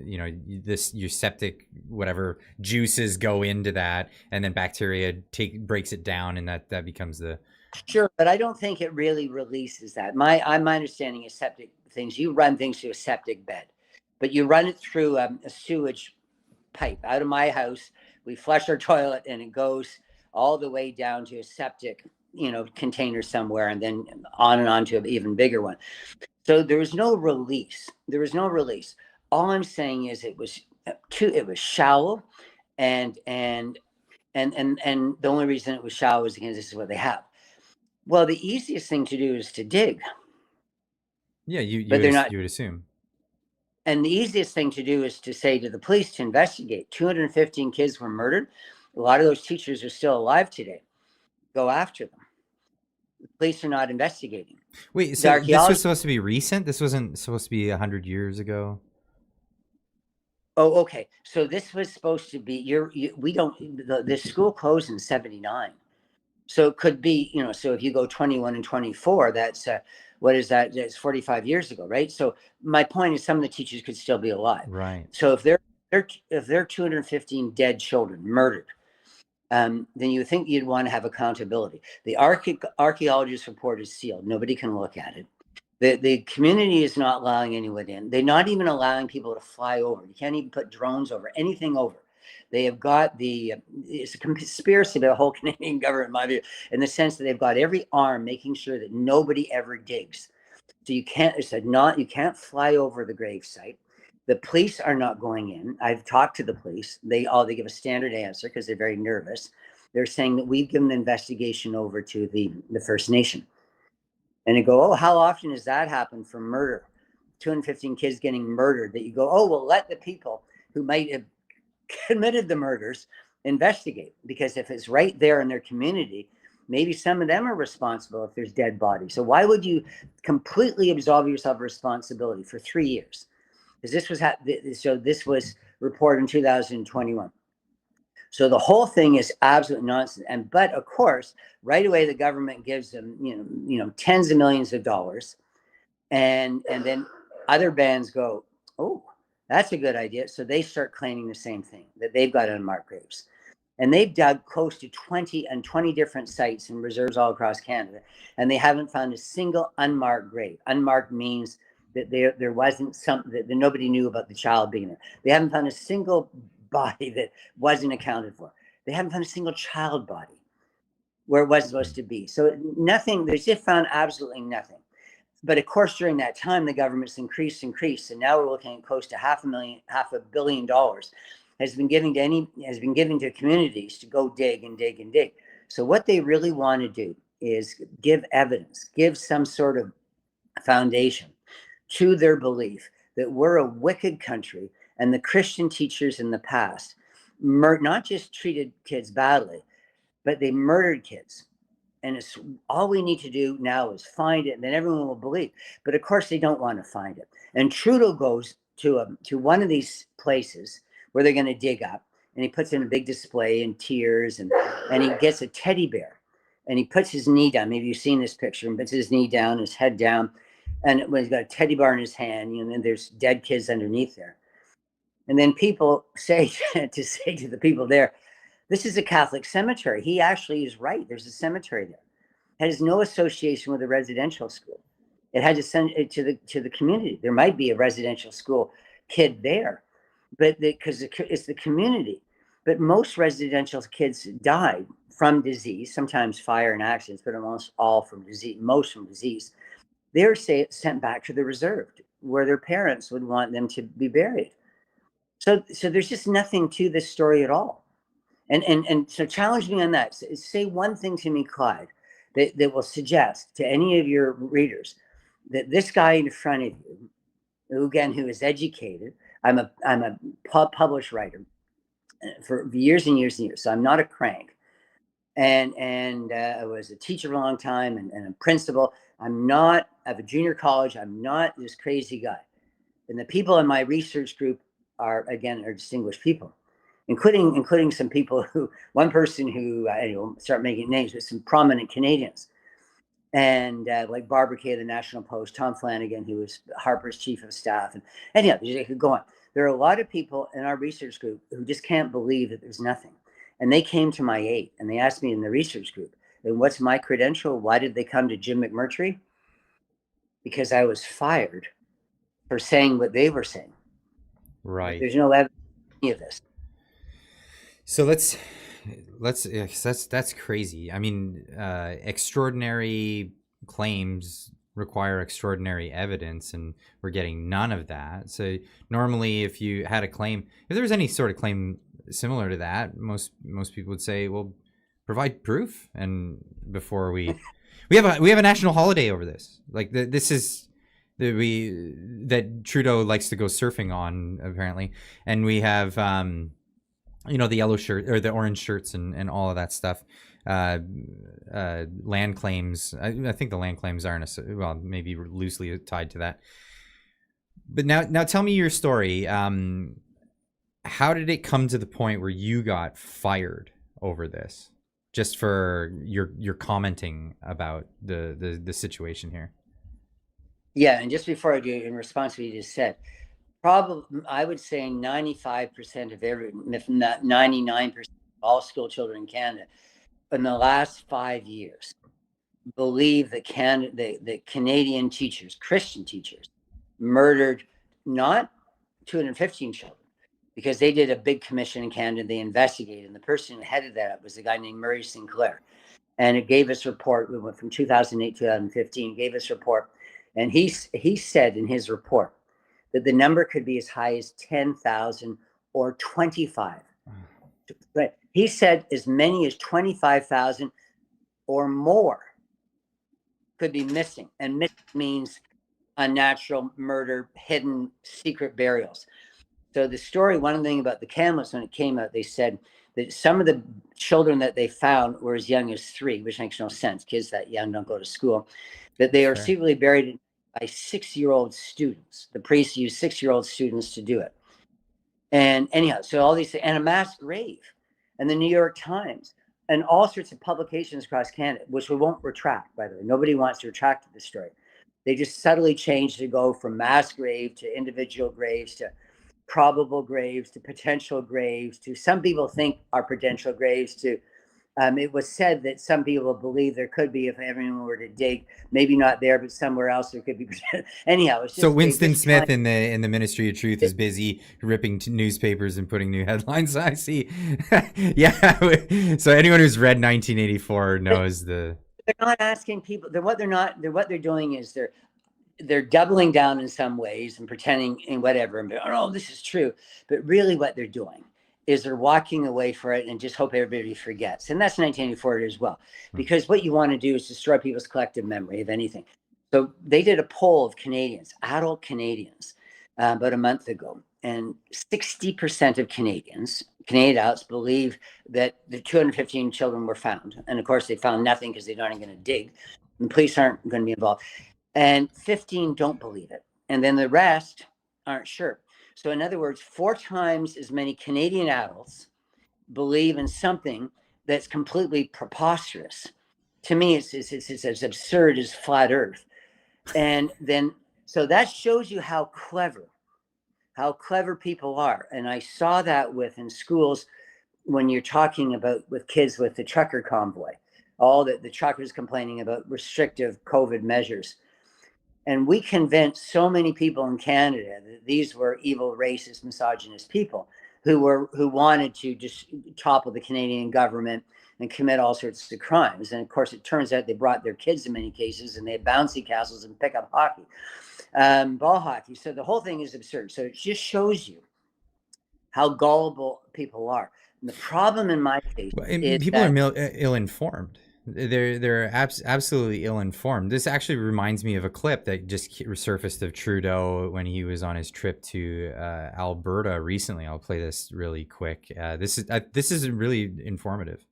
your septic whatever juices go into that, and then bacteria breaks it down, and that becomes the. Sure, but I don't think it really releases that. My understanding is septic things. You run things through a septic bed, but you run it through a sewage pipe. Out of my house, we flush our toilet, and it goes all the way down to a septic, container somewhere, and then on and on to an even bigger one. So there was no release. All I'm saying is it was shallow, and the only reason it was shallow is because this is what they have. Well, the easiest thing to do is to dig. Yeah, you would assume. And the easiest thing to do is to say to the police to investigate. 215 kids were murdered. A lot of those teachers are still alive today. Go after them. The police are not investigating. Wait, so this was supposed to be recent? This wasn't supposed to be 100 years ago? Oh, okay. So this was supposed to be the school closed in 79. So it could be, so if you go 21 and 24, that's what is that? That's 45 years ago, right? So my point is some of the teachers could still be alive. Right. So if there are 215 dead children murdered, then you would think you'd want to have accountability. The archaeologist report is sealed. Nobody can look at it. The community is not allowing anyone in. They're not even allowing people to fly over. You can't even put drones over, anything over. They have got it's a conspiracy by the whole Canadian government, in my view, in the sense that they've got every arm making sure that nobody ever digs. So you can't fly over the gravesite. The police are not going in. I've talked to the police. They give a standard answer because they're very nervous. They're saying that we've given the investigation over to the First Nation. And they go, oh, how often does that happen for murder? 215 kids getting murdered, that you go, oh, well, let the people who might have committed the murders investigate, because if it's right there in their community, maybe some of them are responsible if there's dead bodies. So why would you completely absolve yourself of responsibility for 3 years? Because this was reported in 2021. So the whole thing is absolute nonsense. But of course, right away the government gives them tens of millions of dollars, and then other bands go, oh, that's a good idea. So they start claiming the same thing, that they've got unmarked graves. And they've dug close to 20 different sites and reserves all across Canada. And they haven't found a single unmarked grave. Unmarked means that there wasn't something that nobody knew about the child being there. They haven't found a single body that wasn't accounted for. They haven't found a single child body where it wasn't supposed to be. So nothing, they just found absolutely nothing. But of course, during that time, the government's increased. And now we're looking at close to $500 million has been given to communities to go dig and dig and dig. So what they really want to do is give evidence, give some sort of foundation to their belief that we're a wicked country, and the Christian teachers in the past not just treated kids badly, but they murdered kids. And it's all we need to do now is find it, and then everyone will believe. But of course, they don't want to find it. And Trudeau goes to one of these places where they're going to dig up, and he puts in a big display in tears, and he gets a teddy bear, and he puts his knee down. Maybe you've seen this picture, and puts his knee down, his head down, and he's got a teddy bear in his hand, and then there's dead kids underneath there. And then people say to the people there, this is a Catholic cemetery. He actually is right. There's a cemetery there. It has no association with a residential school. It had to send it to the community. There might be a residential school kid there, but because it's the community. But most residential kids died from disease, sometimes fire and accidents, but almost all from disease, most from disease. They're sent back to the reserve where their parents would want them to be buried. So there's just nothing to this story at all. And so challenge me on that. Say one thing to me, Clyde, that will suggest to any of your readers that this guy in front of you, who is educated, I'm a published writer for years and years and years, so I'm not a crank. And I was a teacher for a long time and a principal. I have a junior college. I'm not this crazy guy. And the people in my research group are distinguished people, including some people one person who I won't start making names, but some prominent Canadians. And like Barbara Kay of the National Post, Tom Flanagan, who was Harper's chief of staff. And anyhow, they could go on. There are a lot of people in our research group who just can't believe that there's nothing. And they came to my aid and they asked me in the research group, and what's my credential? Why did they come to Jim McMurtry? Because I was fired for saying what they were saying. Right. There's no evidence of any of this. So that's crazy. I mean, extraordinary claims require extraordinary evidence, and we're getting none of that. So normally, if you had a claim, if there was any sort of claim similar to that, most people would say, well, provide proof. And before we have a national holiday over this. Like this is that Trudeau likes to go surfing on, apparently, and we have the yellow shirt or the orange shirts and all of that stuff. Land claims. I think the land claims aren't maybe loosely tied to that. But now tell me your story. How did it come to the point where you got fired over this? Just for your commenting about the situation here. Yeah, and just before I do, in response to what you just said, probably I would say 95% of if not 99% of all school children in Canada in the last 5 years believe that Canadian teachers, Christian teachers, murdered not 215 children, because they did a big commission in Canada. They investigated, and the person who headed that up was a guy named Murray Sinclair. And it gave us a report. We went from 2008 to 2015, gave us a report. And he said in his report that the number could be as high as 10,000 or 25. But he said as many as 25,000 or more could be missing. And missing means unnatural murder, hidden secret burials. So the story, one thing about the Kamloops, when it came out, they said that some of the children that they found were as young as 3, which makes no sense. Kids that young don't go to school. That they are secretly buried by 6-year-old students. The priests used 6-year-old students to do it. And anyhow, so all these, and a mass grave, and the New York Times, and all sorts of publications across Canada, which we won't retract, by the way. Nobody wants to retract the story. They just subtly changed to go from mass grave to individual graves to probable graves to potential graves to some people think are potential graves to it was said that some people believe there could be if everyone were to dig, maybe not there, but somewhere else there could be. Anyhow, it's just so Winston Smith in the Ministry of Truth is busy ripping newspapers and putting new headlines. I see. Yeah. So anyone who's read 1984 knows the. They're not asking people. What they're doing is they're doubling down in some ways and pretending and whatever. And oh, this is true. But really, what they're doing is they're walking away for it and just hope everybody forgets. And that's 1984 as well, because what you want to do is destroy people's collective memory of anything. So they did a poll of Canadians, adult Canadians, about a month ago, and 60% of Canadian adults believe that the 215 children were found. And of course, they found nothing because they're not even going to dig. And police aren't going to be involved. And 15 don't believe it. And then the rest aren't sure. So in other words, 4 times as many Canadian adults believe in something that's completely preposterous. To me, it's as absurd as flat Earth. And then, so that shows you how clever people are. And I saw that in schools when you're talking about with kids with the trucker convoy, all the truckers complaining about restrictive COVID measures. And we convinced so many people in Canada that these were evil, racist, misogynist people who wanted to just topple the Canadian government and commit all sorts of crimes. And of course, it turns out they brought their kids in many cases, and they had bouncy castles and pickup hockey, ball hockey. So the whole thing is absurd. So it just shows you how gullible people are. And the problem in my case is people are ill-informed. They're absolutely ill-informed. This actually reminds me of a clip that just resurfaced of Trudeau when he was on his trip to Alberta recently. I'll play this really quick. This is really informative.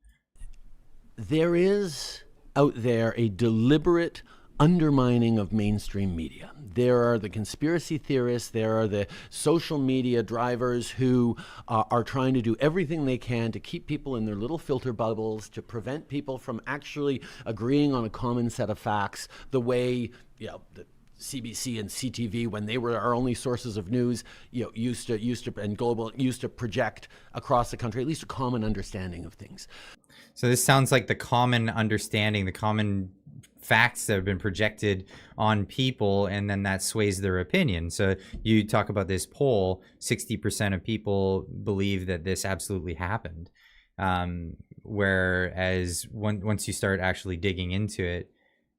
There is out there a deliberate undermining of mainstream media. There are the conspiracy theorists, there are the social media drivers who are trying to do everything they can to keep people in their little filter bubbles, to prevent people from actually agreeing on a common set of facts, the way, the CBC and CTV, when they were our only sources of news, used to project across the country at least a common understanding of things. So this sounds like the common understanding, the common facts that have been projected on people, and then that sways their opinion. So you talk about this poll, 60% of people believe that this absolutely happened. Whereas once you start actually digging into it,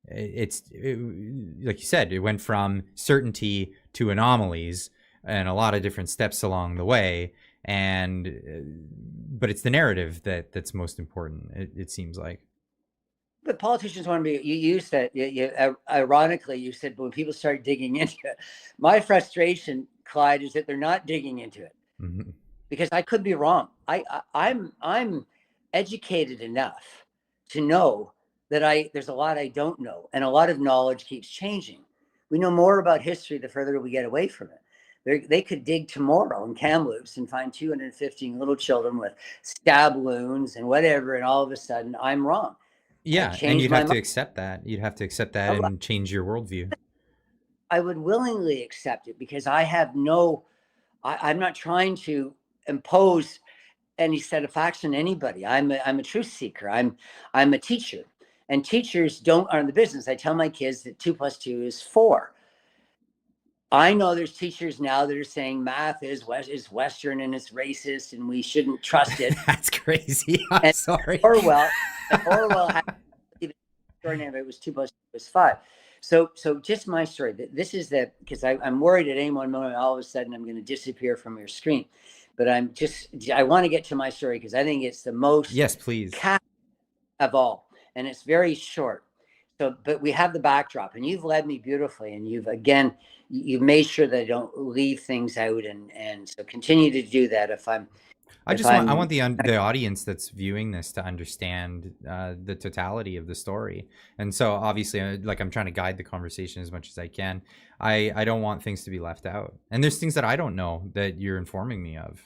like you said, it went from certainty to anomalies and a lot of different steps along the way. But it's the narrative that's most important, it seems like. But politicians want to be, you said, ironically, you said when people start digging into it, my frustration, Clyde, is that they're not digging into it. Mm-hmm. Because I could be wrong. I'm educated enough to know that there's a lot I don't know, and a lot of knowledge keeps changing. We know more about history the further we get away from it. They could dig tomorrow in Kamloops and find 215 little children with stab wounds and whatever, and all of a sudden I'm wrong. Yeah, and you'd have to accept that. You'd have to accept that and change your worldview. I would willingly accept it because I have I'm not trying to impose any set of facts on anybody. I'm a truth seeker. I'm a teacher, and teachers aren't in the business. I tell my kids that 2 + 2 is 4. I know there's teachers now that are saying math is Western and it's racist and we shouldn't trust it. That's crazy. I'm sorry. Orwell had extraordinary. It was 2 + 2 was 5. So just my story. This is because I'm worried at any one moment all of a sudden I'm going to disappear from your screen. But I want to get to my story because I think it's the most of all, and it's very short. So, but we have the backdrop, and you've led me beautifully, and you've made sure that I don't leave things out, and so continue to do that. I want the audience that's viewing this to understand the totality of the story, and so obviously, like, I'm trying to guide the conversation as much as I can. I don't want things to be left out, and there's things that I don't know that you're informing me of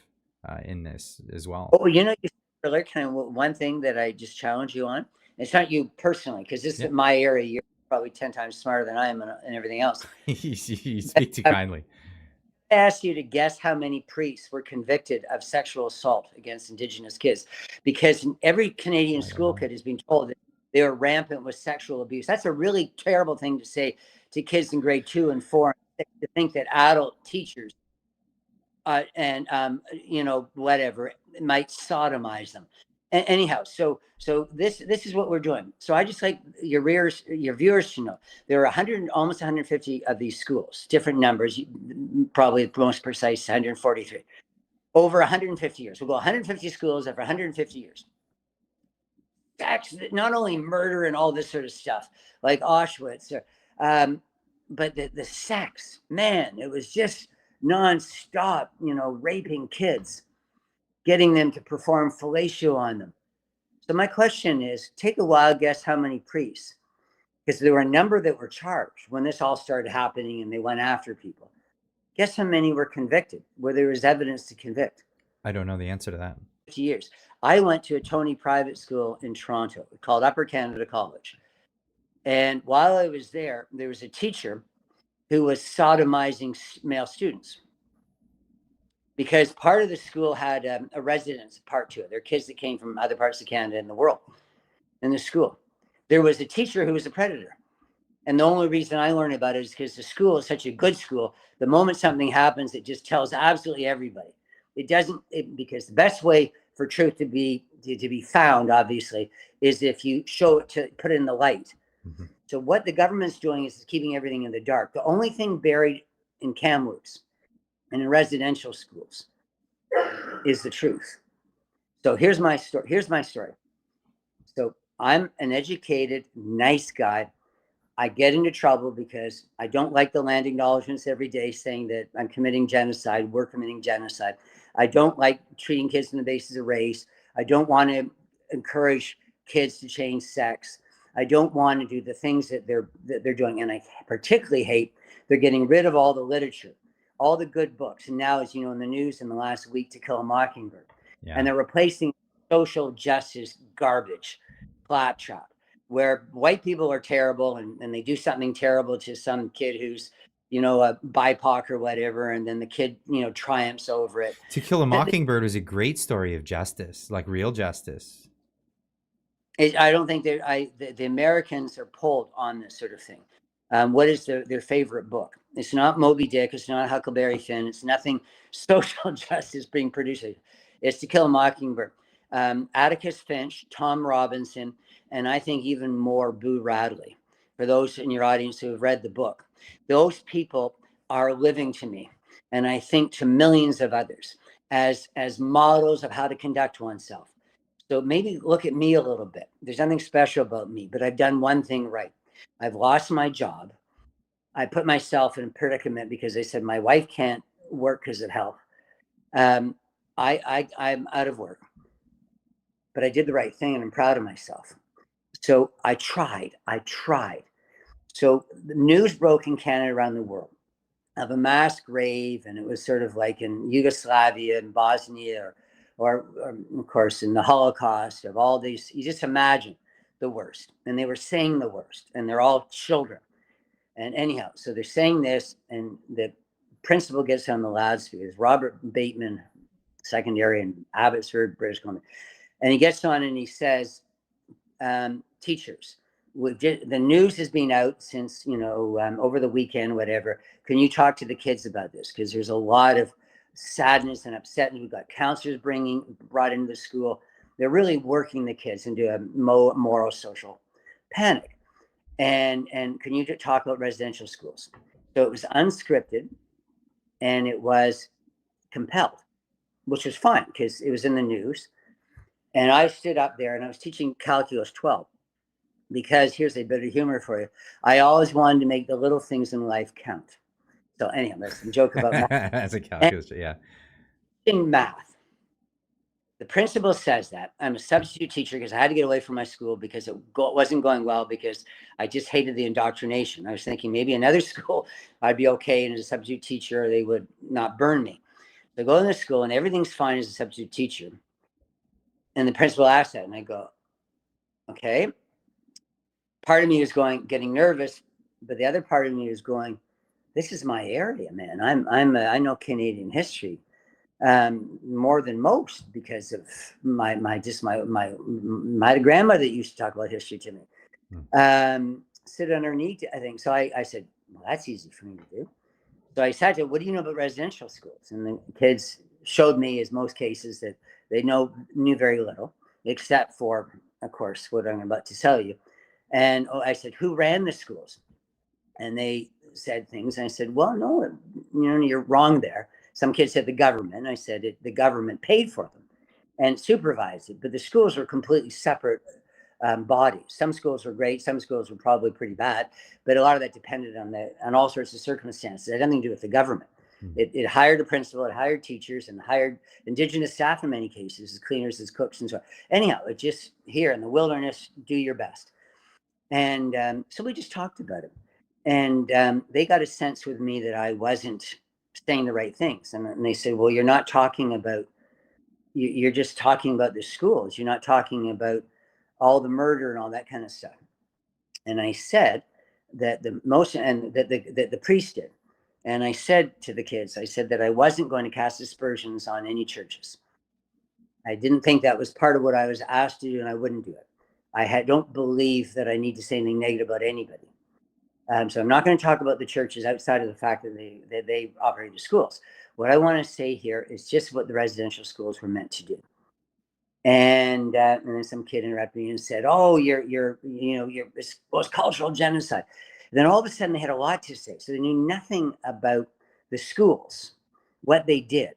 in this as well. Oh, one thing that I just challenge you on. It's not you personally, because this is my area. You're probably 10 times smarter than I am and everything else. You speak too kindly. ask you to guess how many priests were convicted of sexual assault against Indigenous kids, because every Canadian school kid has been told that they are rampant with sexual abuse. That's a really terrible thing to say to kids in grade 2 and 4, to think that adult teachers whatever might sodomize them. Anyhow, so this is what we're doing. So I just like your viewers to know there are almost 150 of these schools, different numbers, probably the most precise 143, over 150 years. We'll go 150 schools over 150 years. Not only murder and all this sort of stuff like Auschwitz, but the sex, man, it was just nonstop, raping kids, getting them to perform fellatio on them. So my question is, take a wild guess how many priests, because there were a number that were charged when this all started happening and they went after people. Guess how many were convicted, where there was evidence to convict? I don't know the answer to that. 50 years. I went to a Tony private school in Toronto called Upper Canada College. And while I was there was a teacher who was sodomizing male students, because part of the school had a residence part to it. There are kids that came from other parts of Canada and the world in the school. There was a teacher who was a predator. And the only reason I learned about it is because the school is such a good school. The moment something happens, it just tells absolutely everybody. Because the best way for truth to be found, obviously, is if you put it in the light. Mm-hmm. So what the government's doing is keeping everything in the dark. The only thing buried in Kamloops and in residential schools is the truth. So here's my story. So I'm an educated, nice guy. I get into trouble because I don't like the land acknowledgements every day saying that I'm committing genocide, we're committing genocide. I don't like treating kids on the basis of race. I don't want to encourage kids to change sex. I don't want to do the things that they're doing. And I particularly hate they're getting rid of all the literature, all the good books. And now, as you know, in the news in the last week, To Kill a Mockingbird. Yeah. And they're replacing social justice garbage, claptrap, where white people are terrible and they do something terrible to some kid who's, a BIPOC or whatever, and then the kid, triumphs over it. To Kill a Mockingbird was a great story of justice, like real justice. I don't think the Americans are pulled on this sort of thing. What is their favorite book? It's not Moby Dick. It's not Huckleberry Finn. It's nothing social justice being produced. It's To Kill a Mockingbird. Atticus Finch, Tom Robinson, and I think even more Boo Radley. For those in your audience who have read the book, those people are living to me, and I think to millions of others as models of how to conduct oneself. So maybe look at me a little bit. There's nothing special about me, but I've done one thing right. I've lost my job. I put myself in a predicament because they said my wife can't work because of health. I'm out of work, but I did the right thing and I'm proud of myself. So I tried. So the news broke in Canada around the world of a mass grave, and it was sort of like in Yugoslavia and Bosnia or of course in the Holocaust, of all these. You just imagine the worst. And they were saying the worst, and they're all children. And anyhow, so they're saying this, and the principal gets on the loudspeakers, Robert Bateman, secondary in Abbotsford, British Columbia. And he gets on and he says, teachers, the news has been out since, over the weekend, whatever. Can you talk to the kids about this? Because there's a lot of sadness and upsetness. We've got counselors brought into the school. They're really working the kids into a moral social panic. And can you talk about residential schools? So it was unscripted and it was compelled, which was fine because it was in the news. And I stood up there and I was teaching Calculus 12 because here's a bit of humor for you. I always wanted to make the little things in life count. So anyhow, that's a joke about math. That's a calculus, yeah. In math, the principal says that. I'm a substitute teacher because I had to get away from my school because it wasn't going well because I just hated the indoctrination. I was thinking maybe another school I'd be okay and as a substitute teacher, they would not burn me. So I go in the school and everything's fine as a substitute teacher. And the principal asked that and I go, okay. Part of me is getting nervous, but the other part of me is going, this is my area, man. I know Canadian history more than most because of my grandmother used to talk about history to me. Sit underneath, I think. So I said, well, that's easy for me to do. So I said to her, what do you know about residential schools? And the kids showed me, as most cases, that they knew very little, except for, of course, what I'm about to tell you. And I said, who ran the schools? And they said things. And I said, well, no, you're wrong there. Some kids said the government. I said the government paid for them and supervised it. But the schools were completely separate bodies. Some schools were great. Some schools were probably pretty bad. But a lot of that depended on all sorts of circumstances. It had nothing to do with the government. It hired a principal, it hired teachers, and hired Indigenous staff in many cases, as cleaners, as cooks, and so on. Anyhow, it just, here in the wilderness, do your best. And so we just talked about it. And they got a sense with me that I wasn't saying the right things. And they said, well, you're not talking about, you're just talking about the schools. You're not talking about all the murder and all that kind of stuff. And I said that the priest did. And I said to the kids, I said that I wasn't going to cast aspersions on any churches. I didn't think that was part of what I was asked to do, and I wouldn't do it. I don't believe that I need to say anything negative about anybody. So I'm not going to talk about the churches outside of the fact that they operate the schools. What I want to say here is just what the residential schools were meant to do. And then some kid interrupted me and said, "Oh, it was cultural genocide." Then all of a sudden they had a lot to say. So they knew nothing about the schools, what they did.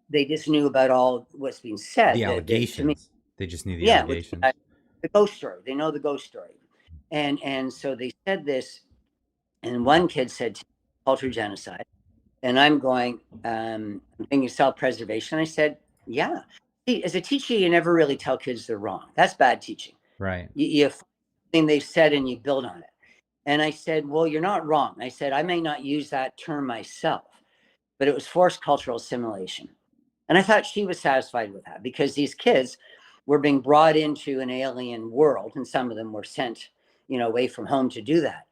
They just knew about all what's being said. The allegations. They just knew the allegations. The ghost story. They know the ghost story. And so they said this, and one kid said cultural genocide. And I'm going, I'm thinking self-preservation. I said, yeah. See, as a teacher, you never really tell kids they're wrong. That's bad teaching. Right. You find something they've said and you build on it. And I said, well, you're not wrong. I said, I may not use that term myself, but it was forced cultural assimilation. And I thought she was satisfied with that because these kids were being brought into an alien world, and some of them were sent, away from home to do that.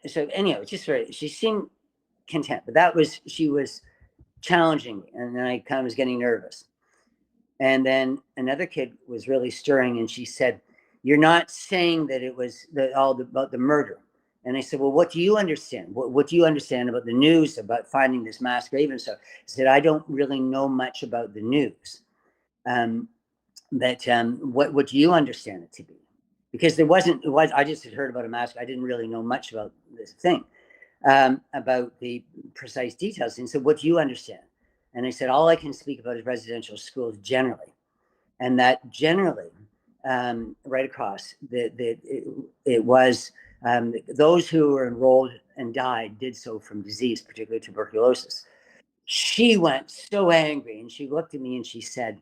So anyhow, she seemed content, but she was challenging me, and then I kind of was getting nervous. And then another kid was really stirring, and she said, "You're not saying that it was about the murder." And I said, "Well, what do you understand? What do you understand about the news, about finding this mass grave and so?" I said, "I don't really know much about the news. What do you understand it to be?" Because I just had heard about a massacre. I didn't really know much about this thing, about the precise details. And so, what do you understand? And I said, all I can speak about is residential schools generally. And that generally, right across, it was those who were enrolled and died did so from disease, particularly tuberculosis. She went so angry, and she looked at me and she said,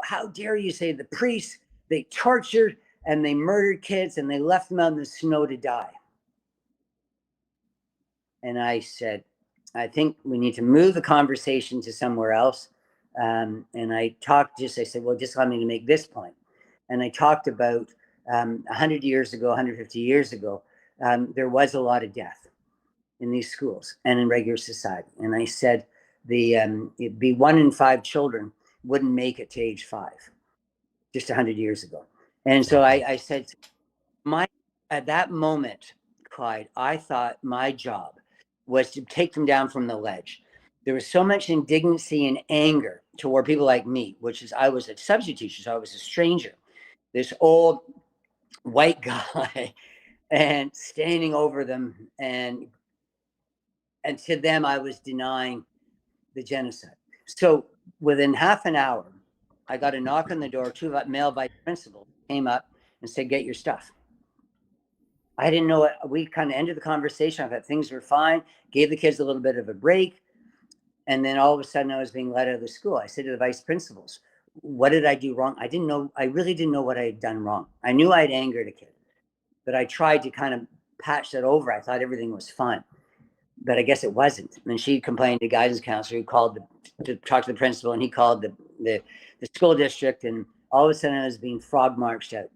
how dare you say the priests, they tortured and they murdered kids and they left them out in the snow to die. And I said, I think we need to move the conversation to somewhere else. And I said, well, just allow me to make this point. And I talked about 100 years ago, 150 years ago, there was a lot of death in these schools and in regular society. And I said, it'd be 1 in 5 children wouldn't make it to age 5, just 100 years ago. And so I said, at that moment, Clyde, I thought my job was to take them down from the ledge. There was so much indignancy and anger toward people like me, I was a substitute teacher, so I was a stranger, this old white guy, and standing over them, and to them, I was denying the genocide. So within half an hour, I got a knock on the door. 2 male vice principals came up and said, "Get your stuff." I didn't know it. We kind of ended the conversation. I thought things were fine, gave the kids a little bit of a break. And then all of a sudden I was being let out of the school. I said to the vice principals, what did I do wrong? I really didn't know what I had done wrong. I knew I'd angered a kid, but I tried to kind of patch that over. I thought everything was fine, but I guess it wasn't. And she complained to guidance counselor, who called to talk to the principal, and he called the school district, and all of a sudden I was being frog marched out.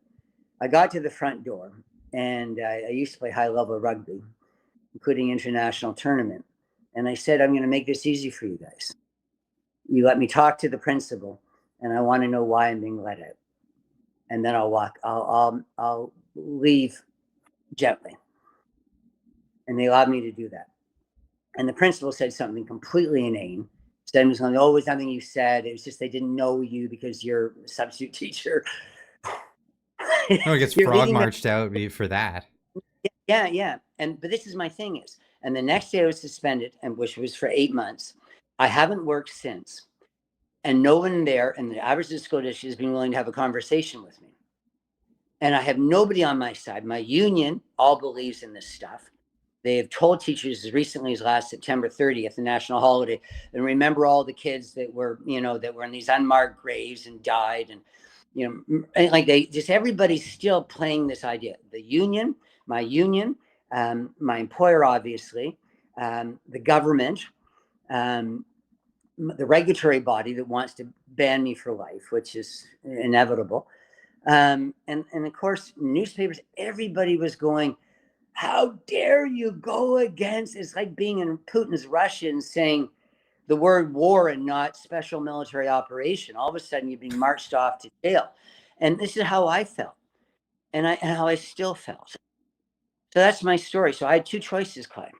I got to the front door, and I used to play high-level rugby, including international tournament. And I said, I'm going to make this easy for you guys. You let me talk to the principal, and I want to know why I'm being let out. And then I'll leave gently. And they allowed me to do that. And the principal said something completely inane. Said, oh, it was nothing you said. It was just they didn't know you because you're a substitute teacher. No, it gets frog marched out for that. Yeah. But this is my thing is, and the next day I was suspended, and which was for 8 months. I haven't worked since. And no one there in the average school district has been willing to have a conversation with me. And I have nobody on my side. My union all believes in this stuff. They have told teachers as recently as last September 30th, the national holiday, and remember all the kids that were in these unmarked graves and died. And, like everybody's still playing this idea. The union, my employer, obviously, the government, the regulatory body that wants to ban me for life, which is inevitable. And of course, newspapers, everybody was going, how dare you go against, it's like being in Putin's Russia and saying the word war and not special military operation. All of a sudden you're being marched off to jail. And this is how I felt and how I still felt. So that's my story. So I had two choices, Clyde.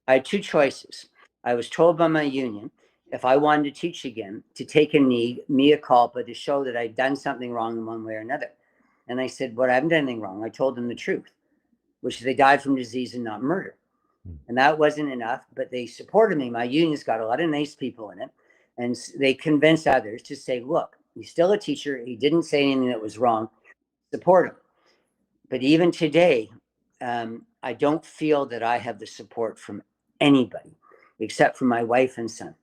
I had two choices. I was told by my union, if I wanted to teach again, to take a knee, mea culpa, to show that I'd done something wrong in one way or another. And I said, well, I haven't done anything wrong. I told them the truth, which is they died from disease and not murder. And that wasn't enough, but they supported me. My union's got a lot of nice people in it. And they convinced others to say, look, he's still a teacher. He didn't say anything that was wrong. Support him. But even today, I don't feel that I have the support from anybody except for my wife and son.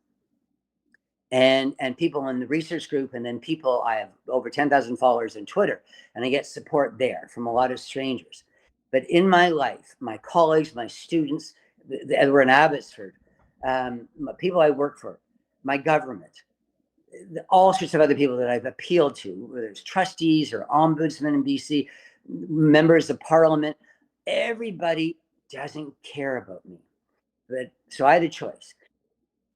And people in the research group, and then I have over 10,000 followers on Twitter, and I get support there from a lot of strangers. But in my life, my colleagues, my students that were in Abbotsford, people I work for, my government, all sorts of other people that I've appealed to, whether it's trustees or ombudsmen in BC, members of parliament, everybody doesn't care about me. So I had a choice.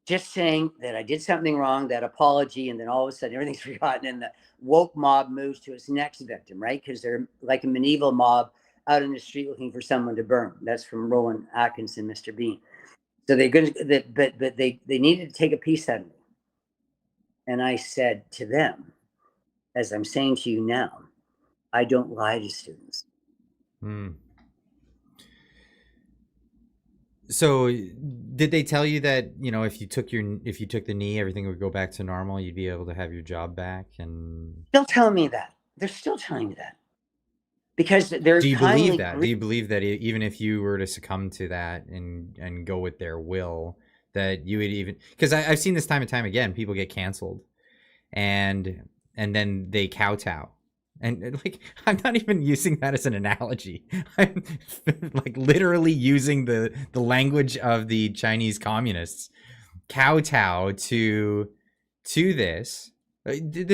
Just saying that I did something wrong, that apology, and then all of a sudden everything's forgotten and the woke mob moves to its next victim, right? Because they're like a medieval mob out in the street looking for someone to burn. That's from Rowan Atkinson, Mr. Bean. So they needed to take a piece out of me. And I said to them, as I'm saying to you now, I don't lie to students. So did they tell you that, if you took the knee, everything would go back to normal, you'd be able to have your job back? And they'll tell me that. They're still telling me that. Because they're Do you believe that? Do you believe that even if you were to succumb to that and go with their will, that you would even, because I've seen this time and time again, people get canceled and then they kowtow. And like, I'm not even using that as an analogy. I'm like literally using the language of the Chinese communists, kowtow to this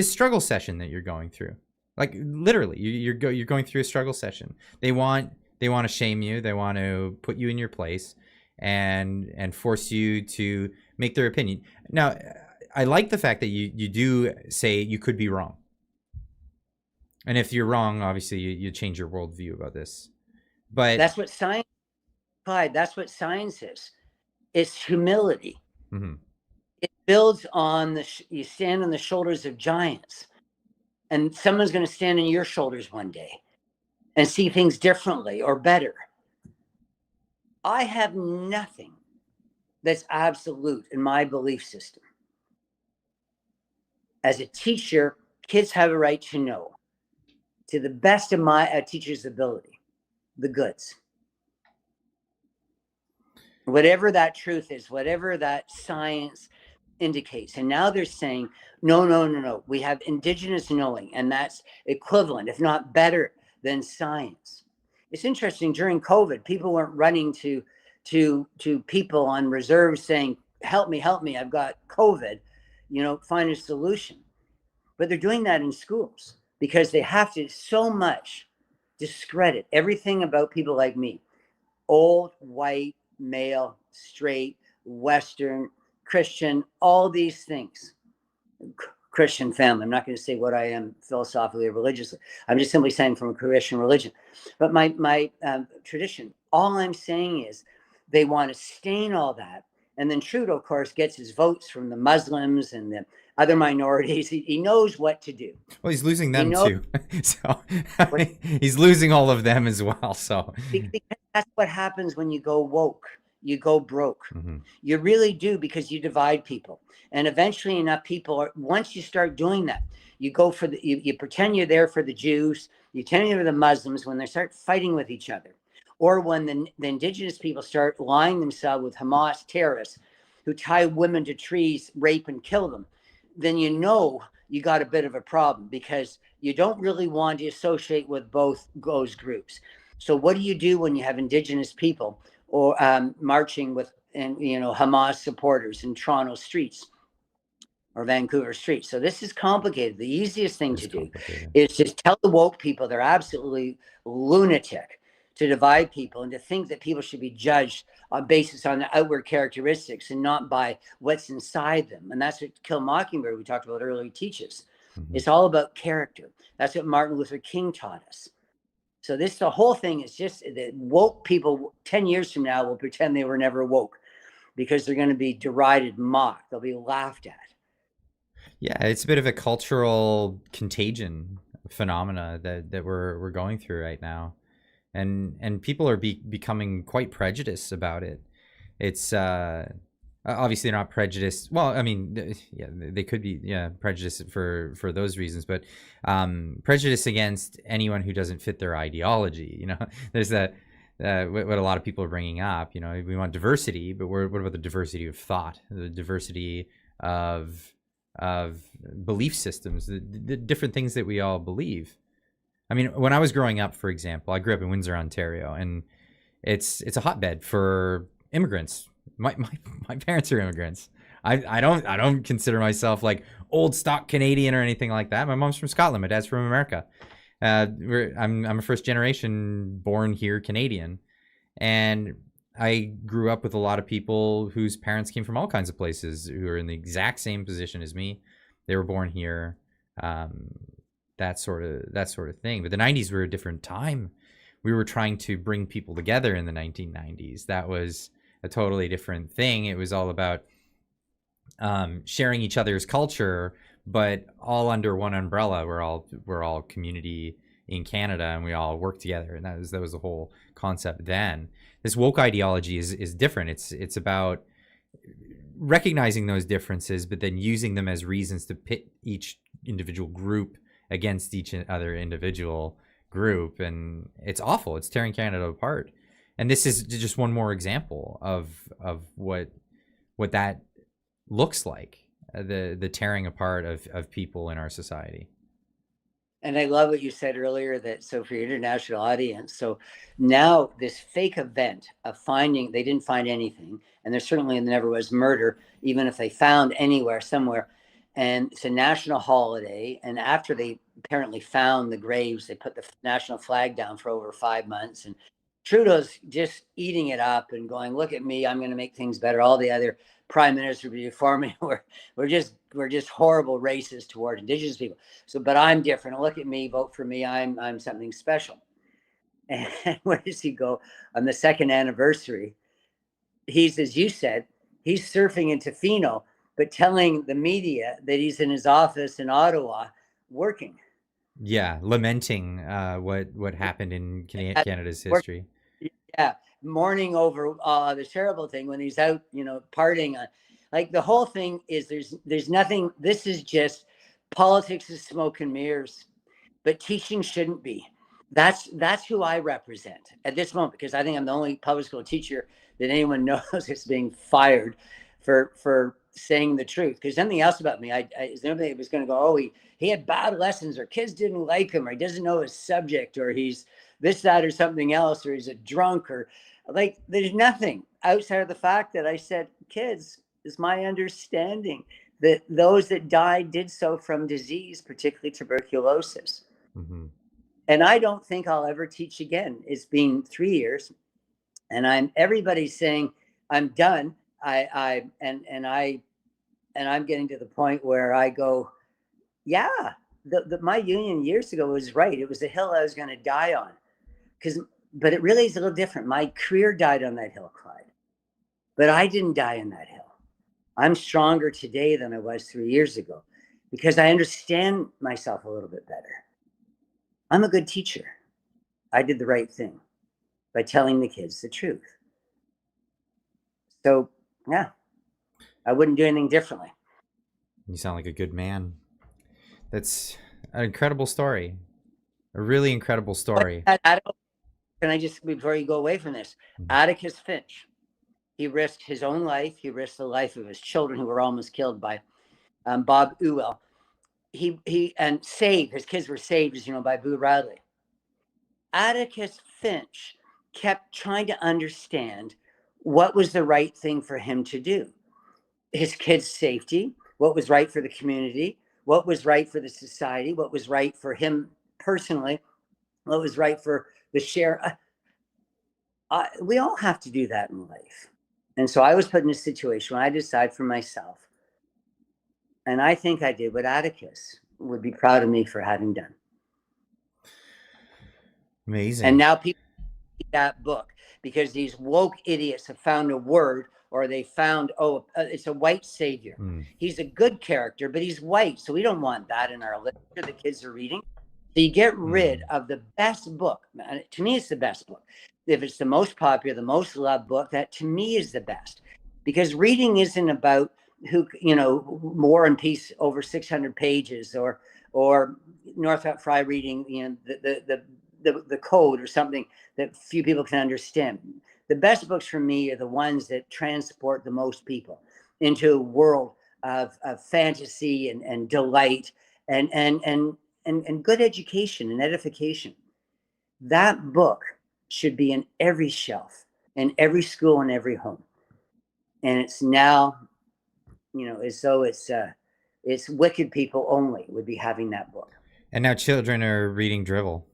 struggle session that you're going through. Like literally, you're going through a struggle session. They want to shame you. They want to put you in your place and force you to make their opinion. Now, I like the fact that you do say you could be wrong. And if you're wrong, obviously you change your worldview about this. But that's what science, Clyde, that's what science is. It's humility. Mm-hmm. It builds on you stand on the shoulders of giants. And someone's going to stand on your shoulders one day and see things differently or better. I have nothing that's absolute in my belief system. As a teacher, kids have a right to know, to the best of my teacher's ability, the goods. Whatever that truth is, whatever that science indicates. And now they're saying, no. We have indigenous knowing, and that's equivalent, if not better than science. It's interesting, during COVID, people weren't running to people on reserve saying, help me, I've got COVID, find a solution. But they're doing that in schools because they have to so much discredit everything about people like me, old, white, male, straight, Western, Christian, all these things. Christian family. I'm not going to say what I am philosophically or religiously. I'm just simply saying from a Christian religion. But my tradition, all I'm saying is they want to stain all that. And then Trudeau, of course, gets his votes from the Muslims and the other minorities. He knows what to do. Well, he's losing them too. So he's losing all of them as well. So because that's what happens when you go woke. You go broke. You really do, because you divide people. And eventually enough people are, once you start doing that, you go for the, you pretend you're there for the Jews, you pretend you're the Muslims when they start fighting with each other. Or when the indigenous people start lying themselves with Hamas terrorists who tie women to trees, rape and kill them, then you know you got a bit of a problem, because you don't really want to associate with both those groups. So what do you do when you have indigenous people or marching with, and Hamas supporters in Toronto streets or Vancouver streets? So this is complicated. The easiest thing to do is just tell the woke people they're absolutely lunatic to divide people and to think that people should be judged on basis on the outward characteristics and not by what's inside them. And that's what Kill Mockingbird, we talked about earlier, teaches. It's all about character. That's what Martin Luther King taught us. So the whole thing is just that woke people 10 years from now will pretend they were never woke, because they're going to be derided, mocked. They'll be laughed at. Yeah, it's a bit of a cultural contagion phenomena that we're going through right now. And people are becoming quite prejudiced about it. It's obviously they're not prejudiced. Well, I mean, yeah, they could be prejudiced for those reasons, but prejudice against anyone who doesn't fit their ideology. There's that what a lot of people are bringing up. We want diversity, but what about the diversity of thought, the diversity of belief systems, the different things that we all believe? I mean, when I was growing up, for example, I grew up in Windsor, Ontario, and it's a hotbed for immigrants. My parents are immigrants. I don't consider myself like old stock Canadian or anything like that. My mom's from Scotland. My dad's from America. I'm a first generation born here Canadian, and I grew up with a lot of people whose parents came from all kinds of places who are in the exact same position as me. They were born here. That sort of thing. But the 90s were a different time. We were trying to bring people together in the 1990s. That was a totally different thing. It was all about sharing each other's culture, but all under one umbrella. We're all community in Canada, and we all work together. And that was the whole concept then. This woke ideology is different. It's about recognizing those differences, but then using them as reasons to pit each individual group against each other individual group. And it's awful. It's tearing Canada apart. And this is just one more example of what that looks like, the tearing apart of people in our society. And I love what you said earlier, that so for your international audience, so now this fake event of finding, they didn't find anything, and there certainly never was murder, even if they found anywhere, somewhere. And it's a national holiday. And after they apparently found the graves, they put the national flag down for over 5 months. And Trudeau's just eating it up and going, look at me, I'm going to make things better. All the other prime ministers before me we're just horrible racists toward indigenous people. So, but I'm different. Look at me, vote for me. I'm something special. And where does he go on the second anniversary? He's, as you said, he's surfing into Tofino, but telling the media that he's in his office in Ottawa working. Yeah, lamenting what happened in Canada's history. Yeah, mourning over the terrible thing when he's out, partying. Like the whole thing is there's nothing. This is just politics is smoke and mirrors, but teaching shouldn't be. That's who I represent at this moment, because I think I'm the only public school teacher that anyone knows is being fired for saying the truth. Because something else about me, is nobody was going to go, oh, he had bad lessons, or kids didn't like him, or he doesn't know his subject, or he's this, that, or something else, or he's a drunk, or like there's nothing outside of the fact that I said, kids, is my understanding that those that died did so from disease, particularly tuberculosis. Mm-hmm. And I don't think I'll ever teach again. It's been 3 years, and everybody's saying I'm done. I'm getting to the point where I go, yeah, my union years ago was right. It was a hill I was going to die on, but it really is a little different. My career died on that hill, Clyde, but I didn't die on that hill. I'm stronger today than I was 3 years ago because I understand myself a little bit better. I'm a good teacher. I did the right thing by telling the kids the truth. So, yeah, I wouldn't do anything differently. You sound like a good man. That's an incredible story. A really incredible story. Can I just, before you go away from this, Atticus Finch, he risked his own life. He risked the life of his children who were almost killed by Bob Ewell. And saved, his kids were saved, as you know, by Boo Radley. Atticus Finch kept trying to understand what was the right thing for him to do. His kids' safety, what was right for the community, what was right for the society, what was right for him personally, what was right for the share. We all have to do that in life. And so I was put in a situation where I decided for myself. And I think I did what Atticus would be proud of me for having done. Amazing. And now people read that book because these woke idiots have found a word, or they found, it's a white savior. He's a good character, but he's white. So we don't want that in our literature the kids are reading. So you get rid of the best book. To me, it's the best book. If it's the most popular, the most loved book, that to me is the best. Because reading isn't about War and Peace over 600 pages, or Northrop Frye reading, the code or something that few people can understand. The best books for me are the ones that transport the most people into a world of fantasy and delight and good education and edification. That book should be in every shelf, in every school, and every home. And it's now, as though it's wicked people only would be having that book. And now children are reading drivel.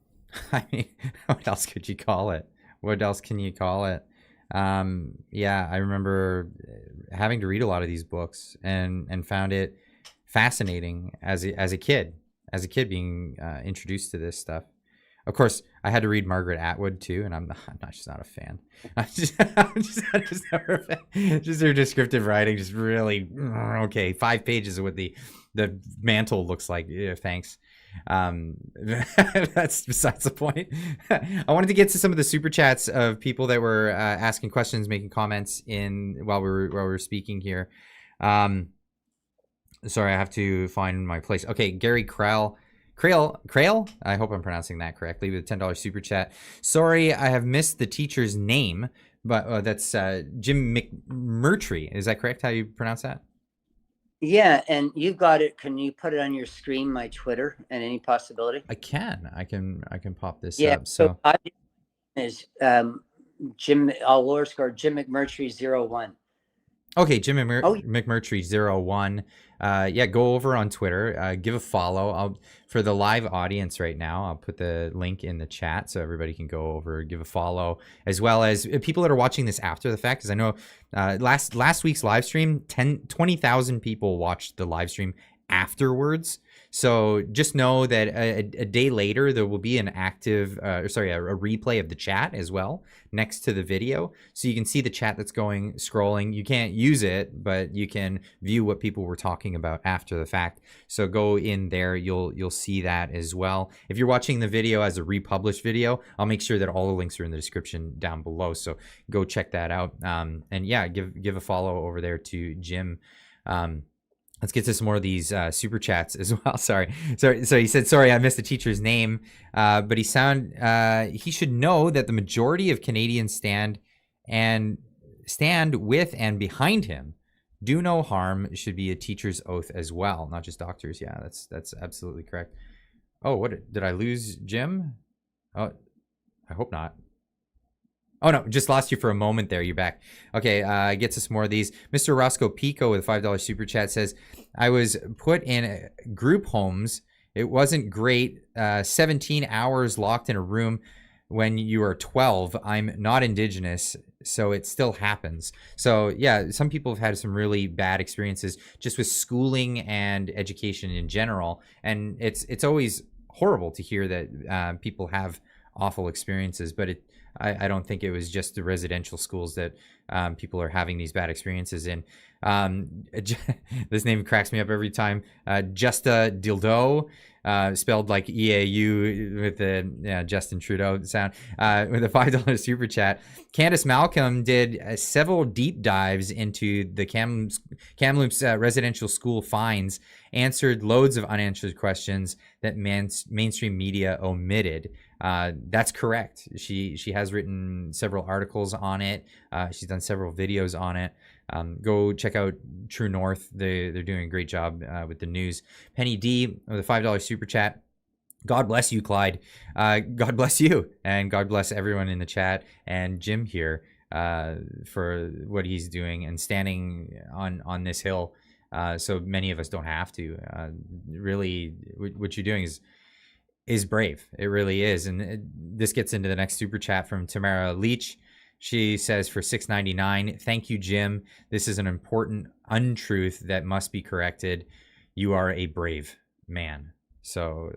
I mean, what else could you call it? What else can you call it? I remember having to read a lot of these books and found it fascinating as a kid being introduced to this stuff. Of course, I had to read Margaret Atwood too, and I'm just not a fan. I'm just never a fan. Just her descriptive writing, just really okay. 5 pages of what the mantle looks like. Yeah, thanks. That's besides the point. I wanted to get to some of the super chats of people that were asking questions, making comments while we were speaking here. Sorry, I have to find my place. Okay, Gary Krail, I hope I'm pronouncing that correctly, with a $10 super chat. Sorry, I have missed the teacher's name, but that's Jim McMurtry. Is that correct? How you pronounce that? Yeah, and you got it. Can you put it on your screen, my Twitter, and any possibility? I can pop this up. So I is Jim. I'll underscore Jim McMurtry 01. Okay, Jim McMurtry 01. Go over on Twitter, give a follow. For the live audience right now, I'll put the link in the chat so everybody can go over, give a follow, as well as people that are watching this after the fact, because I know last week's live stream, 20,000 people watched the live stream afterwards. So just know that a day later, there will be an a replay of the chat as well next to the video. So you can see the chat that's scrolling. You can't use it, but you can view what people were talking about after the fact. So go in there, you'll see that as well. If you're watching the video as a republished video, I'll make sure that all the links are in the description down below. So go check that out. Give a follow over there to Jim. Let's get to some more of these super chats as well. Sorry. So he said, sorry, I missed the teacher's name, but he should know that the majority of Canadians stand with and behind him. Do no harm should be a teacher's oath as well, not just doctors. Yeah, that's absolutely correct. Oh, what did I lose, Jim? Oh, I hope not. Oh, no, just lost you for a moment there. You're back. Okay, get to some more of these. Mr. Roscoe Pico with a $5 super chat says, I was put in group homes It wasn't great. 17 hours locked in a room when you are 12. I'm not Indigenous, so it still happens. So yeah, some people have had some really bad experiences just with schooling and education in general. And it's always horrible to hear that people have awful experiences, but I don't think it was just the residential schools that people are having these bad experiences in. This name cracks me up every time. Justa Dildo, spelled like EAU with the Justin Trudeau sound, with a $5 super chat. Candace Malcolm did several deep dives into the Kamloops residential school fines, answered loads of unanswered questions that mainstream media omitted. That's correct. She has written several articles on it. She's done several videos on it. Go check out True North. They're doing a great job with the news. Penny D with a $5 super chat. God bless you, Clyde. God bless you, and God bless everyone in the chat, and Jim here for what he's doing and standing on this hill. So many of us don't have to. Really, what you're doing is brave. It really is. And this gets into the next super chat from Tamara Leach. She says for $6.99, thank you, Jim. This is an important untruth that must be corrected. You are a brave man. So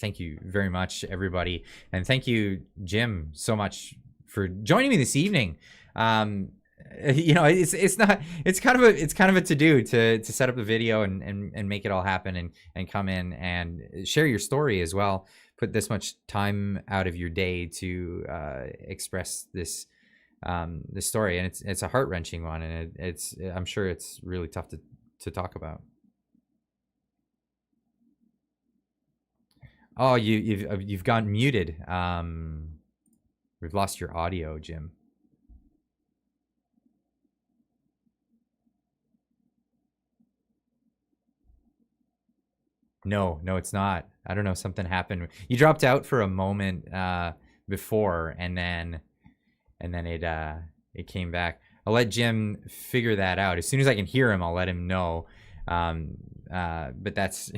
thank you very much, everybody. And thank you, Jim, so much for joining me this evening. You know, it's kind of a to-do to set up the video and make it all happen and come in and share your story as well. Put this much time out of your day to express this story, and it's a heart-wrenching one, and I'm sure it's really tough to talk about. Oh, you've gotten muted. We've lost your audio, Jim. No, it's not. I don't know. Something happened. You dropped out for a moment before, and then it came back. I'll let Jim figure that out. As soon as I can hear him, I'll let him know. But that's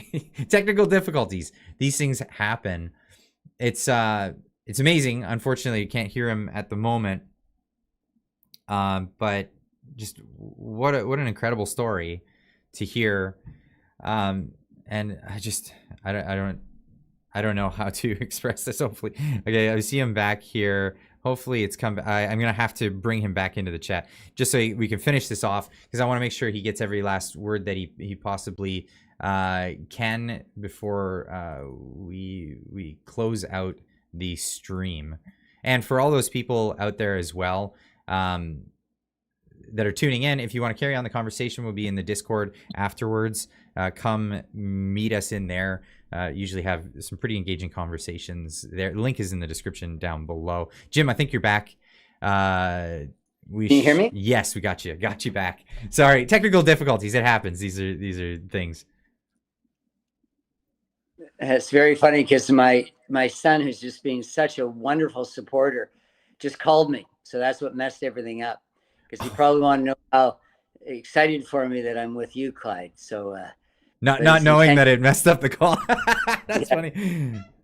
technical difficulties. These things happen. It's amazing. Unfortunately, you can't hear him at the moment. But just what an incredible story to hear. And I don't know how to express this. Hopefully, okay, I see him back here. Hopefully it's come. I'm gonna have to bring him back into the chat just so we can finish this off, because I want to make sure he gets every last word that he possibly can before we close out the stream. And for all those people out there as well that are tuning in, if you want to carry on the conversation, we'll be in the Discord afterwards. Come meet us in there. Usually have some pretty engaging conversations there. The link is in the description down below. Jim, I think you're back. Can you hear me? Yes, we got you. Got you back. Sorry, technical difficulties. It happens. These are things. It's very funny because my son, who's just being such a wonderful supporter, just called me. So that's what messed everything up, because he probably wanted to know how excited for me that I'm with you, Clyde. So not knowing that it messed up the call. That's funny.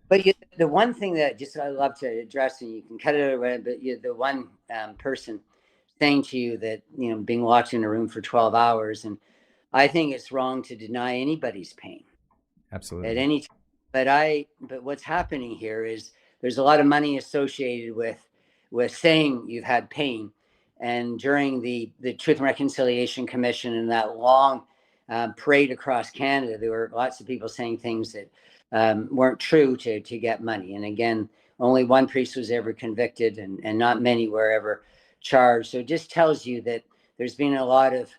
But the one thing that just I love to address, and you can cut it away, but the one person saying to you that, being locked in a room for 12 hours, and I think it's wrong to deny anybody's pain. Absolutely. At any time. But what's happening here is there's a lot of money associated with saying you've had pain. And during the Truth and Reconciliation Commission and that long parade across Canada, there were lots of people saying things that weren't true to get money. And again, only one priest was ever convicted, and not many were ever charged. So it just tells you that there's been a lot of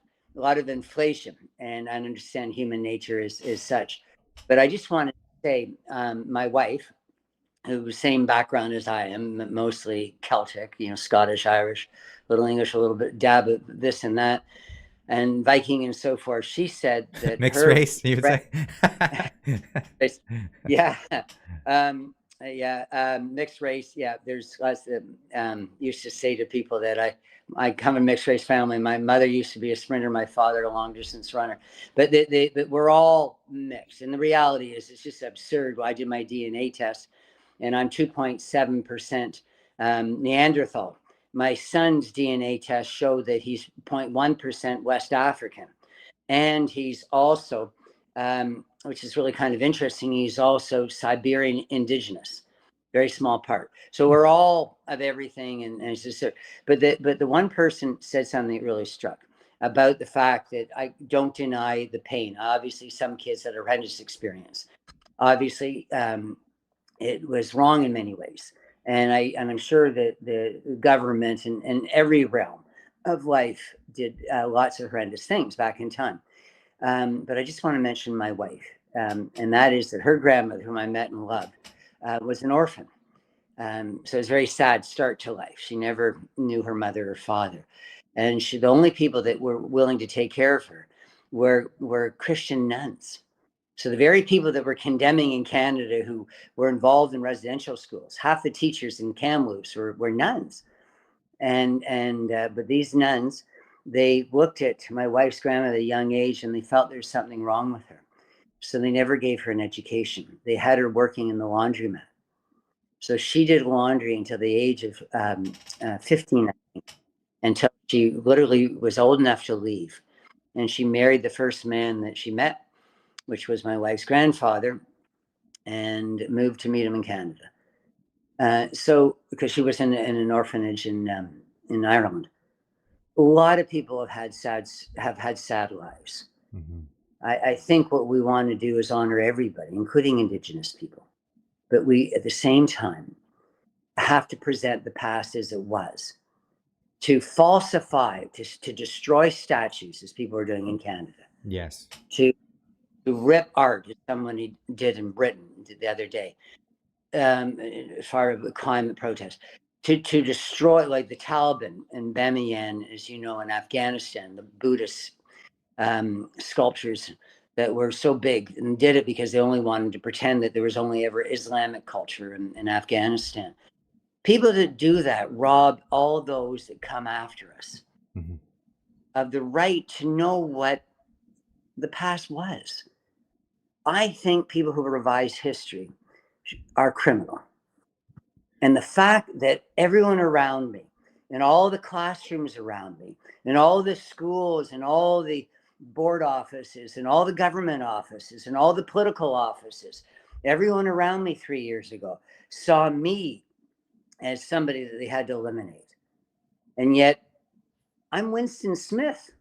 inflation, and I understand human nature is such. But I just want to say, my wife, who's same background as I am, mostly Celtic, Scottish, Irish, little English, a little bit dab of this and that, and Viking and so forth. She said that mixed race, you would say. Yeah. Mixed race. Yeah, there's lots of, used to say to people that I come from a mixed race family. My mother used to be a sprinter, my father a long distance runner, but but we're all mixed. And the reality is, it's just absurd. I did my DNA test, and I'm 2.7% Neanderthal. My son's DNA test showed that he's 0.1% West African, and he's also, which is really kind of interesting, he's also Siberian indigenous, very small part. So we're all of everything, and it's just, but the one person said something that really struck about the fact that I don't deny the pain. Obviously, some kids had a horrendous experience. Obviously, it was wrong in many ways, and I'm sure that the government and every realm of life did lots of horrendous things back in time. But I just want to mention my wife, and that is that her grandmother, whom I met and loved, was an orphan. So it was a very sad start to life. She never knew her mother or father. And the only people that were willing to take care of her were Christian nuns. So the very people that were condemning in Canada, who were involved in residential schools, half the teachers in Kamloops were nuns. But these nuns, they looked at my wife's grandma at a young age, and they felt there's something wrong with her. So they never gave her an education. They had her working in the laundromat. So she did laundry until the age of 15, I think, until she literally was old enough to leave. And she married the first man that she met, which was my wife's grandfather, and moved to meet him in Canada. So because she was in an orphanage in Ireland. A lot of people have had sad lives. Mm-hmm. I think what we want to do is honor everybody, including Indigenous people. But we, at the same time, have to present the past as it was. To falsify, to destroy statues, as people are doing in Canada. Yes. To rip art, as somebody did in Britain the other day, as far as the climate protest. To destroy, like the Taliban in Bamiyan, as you know, in Afghanistan, the Buddhist sculptures that were so big, and did it because they only wanted to pretend that there was only ever Islamic culture in Afghanistan. People that do that rob all those that come after us of the right to know what the past was. I think people who revise history are criminal. And the fact that everyone around me, and all the classrooms around me, and all the schools, and all the board offices, and all the government offices, and all the political offices, everyone around me 3 years ago saw me as somebody that they had to eliminate. And yet, I'm Winston Smith.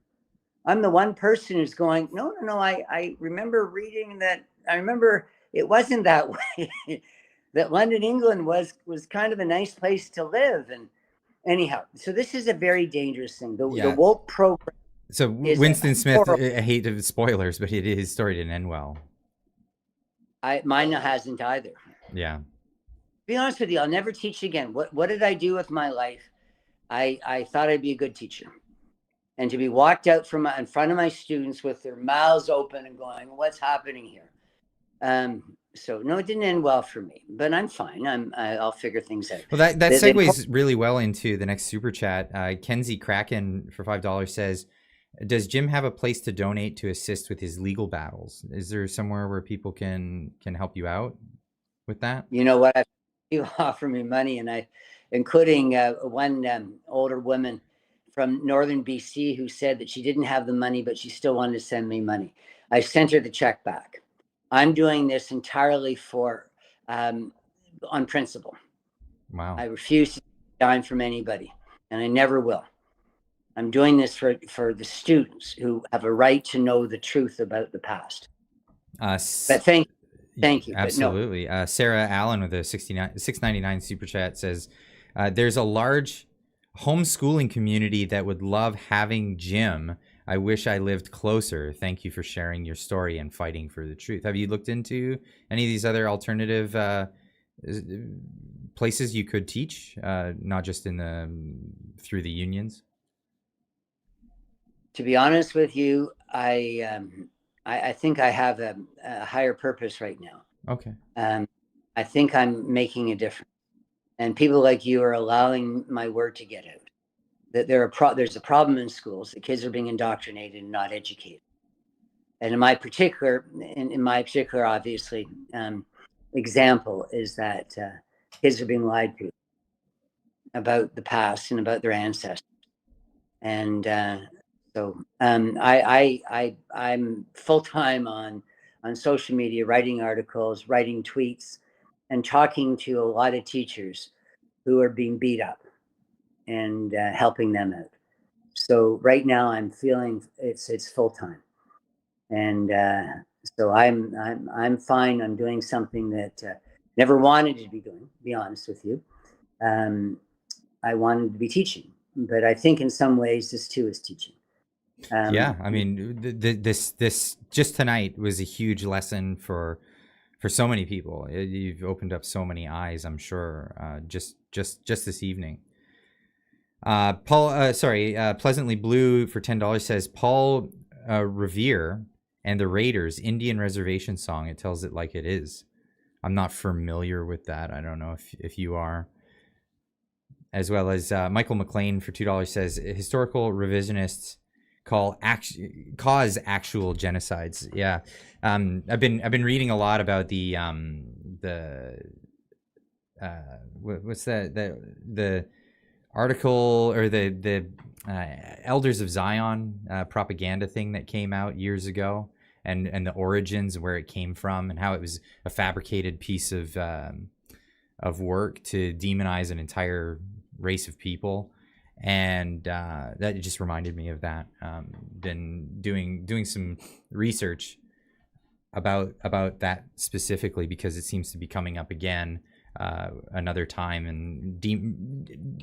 I'm the one person who's going, no, I remember reading that, I remember it wasn't that way. That London, England was kind of a nice place to live. And anyhow, so this is a very dangerous thing. The woke program. So Winston Smith, I hate the spoilers, but his story didn't end well. Mine hasn't either. Yeah. To be honest with you, I'll never teach again. What did I do with my life? I thought I'd be a good teacher. And to be walked out in front of my students with their mouths open and going, what's happening here? So no, it didn't end well for me, but I'm fine. I'll figure things out. Well, that segues really well into the next super chat. Kenzie Kraken for $5 says, does Jim have a place to donate to assist with his legal battles? Is there somewhere where people can help you out with that? You know what? You offer me money, and including one older woman from northern BC who said that she didn't have the money, but she still wanted to send me money. I sent her the check back. I'm doing this entirely on principle. Wow. I refuse to dime from anybody, and I never will. I'm doing this for the students who have a right to know the truth about the past. But thank you. Absolutely. No. Sarah Allen with a $6.99 super chat says, there's a large homeschooling community that would love having Jim. I wish I lived closer. Thank you for sharing your story and fighting for the truth. Have you looked into any of these other alternative places you could teach, not just through the unions? To be honest with you, I think I have a higher purpose right now. Okay. I think I'm making a difference. And people like you are allowing my word to get out. That there's a problem in schools. The kids are being indoctrinated and not educated. And in my particular, obviously, example is that kids are being lied to about the past and about their ancestors. And so I'm full-time on social media, writing articles, writing tweets, and talking to a lot of teachers who are being beat up and helping them out. So right now I'm feeling it's full-time. And so I'm fine. I'm doing something that never wanted to be doing, to be honest with you. I wanted to be teaching, but I think in some ways this too is teaching. Yeah, I mean, this just tonight was a huge lesson for so many people. You've opened up so many eyes, I'm sure, just this evening. Paul, Pleasantly Blue for $10 says Paul Revere and the Raiders Indian Reservation song. It tells it like it is. I'm not familiar with that. I don't know if you are. As well as Michael McLean for $2 says historical revisionists cause actual genocides. Yeah, I've been reading a lot about the what's the article or the Elders of Zion propaganda thing that came out years ago, and the origins, where it came from, and how it was a fabricated piece of work to demonize an entire race of people. And that just reminded me of that. Been doing some research about that specifically, because it seems to be coming up again another time, and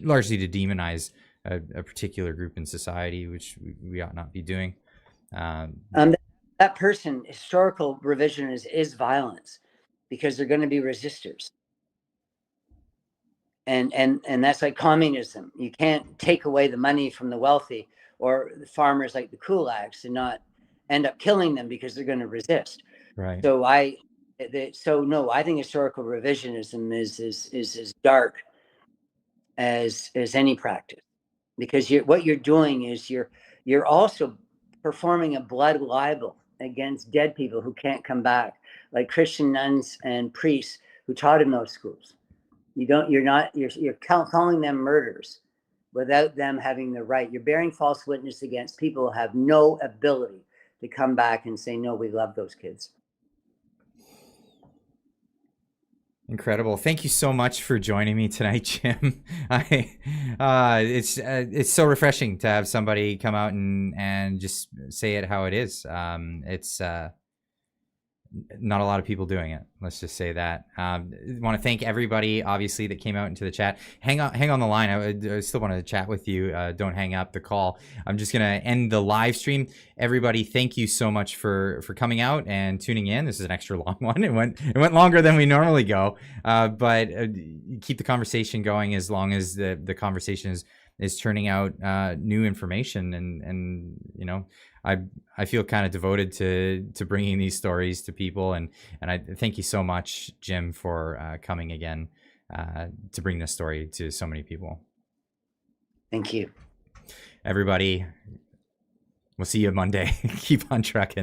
largely to demonize a particular group in society, which we ought not be doing. That person, historical revision is violence, because they're going to be resistors. And that's like communism. You can't take away the money from the wealthy or the farmers like the kulaks and not end up killing them because they're going to resist. Right. So I think historical revisionism is as dark as any practice, because what you're doing is you're also performing a blood libel against dead people who can't come back, like Christian nuns and priests who taught in those schools. You're calling them murderers without them having the right. You're bearing false witness against people who have no ability to come back and say, no, we love those kids. Incredible. Thank you so much for joining me tonight, Jim. It's so refreshing to have somebody come out and just say it how it is. It's not a lot of people doing it. Let's just say that. I want to thank everybody, obviously, that came out into the chat. Hang on the line. I still want to chat with you. Don't hang up the call. I'm just going to end the live stream. Everybody, thank you so much for coming out and tuning in. This is an extra long one. It went longer than we normally go, but keep the conversation going as long as the conversation is turning out new information, and you know, I feel kind of devoted to bringing these stories to people, and I thank you so much, Jim, for coming again to bring this story to so many people. Thank you, everybody. We'll see you Monday. Keep on trucking.